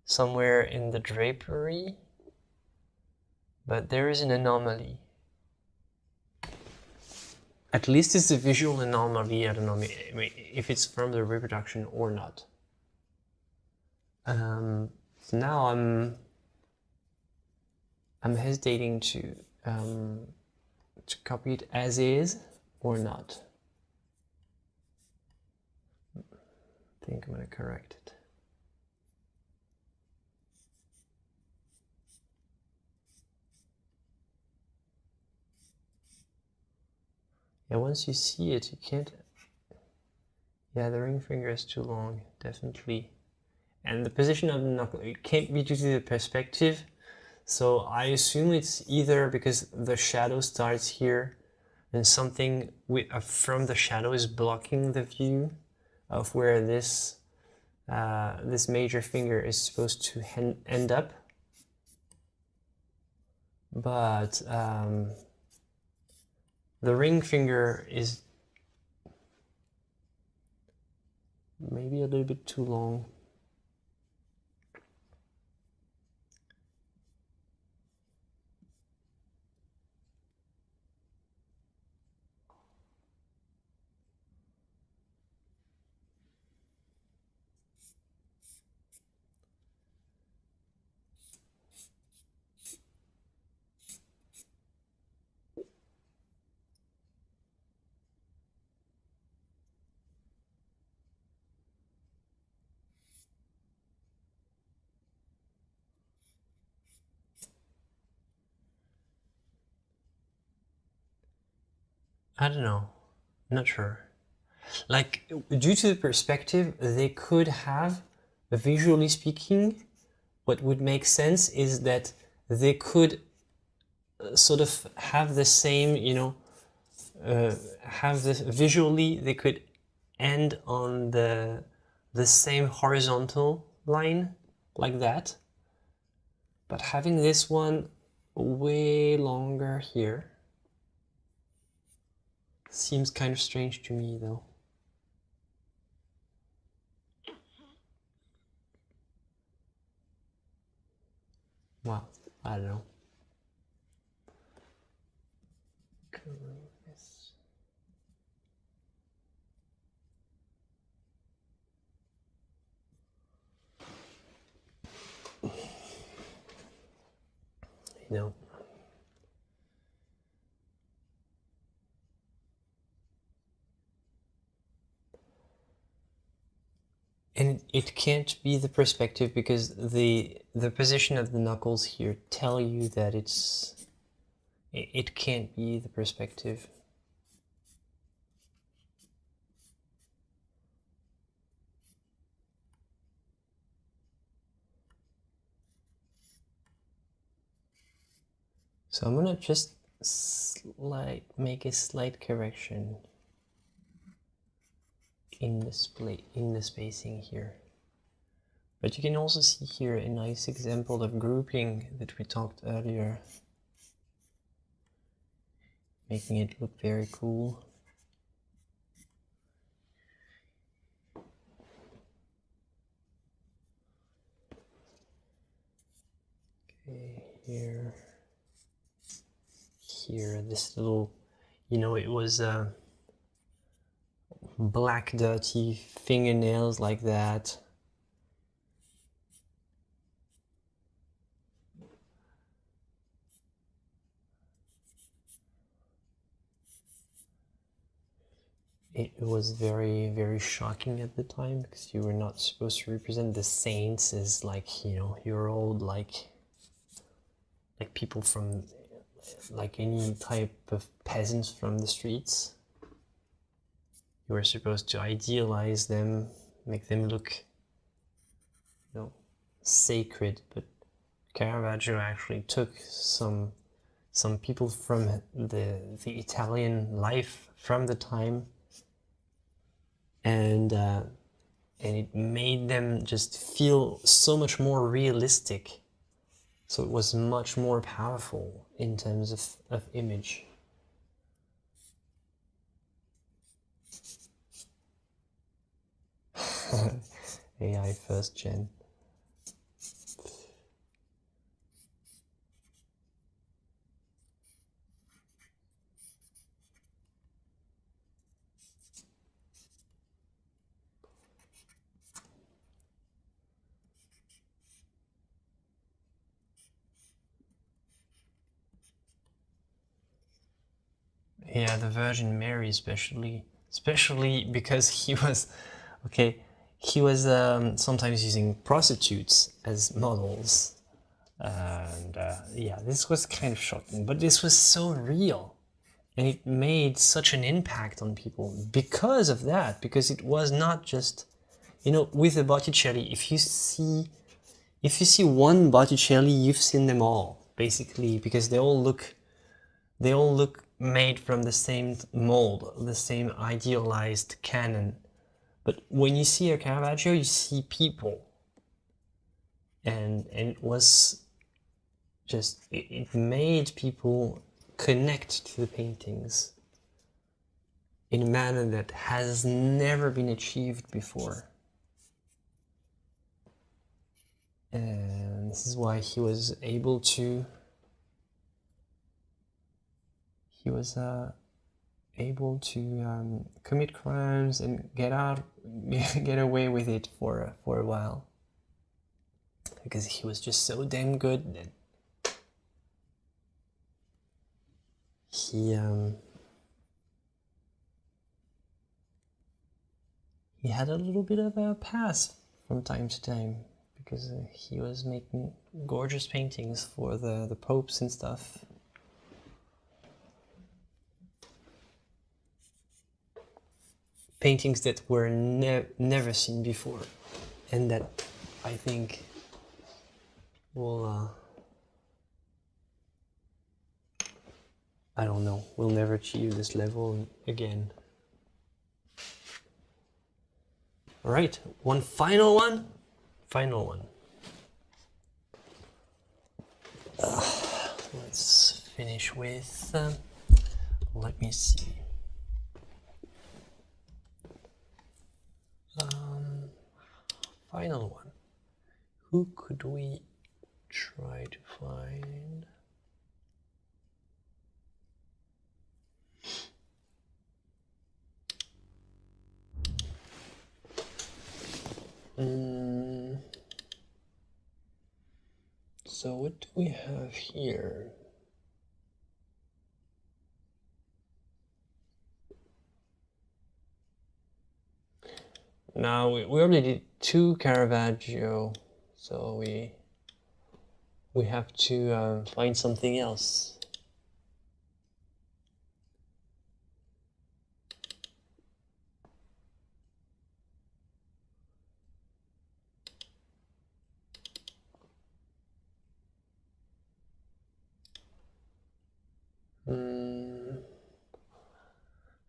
somewhere in the drapery, but there is an anomaly. At least it's a visual anomaly. I don't know if it's from the reproduction or not. So now I'm hesitating to copy it as is or not. I think I'm going to correct it. Yeah, once you see it, you can't. Yeah, the ring finger is too long, definitely. And the position of the knuckle, it can't be due to the perspective. So I assume it's either because the shadow starts here and something from the shadow is blocking the view of where this this major finger is supposed to end up. But the ring finger is maybe a little bit too long. I don't know, not sure. Like, due to the perspective, they could have, visually speaking, what would make sense is that they could sort of have the same, you know, have this visually, they could end on the same horizontal line, like that. But having this one way longer here seems kind of strange to me, though. Wow, I don't know. You know. And it can't be the perspective because the position of the knuckles here tell you that it can't be the perspective. So I'm gonna just make a slight correction in the spacing here. But you can also see here a nice example of grouping that we talked earlier, making it look very cool. Okay, here, this little, you know, it was black dirty fingernails like that. It was very, very shocking at the time, because you were not supposed to represent the saints as, like, you know, your old, like people from, like, any type of peasants from the streets. You were supposed to idealize them, make them look, you know, sacred. But Caravaggio actually took some people from the Italian life from the time, and it made them just feel so much more realistic. So it was much more powerful in terms of image. AI first gen. Yeah, the Virgin Mary especially because he was, okay, he was sometimes using prostitutes as models. And yeah, this was kind of shocking, but this was so real. And it made such an impact on people because of that, because it was not just, you know, with the Botticelli, if you see one Botticelli, you've seen them all, basically, because they all look made from the same mold, the same idealized canon. But when you see a Caravaggio, you see people. And it was just, it made people connect to the paintings in a manner that has never been achieved before. And this is why he was able to commit crimes and get away with it for a while, because he was just so damn good that he had a little bit of a pass from time to time, because he was making gorgeous paintings for the popes and stuff. Paintings that were never seen before, and that I think will, I don't know, we'll never achieve this level again. All right, one final one. Let's finish with, let me see. Final one. Who could we try to find? So what do we have here? Now we already did 2 Caravaggio, so we have to find something else.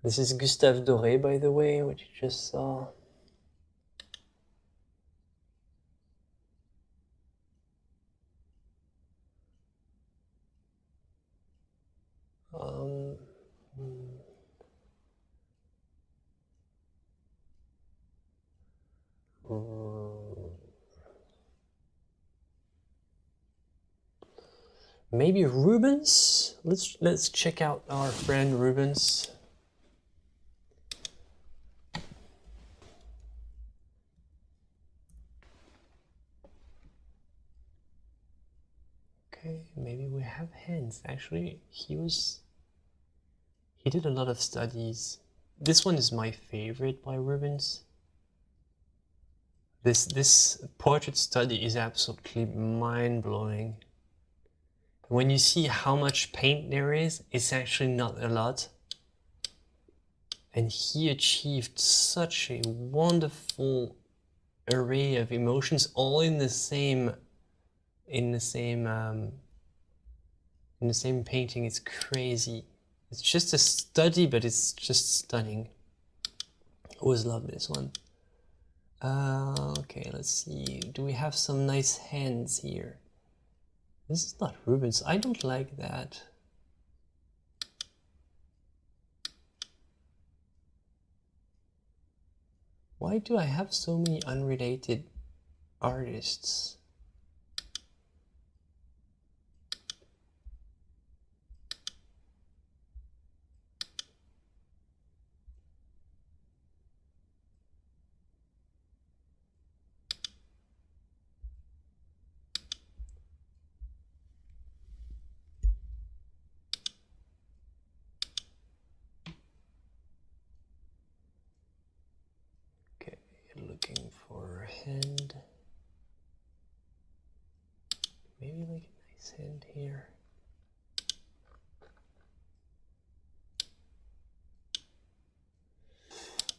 This is Gustave Doré, by the way, what you just saw. Maybe Rubens? Let's check out our friend Rubens. Okay, maybe we have hands. Actually, he did a lot of studies. This one is my favorite by Rubens. This portrait study is absolutely mind-blowing. When you see how much paint there is, it's actually not a lot. And he achieved such a wonderful array of emotions, all in the same painting. It's crazy. It's just a study, but it's just stunning. Always love this one. Okay, let's see. Do we have some nice hands here? This is not Rubens. I don't like that. Why do I have so many unrelated artists? Looking for a hand. Maybe like a nice hand here.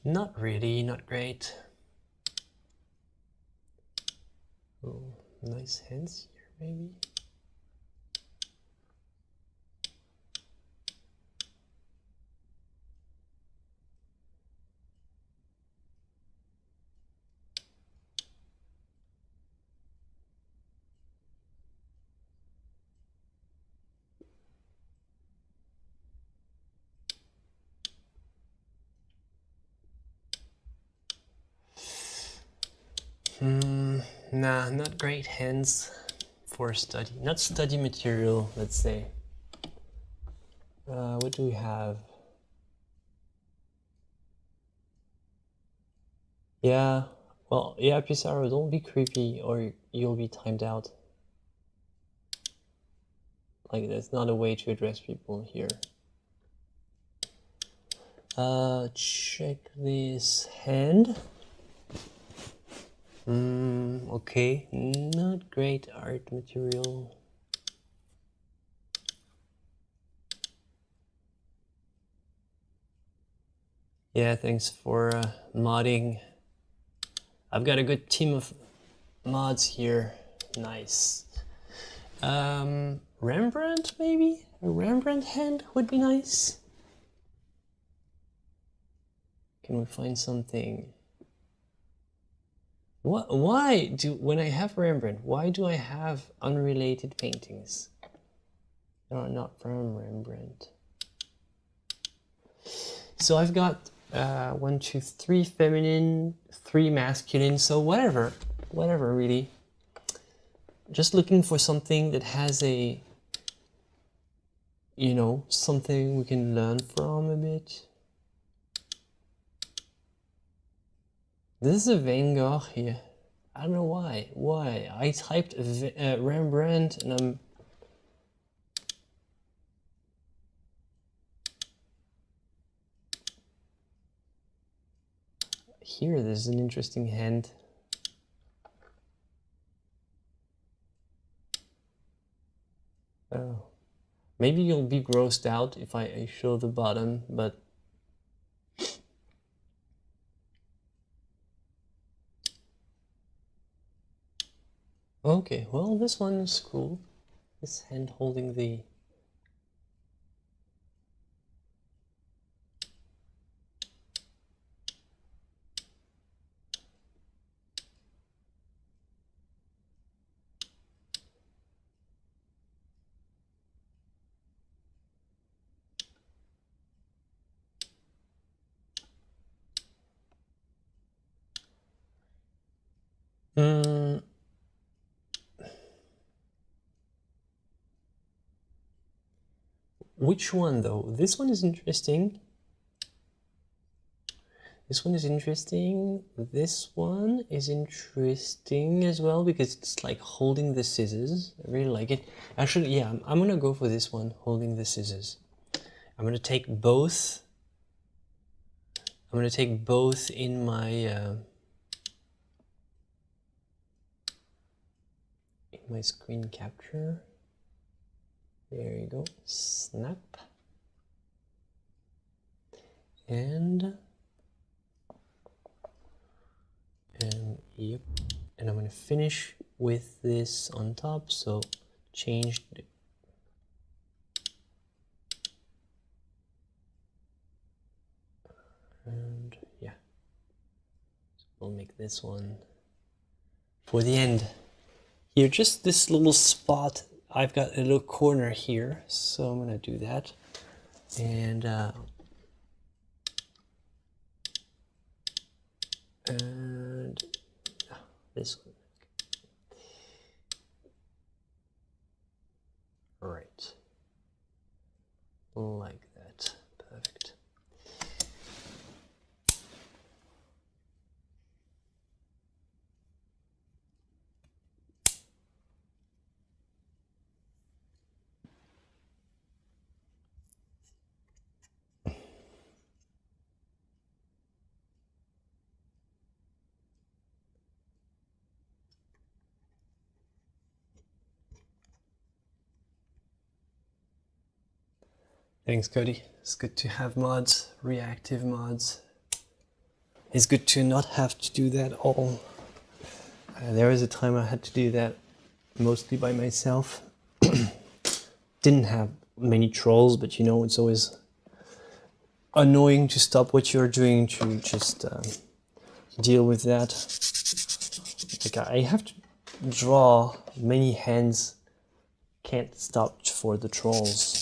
Not really, not great. Oh, nice hands here, maybe. Nah, not great hands for study. Not study material, let's say. What do we have? Yeah, well, yeah, Pissarro, don't be creepy or you'll be timed out. Like, that's not a way to address people here. Check this hand. Okay, not great art material. Yeah, thanks for modding. I've got a good team of mods here. Nice. Rembrandt, maybe? A Rembrandt hand would be nice. Can we find something? Why do, when I have Rembrandt, why do I have unrelated paintings? No, not from Rembrandt. So I've got 1, 2, 3 feminine, 3 masculine, so whatever really. Just looking for something that has a, you know, something we can learn from a bit. This is a Van Gogh here. I don't know why. Why? I typed Rembrandt and I'm... Here, there's an interesting hand. Oh. Maybe you'll be grossed out if I show the bottom, but... Okay, well, this one is cool. This hand holding the... Which one though? This one is interesting. This one is interesting. This one is interesting as well because it's like holding the scissors. I really like it. Actually, yeah, I'm gonna go for this one, holding the scissors. I'm gonna take both. I'm gonna take both in my screen capture. There you go. Snap. And yep. And I'm gonna finish with this on top. So change the and yeah. So we'll make this one for the end. Here, just this little spot. I've got a little corner here, so I'm gonna do that. And this one. Right. Like that. Perfect. Thanks, Cody. It's good to have mods, reactive mods. It's good to not have to do that all. There was a time I had to do that mostly by myself. Didn't have many trolls, but you know, it's always annoying to stop what you're doing to just deal with that. Like I have to draw many hands, can't stop for the trolls.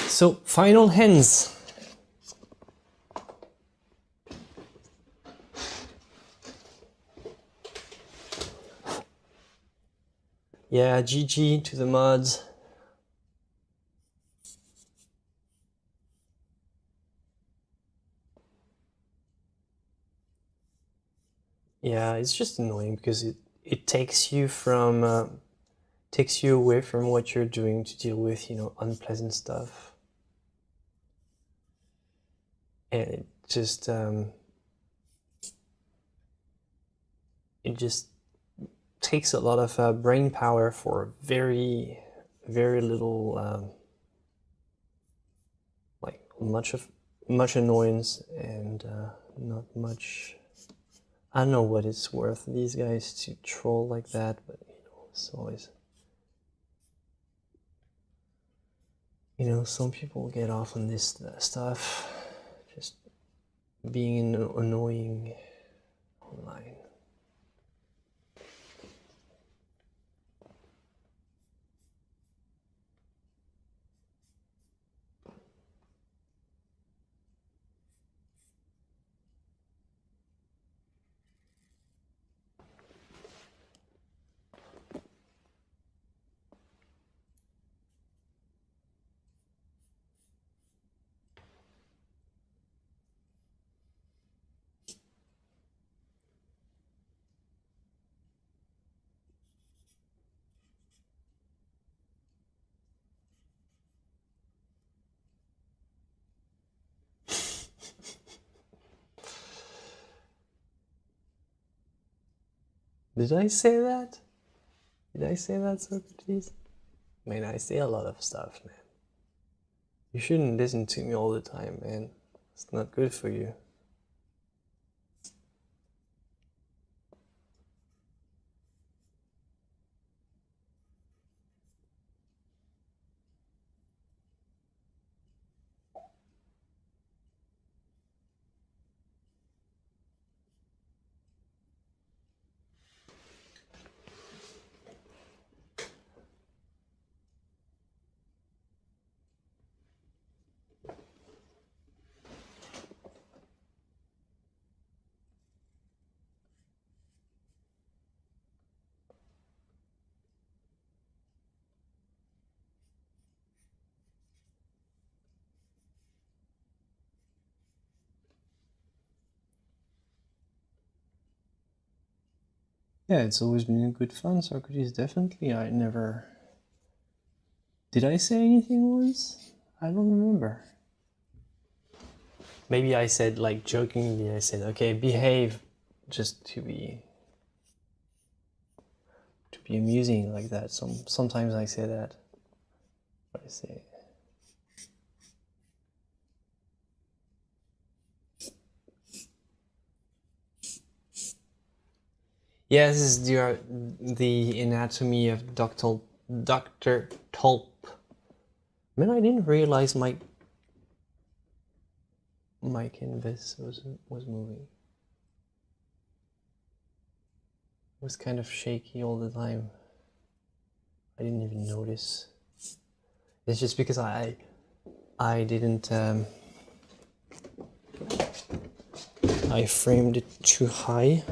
So, final hands. Yeah, GG to the mods. Yeah, it's just annoying because it takes you from takes you away from what you're doing to deal with, you know, unpleasant stuff. And it just takes a lot of brain power for very little like much annoyance and not much. I don't know what it's worth these guys to troll like that, but you know, it's always, you know, some people get off on this stuff, just being annoying online. Did I say that? Did I say that, Socrates? Man, I say a lot of stuff, man. You shouldn't listen to me all the time, man. It's not good for you. Yeah, it's always been good fun, Socrates, definitely. I never... Did I say anything once? I don't remember. Maybe I said, like, jokingly, I said, okay, behave, just to be amusing like that. Sometimes I say that. What I say. Yeah, this is the anatomy of Dr. Tulp. Man, I didn't realize my canvas was moving. It was kind of shaky all the time. I didn't even notice. It's just because I didn't I framed it too high.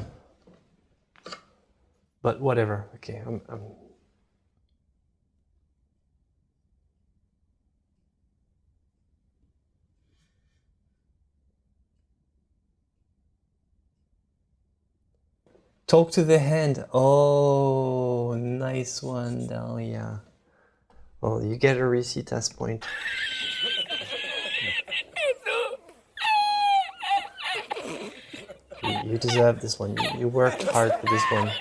But whatever. Okay, I'm talk to the hand. Oh, nice one, Dahlia. Well, you get a receipt as point. You deserve this one. You worked hard for this one.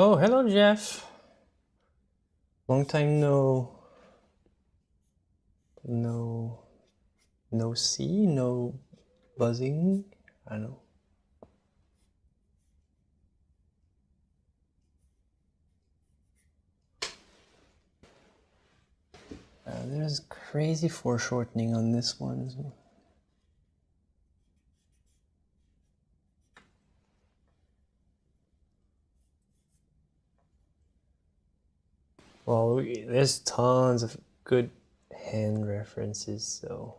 Oh, hello, Jeff. Long time no see, no buzzing. I don't know. There's crazy foreshortening on this one. Well, there's tons of good hand references, so.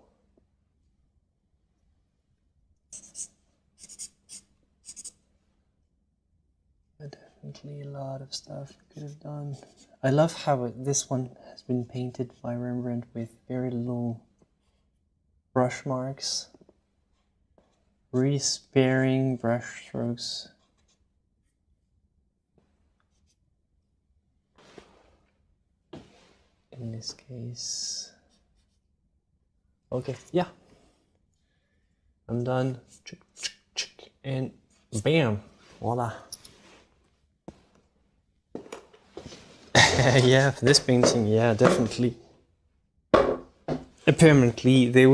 Definitely a lot of stuff we could have done. I love how this one has been painted by Rembrandt with very little brush marks. Really sparing brush strokes. In this case. Okay, yeah. I'm done. And bam, voila. Yeah, for this painting, yeah, definitely. Apparently, there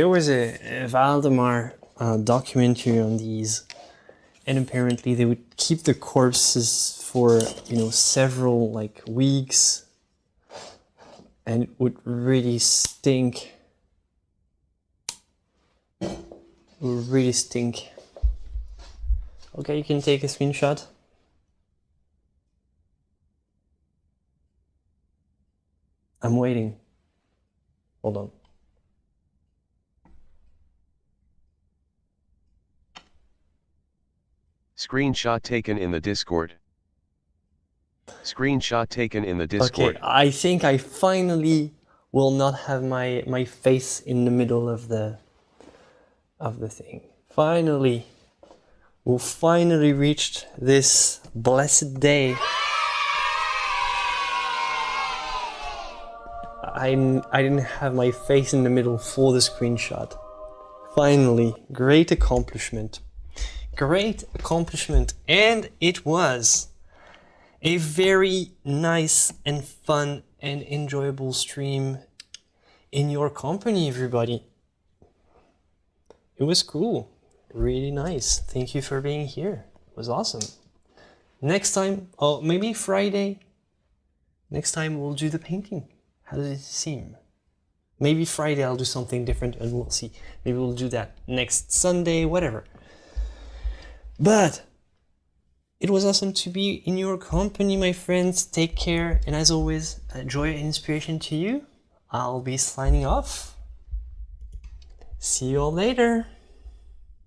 was a Valdemar documentary on these, and apparently they would keep the corpses for several weeks, and it would really stink. It would really stink. Okay, you can take a screenshot. I'm waiting. Hold on. Screenshot taken in the Discord. Screenshot taken in the Discord. Okay, I think I finally will not have my face in the middle of the thing. Finally, we've finally reached this blessed day. I didn't have my face in the middle for the screenshot. Finally, great accomplishment. Great accomplishment, and it was a very nice and fun and enjoyable stream in your company, everybody. It was cool, really nice. Thank you for being here. It was awesome. Next time, oh, maybe Friday. Next time we'll do the painting. How does it seem? Maybe Friday I'll do something different and we'll see. Maybe we'll do that next Sunday, whatever. But it was awesome to be in your company, my friends. Take care. And as always, joy and inspiration to you. I'll be signing off. See you all later.